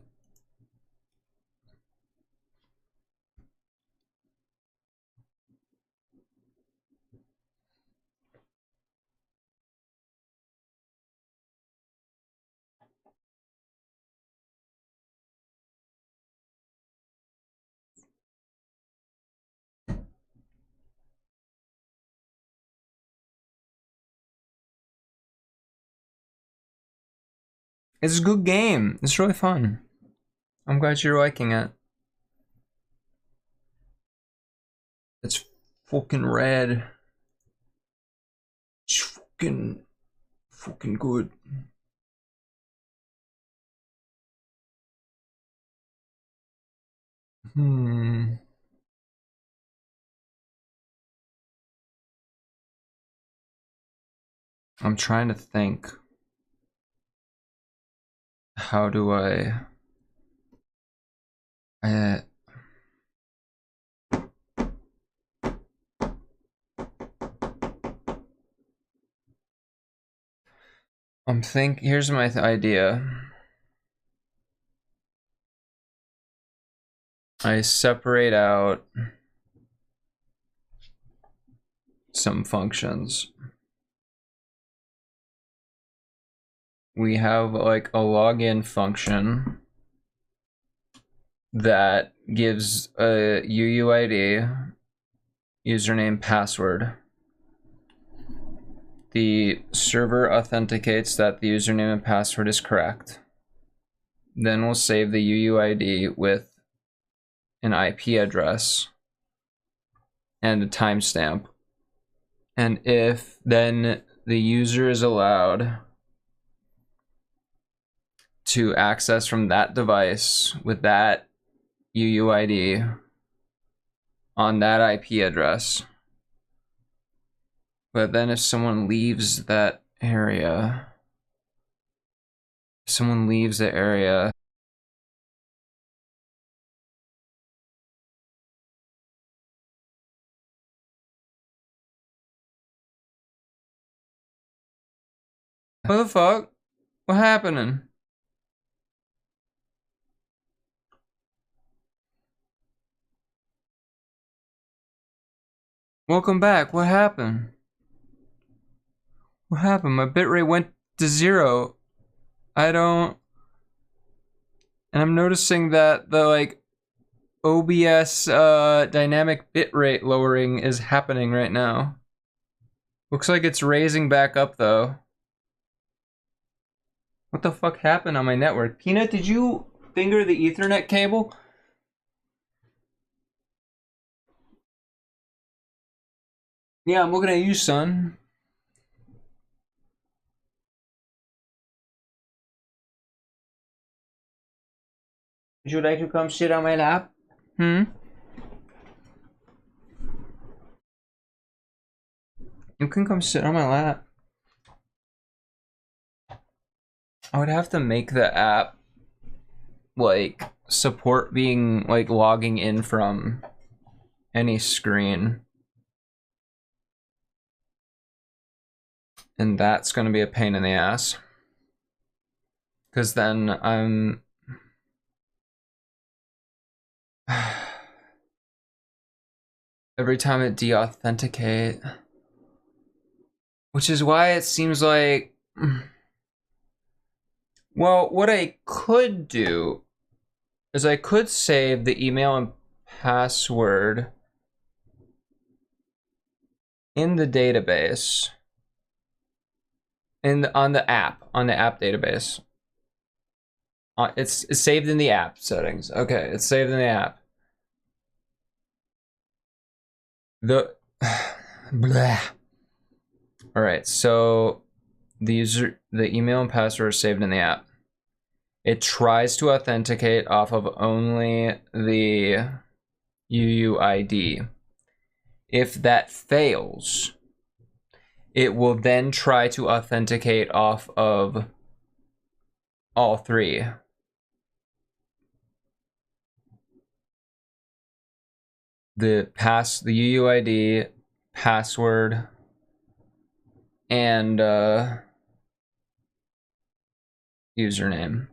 It's a good game. It's really fun. I'm glad you're liking it. It's fucking red. It's fucking good. I'm trying to think. How do I here's my idea. I separate out some functions. We have like a login function that gives a UUID, username, password. The server authenticates that the username and password is correct. Then we'll save the UUID with an IP address and a timestamp. And if then the user is allowed to access from that device with that UUID on that IP address. But then if someone leaves that area, what the fuck? What happening? Welcome back. What happened? What happened? My bitrate went to 0. And I'm noticing that the like OBS dynamic bitrate lowering is happening right now. Looks like it's raising back up though. What the fuck happened on my network? Peanut, did you finger the Ethernet cable? Yeah, I'm looking at you, son. Would you like to come sit on my lap? Hmm? You can come sit on my lap. I would have to make the app like support being like logging in from any screen. And that's gonna be a pain in the ass. Cause then I'm every time it deauthenticate. Which is why it seems like well, what I could do is I could save the email and password in the database on the app database. It's saved in the app settings. Okay, it's saved in the app. The blah. All right, so the email and password are saved in the app. It tries to authenticate off of only the UUID. If that fails, it will then try to authenticate off of all three. The UUID, password, and username.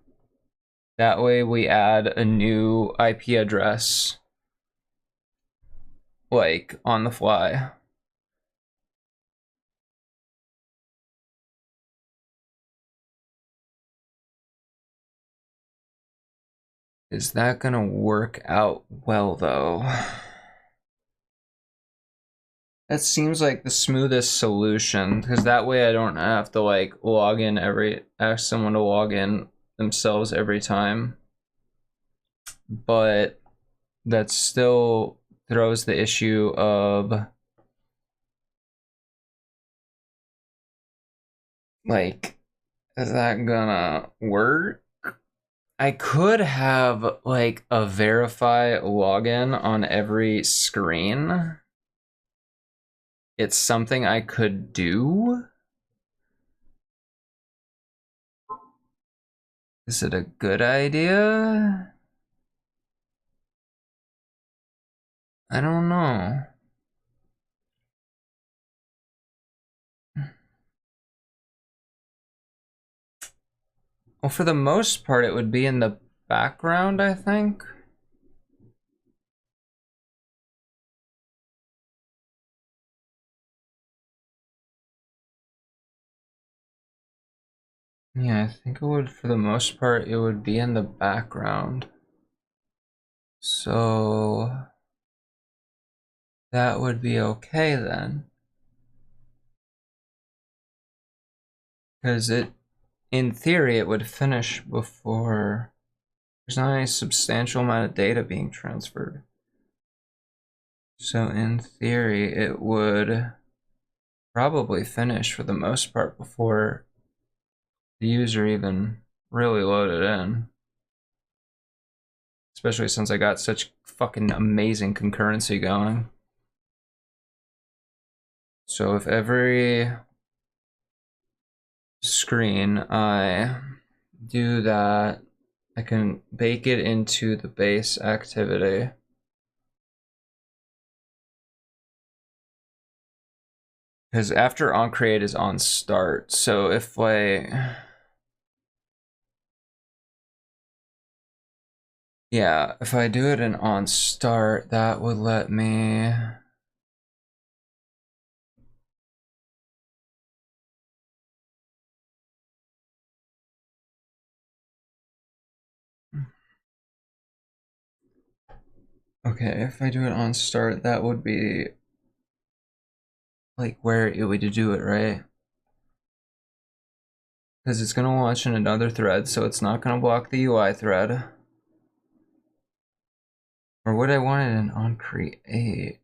That way we add a new IP address like on the fly. Is that gonna work out well though? That seems like the smoothest solution, because that way I don't have to like ask someone to log in themselves every time. But that still throws the issue of like, is that gonna work? I could have like a verify login on every screen. It's something I could do. Is it a good idea? I don't know. Well, for the most part, it would be in the background, I think. Yeah, I think it would, for the most part, it would be in the background. So that would be okay then. Because in theory, it would finish before there's not any substantial amount of data being transferred. So in theory, it would probably finish for the most part before the user even really loaded in. Especially since I got such fucking amazing concurrency going. So if every screen I do that, I can bake it into the base activity. Because after onCreate is onStart, so if like, yeah, if I do it in onStart, that would let me okay, if I do it on start, that would be like where it would do it, right? Because it's gonna launch in another thread, so it's not gonna block the UI thread. Or would I want it in onCreate?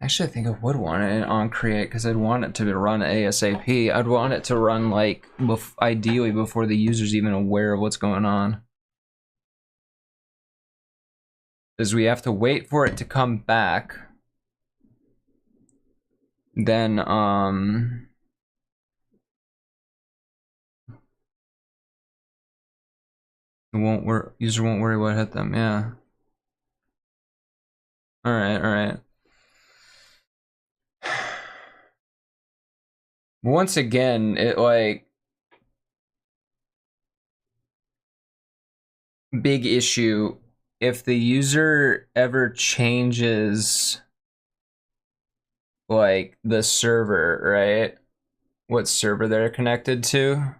Actually, I think I would want it in onCreate because I'd want it to run ASAP. I'd want it to run like ideally before the user's even aware of what's going on. is we have to wait for it to come back. Then, user won't worry what hit them, yeah. Alright. Once again, it like... Big issue, if the user ever changes like the server, right? What server they're connected to,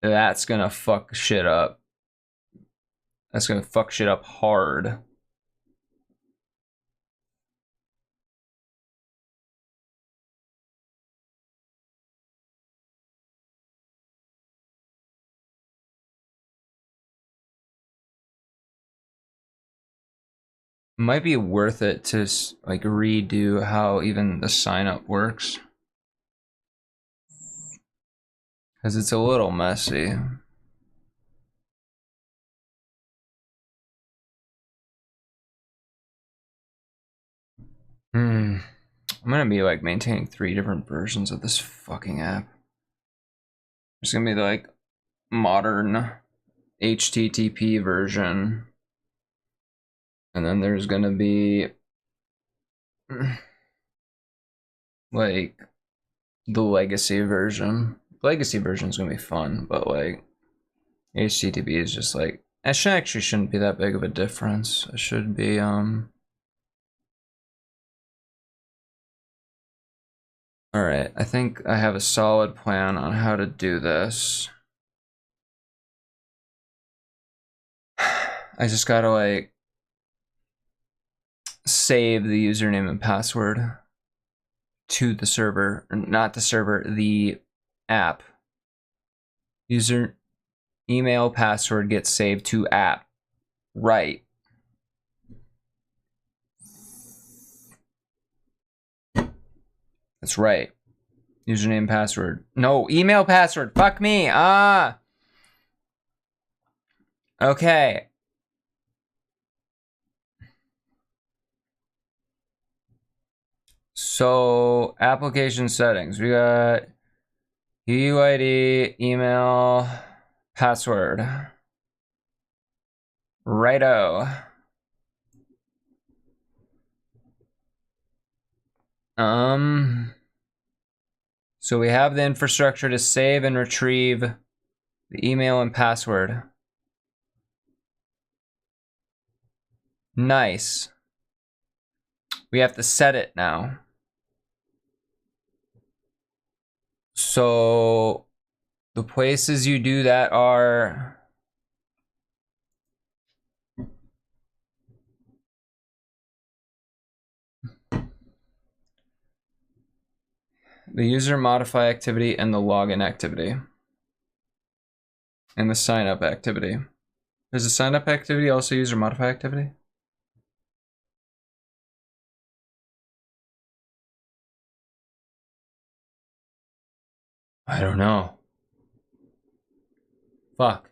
that's gonna fuck shit up. That's gonna fuck shit up hard. Might be worth it to like redo how even the sign up works, because it's a little messy. I'm gonna be like maintaining 3 different versions of this fucking app. There's gonna be the like modern HTTP version, and then there's gonna be like the legacy version. Legacy version is gonna be fun, but like HTTP is just like, it actually shouldn't be that big of a difference. It should be Alright, I think I have a solid plan on how to do this. I just gotta like save the username and password to the server, or not the server, the app. User email password gets saved to app. Right. That's right. Username, password. No, email password. Fuck me. Okay. So, application settings. We got UUID, email, password. Righto. So we have the infrastructure to save and retrieve the email and password. Nice. We have to set it now. So the places you do that are the user modify activity and the login activity. And the sign up activity. Is the sign up activity also user modify activity? I don't know. Fuck.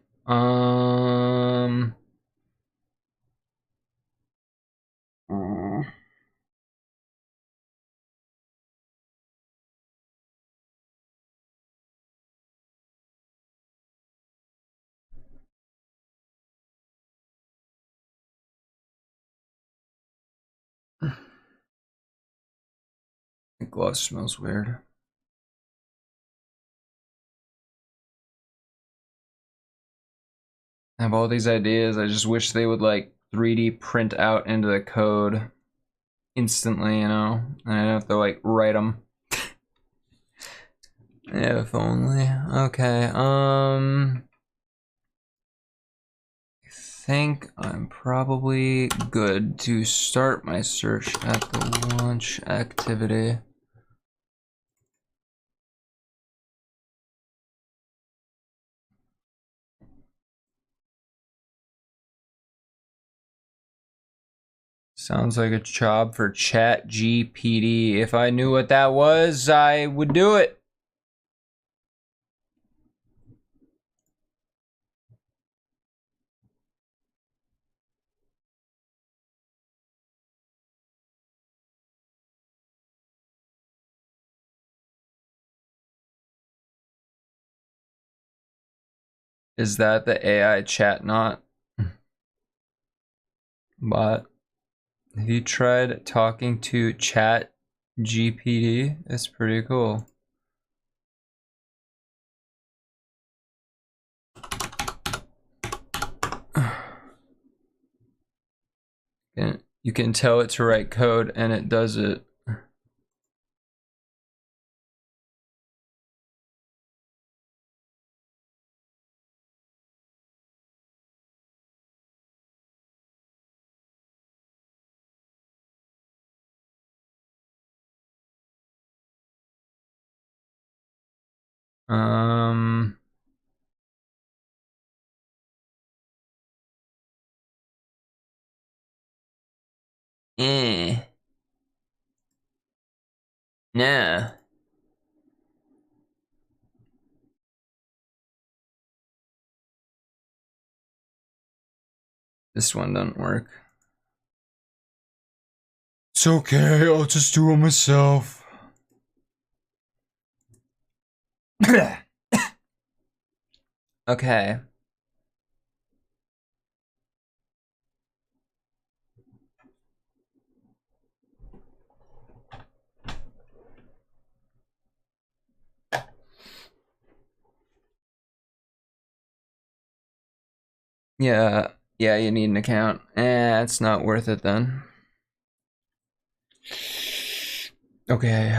The glove smells weird. I have all these ideas. I just wish they would like 3D print out into the code instantly, you know? And I don't have to like write them. If only. Okay, I think I'm probably good to start my search at the launch activity. Sounds like a job for ChatGPT. If I knew what that was, I would do it. Is that the AI chat not? But have you tried talking to Chat GPT? It's pretty cool. And you can tell it to write code and it does it. Um, eh. Nah. This one doesn't work. It's okay, I'll just do it myself. Okay. Yeah, yeah, you need an account. It's not worth it then. Okay,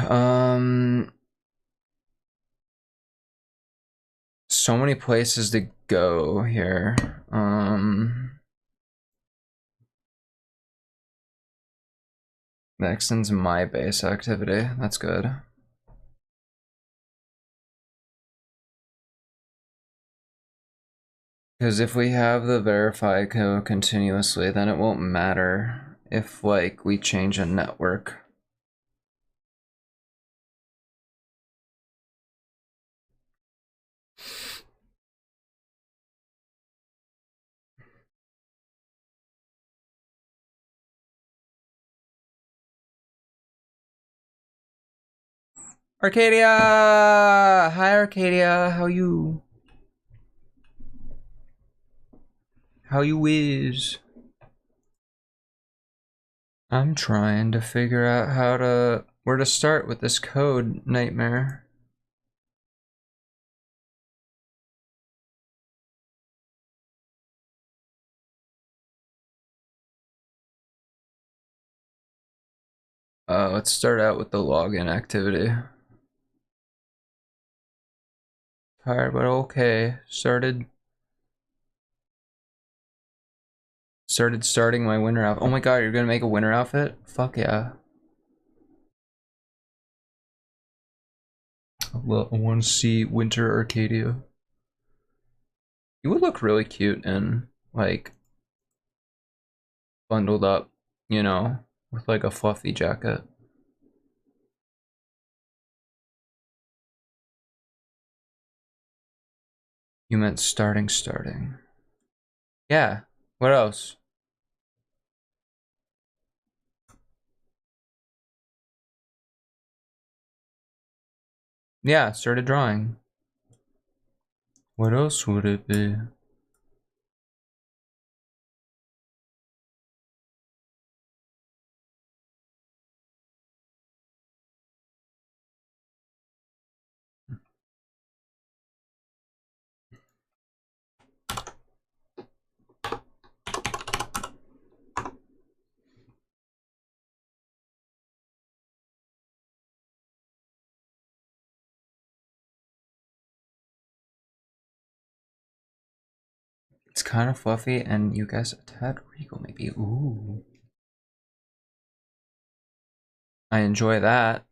so many places to go here. Maxton's my base activity. That's good. Because if we have the verify code continuously, then it won't matter if like we change a network. Arcadia! Hi Arcadia, how you? How you is? I'm trying to figure out where to start with this code nightmare. Let's start out with the login activity. Tired, but okay. Starting my winter outfit. Oh my god, you're gonna make a winter outfit? Fuck yeah. I want to see winter Arcadia. You would look really cute and like bundled up, you know, with like a fluffy jacket. You meant starting. Yeah. What else? Yeah, started drawing. What else would it be? It's kind of fluffy and you guys a tad regal maybe. Ooh. I enjoy that.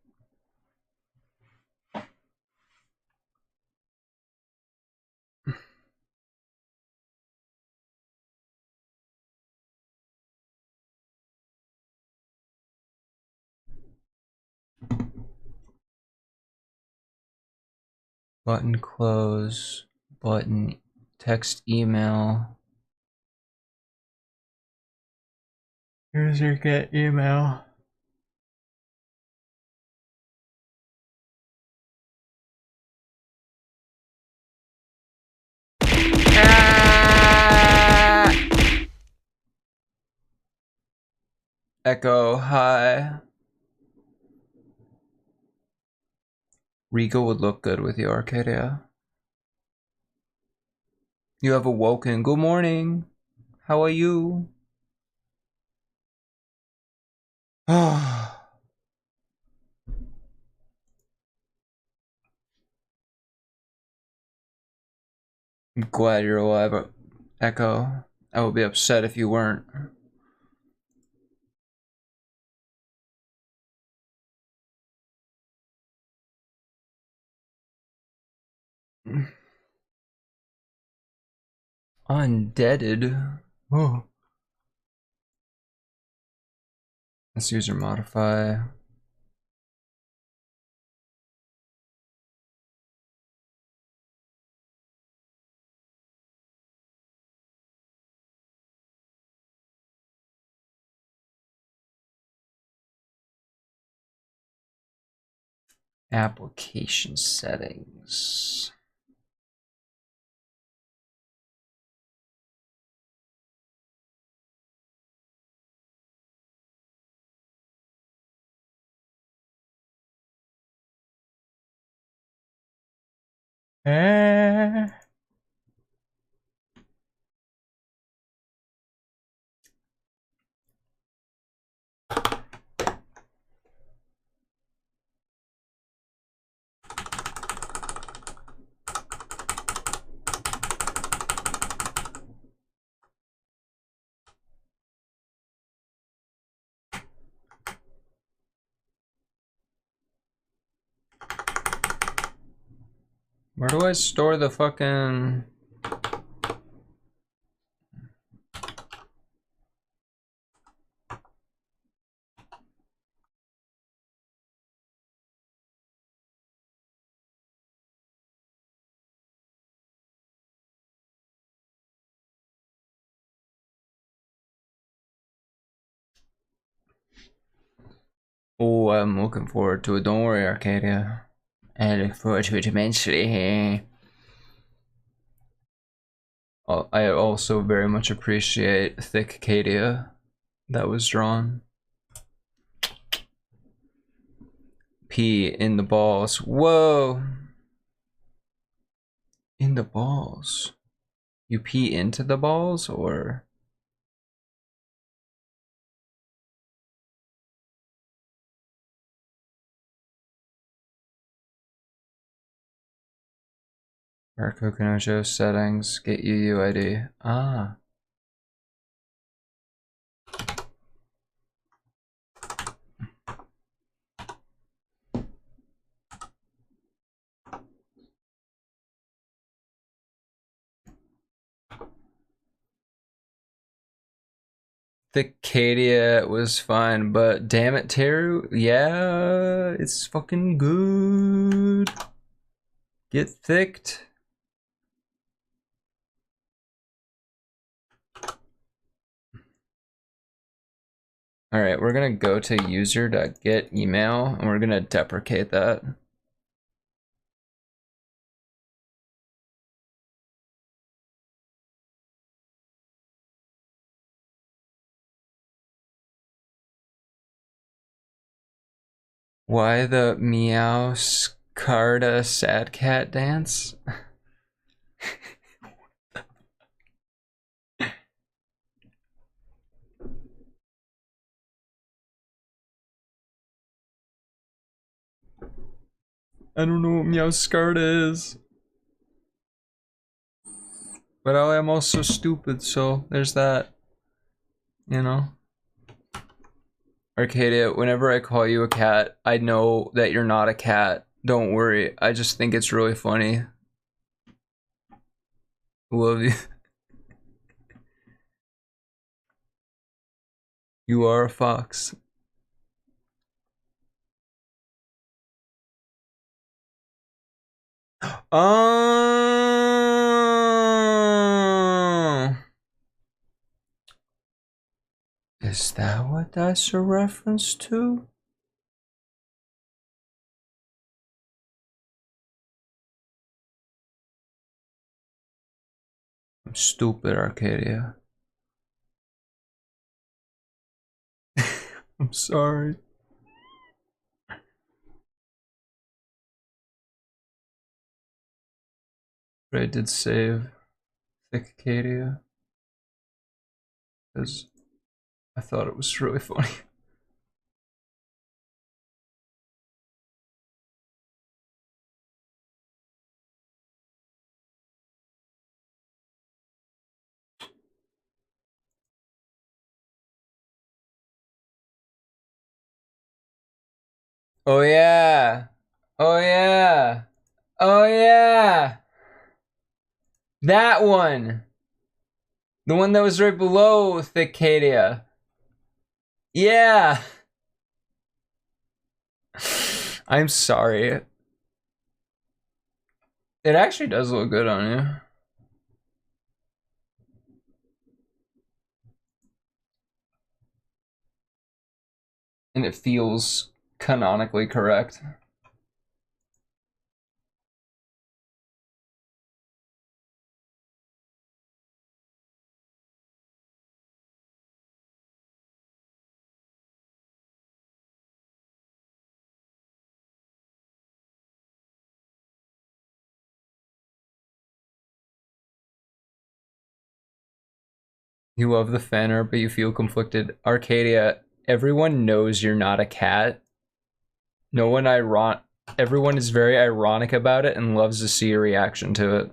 Button close, button text email. Here's your get email. Echo, hi. Rico would look good with you, Arcadia. You have awoken. Good morning. How are you? I'm glad you're alive, Echo. I would be upset if you weren't. Undeaded. Oh. Let's user modify. Application settings. Eh. Where do I store the fucking... Oh, I'm looking forward to it. Don't worry, Arcadia. I look forward to it immensely. I also very much appreciate Thick Cadia that was drawn. P in the balls. Whoa! In the balls. You pee into the balls, or? Marco KANOJO settings, get UUID. Ah. The Cadia was fine, but damn it, Teru, yeah, it's fucking good. Get thicked. Alright, we're gonna go to user.get email and we're gonna deprecate that. Why the meow scarda sad cat dance? I don't know what meow scarda is. But I am also stupid, so there's that. You know? Arcadia, whenever I call you a cat, I know that you're not a cat. Don't worry. I just think it's really funny. Love you. You are a fox. Oh, is that what that's a reference to? I'm stupid, Arcadia. I'm sorry. But I did save Thick Acadia because I thought it was really funny. Oh yeah. Oh yeah. Oh yeah. That one. The one that was right below Thicadia. Yeah. I'm sorry. It actually does look good on you. And it feels canonically correct. You love the fan art, but you feel conflicted. Arcadia, everyone knows you're not a cat. No one everyone is very ironic about it and loves to see your reaction to it.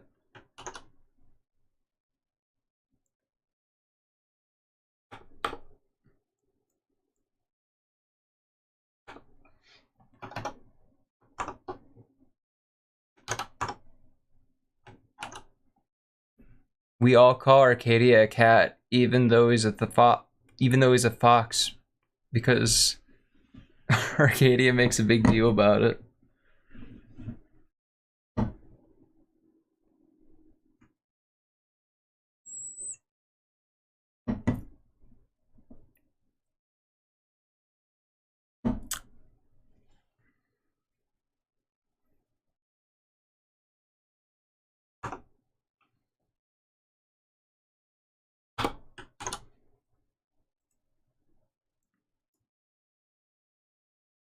We all call Arcadia a cat, even though he's a fox, because Arcadia makes a big deal about it.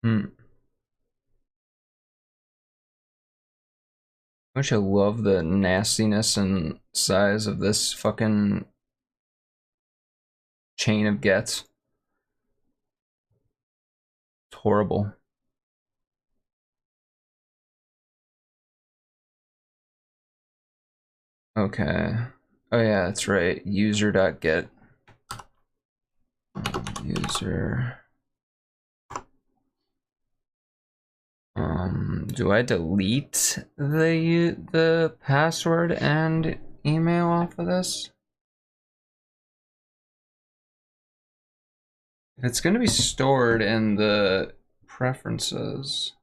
Hmm. Which I love the nastiness and size of this fucking chain of gets. It's horrible. Okay. Oh yeah, that's right. User.get. User. Do I delete the password and email off of this? If it's gonna be stored in the preferences,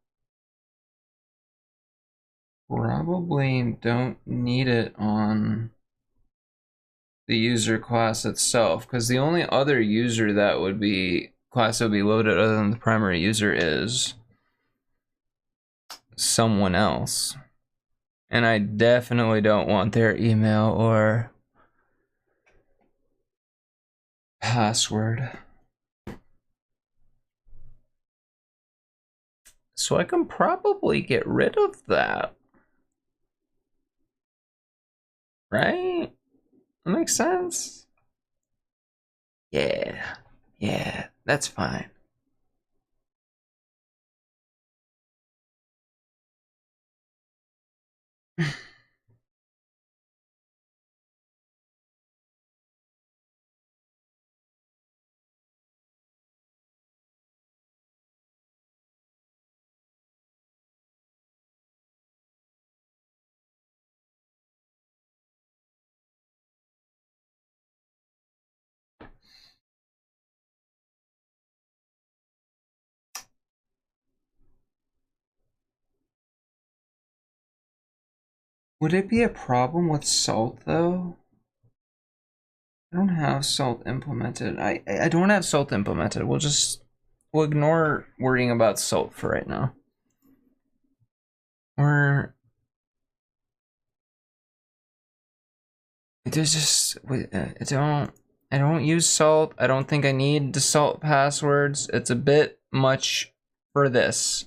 probably don't need it on the user class itself, because the only other user that would be class that would be loaded other than the primary user is someone else. And I definitely don't want their email or password. So I can probably get rid of that. Right? That makes sense. Yeah. Yeah, that's fine. Would it be a problem with salt though? I don't have salt implemented. I don't have salt implemented. We'll ignore worrying about salt for right now. Or there's just I don't. I don't use salt. I don't think I need the salt passwords. It's a bit much for this.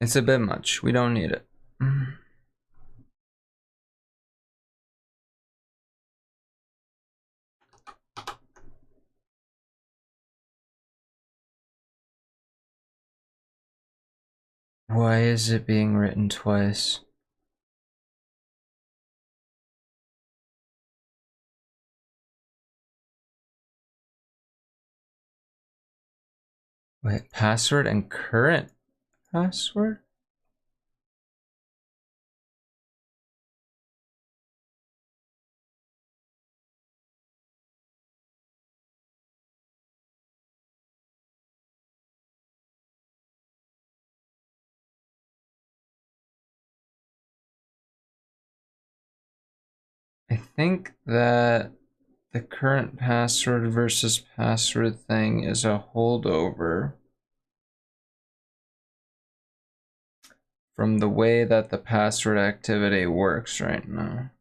It's a bit much. We don't need it. Why is it being written twice? Wait, password and current password? I think that the current password versus password thing is a holdover from the way that the password activity works right now.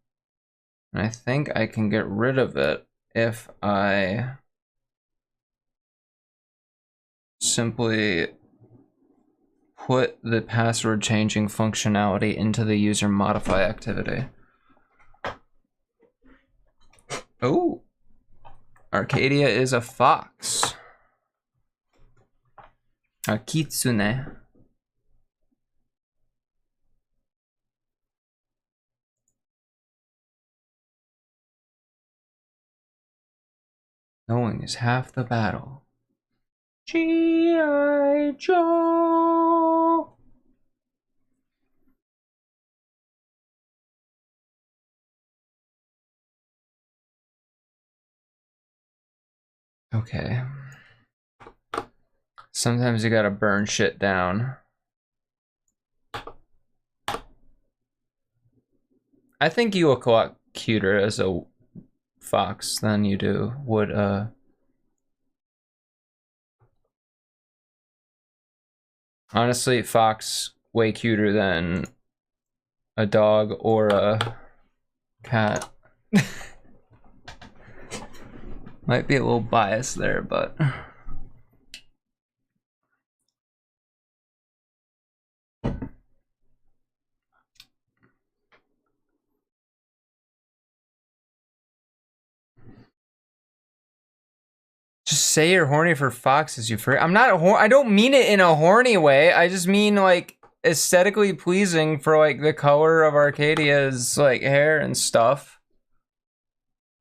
And I think I can get rid of it if I simply put the password changing functionality into the user modify activity. Oh, Arcadia is a fox. A kitsune. Knowing is half the battle. G.I. Joe. Okay. Sometimes you gotta burn shit down. I think you look a lot cuter as a fox than you would honestly, fox way cuter than a dog or a cat. Might be a little biased there, but just say you're horny for foxes, you freak. I'm not I don't mean it in a horny way. I just mean like aesthetically pleasing for like the color of Arcadia's like hair and stuff.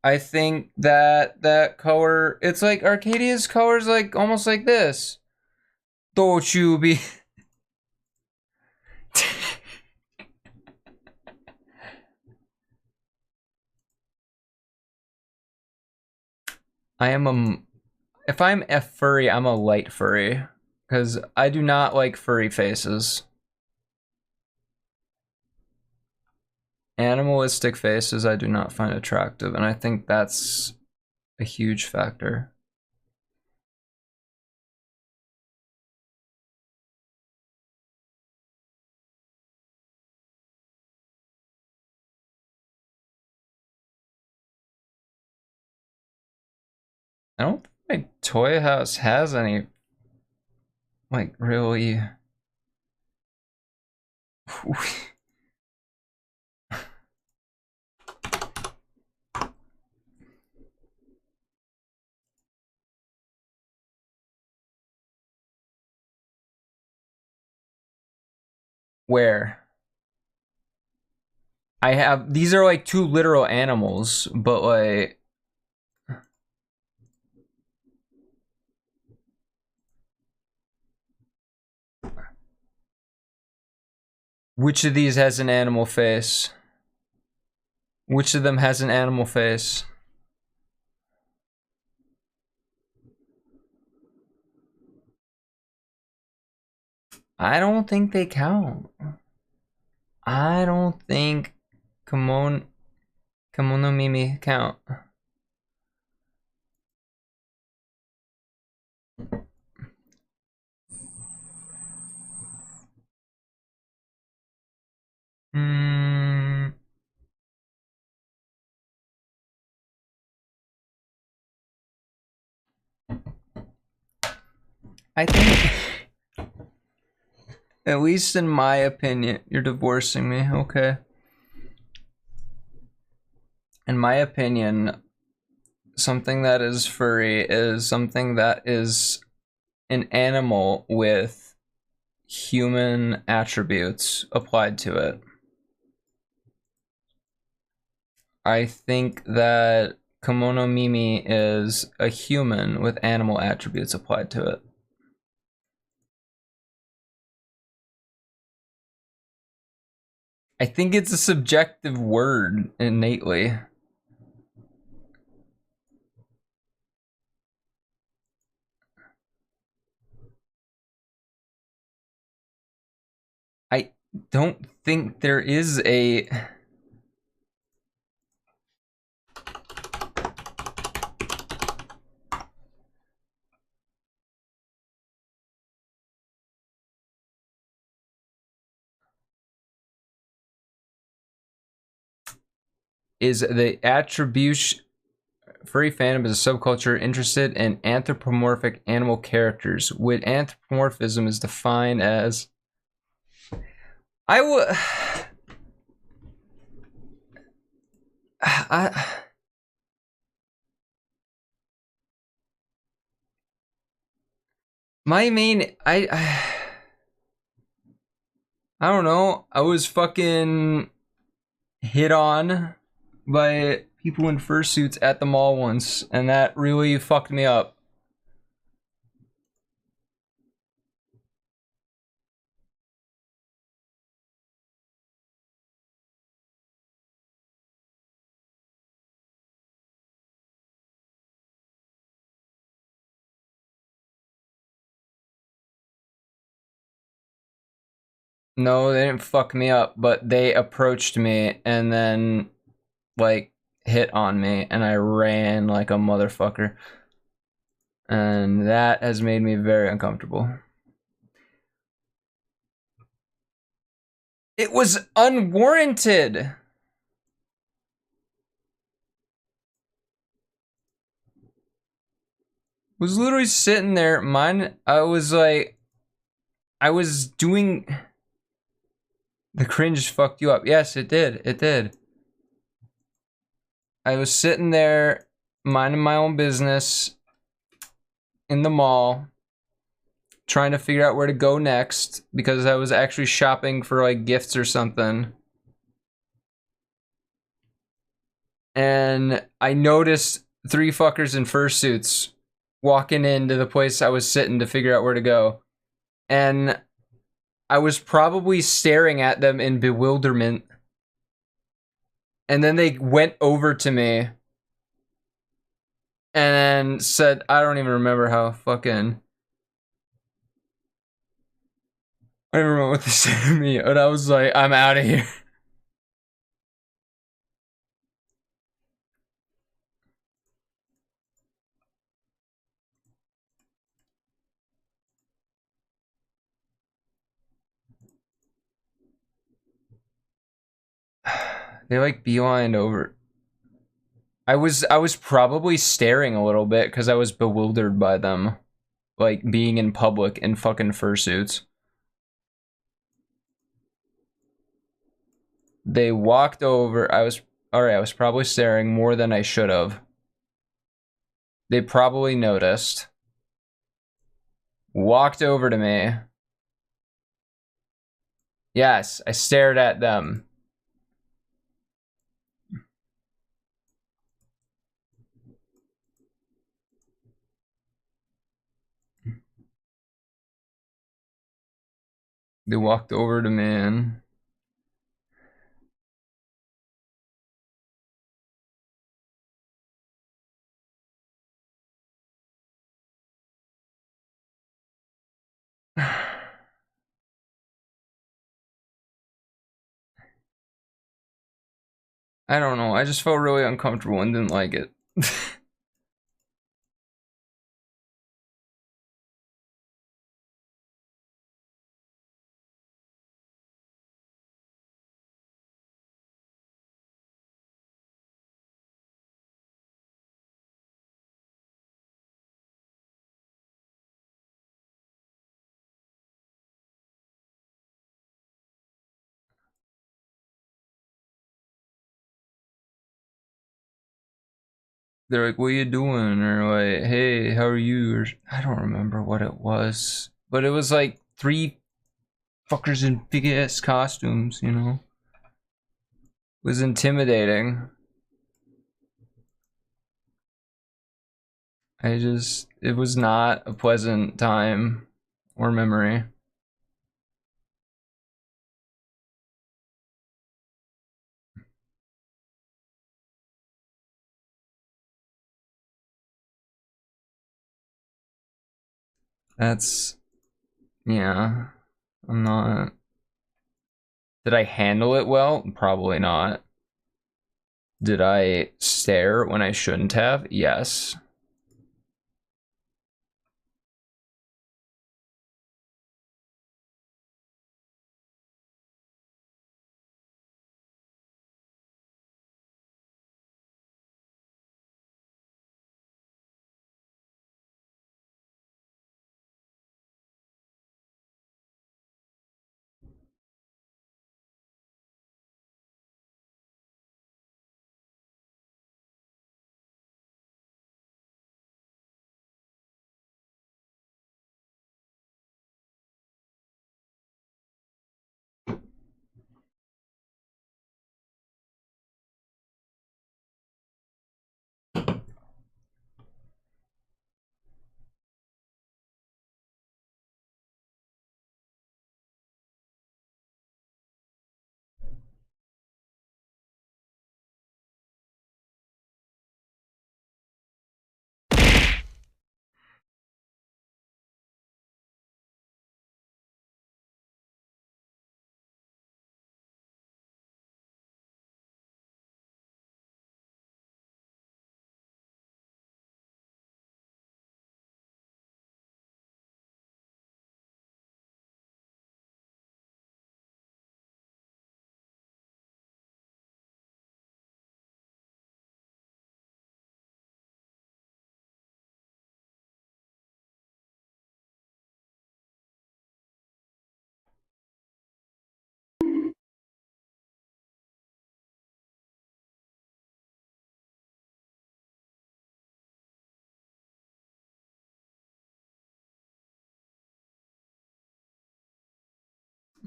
I think that color, it's like Arcadia's color is like almost like this. Don't you be I am a if I'm a furry, I'm a light furry because I do not like furry faces. Animalistic faces I do not find attractive, and I think that's a huge factor. I don't think Toy House has any like really where I have these are like two literal animals, but like which of these has an animal face? Which of them has an animal face? I don't think they count. I don't think Kimono Mimi count. I think, at least in my opinion, you're divorcing me, okay? In my opinion, something that is furry is something that is an animal with human attributes applied to it. I think that Kimono Mimi is a human with animal attributes applied to it. I think it's a subjective word innately. I don't think there is a... Is the attribution... Furry fandom is a subculture interested in anthropomorphic animal characters, with anthropomorphism is defined as... I would... My main... I don't know. I was fucking hit on by people in fursuits at the mall once, and that really fucked me up. No, they didn't fuck me up, but they approached me and then, like, hit on me, and I ran like a motherfucker. And that has made me very uncomfortable. It was unwarranted. Was literally sitting there, I was like, I was doing... The cringe fucked you up. Yes, it did. It did. I was sitting there, minding my own business in the mall, trying to figure out where to go next because I was actually shopping for like gifts or something. And I noticed three fuckers in fursuits walking into the place I was sitting to figure out where to go. And I was probably staring at them in bewilderment. And then they went over to me and then said, I don't even remember how fucking... I don't remember what they said to me, and I was like, I'm out of here. They like beelined over. I was probably staring a little bit because I was bewildered by them, like being in public in fucking fursuits. They walked over. I was probably staring more than I should have. They probably noticed. Walked over to me. Yes, I stared at them. They walked over to me and... I don't know. I just felt really uncomfortable and didn't like it. they're like, "What you doing?" Or like, "Hey, how are you?" Or I don't remember what it was, but it was like 3 fuckers in big ass costumes. You know, it was intimidating. It was not a pleasant time or memory. That's, yeah, I'm not. Did I handle it well? Probably not. Did I stare when I shouldn't have? Yes.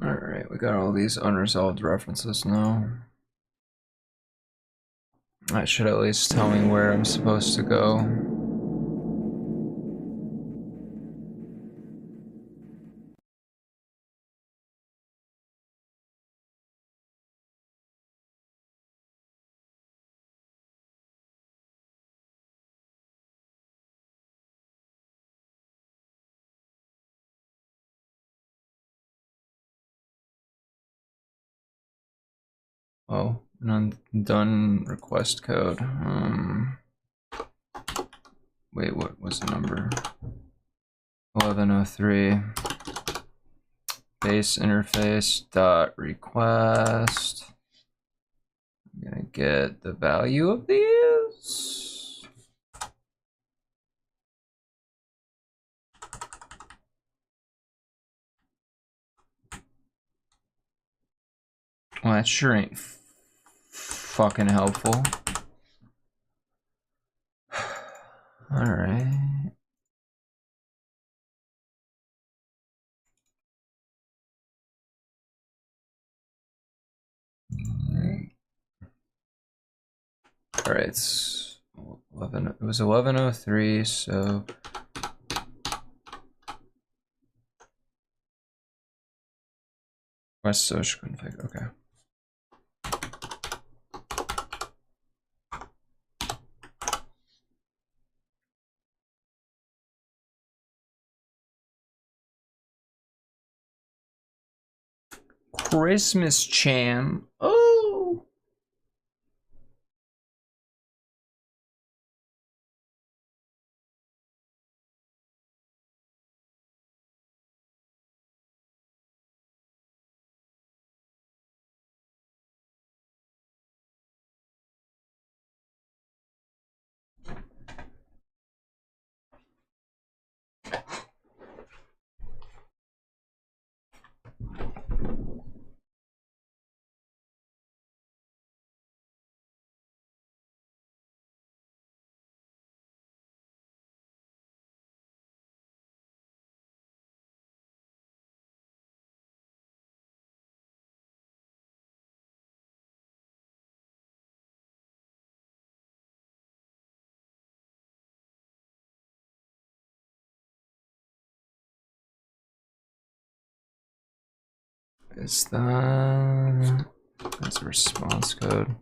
Alright, we got all these unresolved references now. That should at least tell me where I'm supposed to go. Oh, an undone request code. Wait, what was the number? 1103. Base interface dot request. I'm gonna get the value of these. Well, that sure ain't fucking helpful. Alright. Alright, it's 11. It was 1103, so West social config. Okay. Christmas Cham. Oh. is that? That's a response code.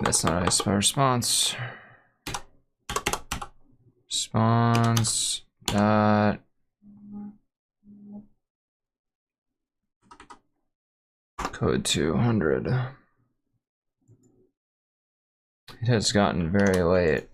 That's not a response. Response dot code 200. It has gotten very late.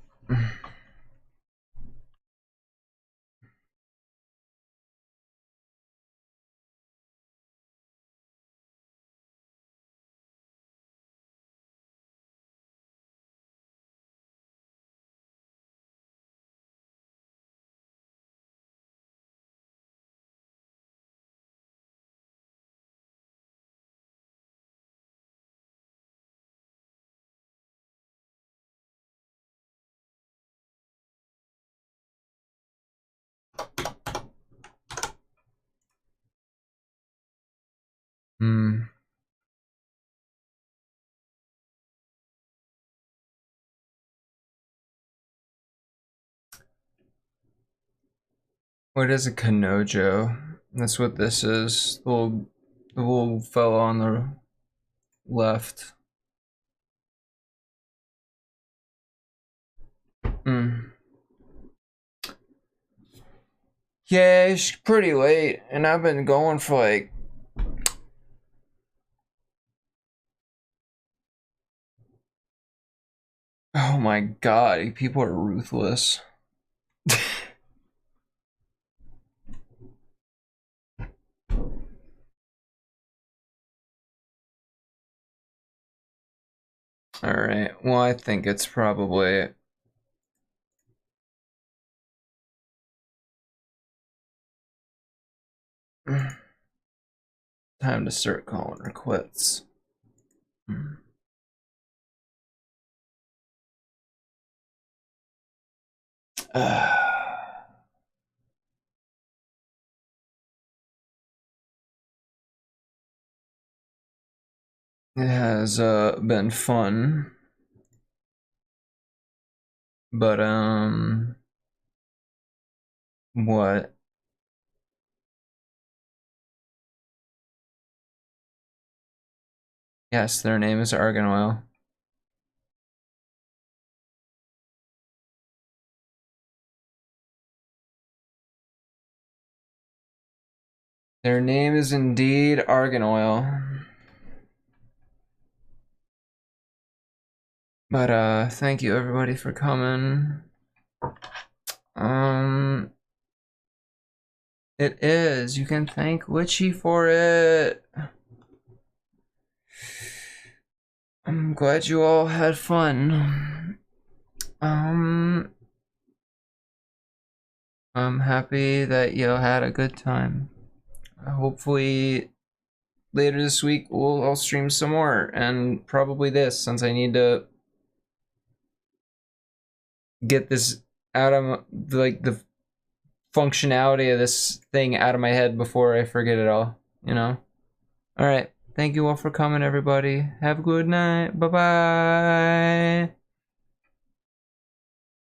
What is a KANOJO? That's what this is. The little fellow on the left. Yeah, it's pretty late, and I've been going for like oh my god, people are ruthless. Alright, well, I think it's probably time to start calling her quits. It has been fun, but what? Yes, their name is Argan Oil. Their name is indeed Argan Oil. But thank you everybody for coming. It is. You can thank Goujitchi for it. I'm glad you all had fun. I'm happy that you had a good time. Hopefully later this week I'll stream some more, and probably this, since I need to get this out of like the functionality of this thing out of my head before I forget it all, you know? All right. Thank you all for coming, everybody. Have a good night. Bye-bye.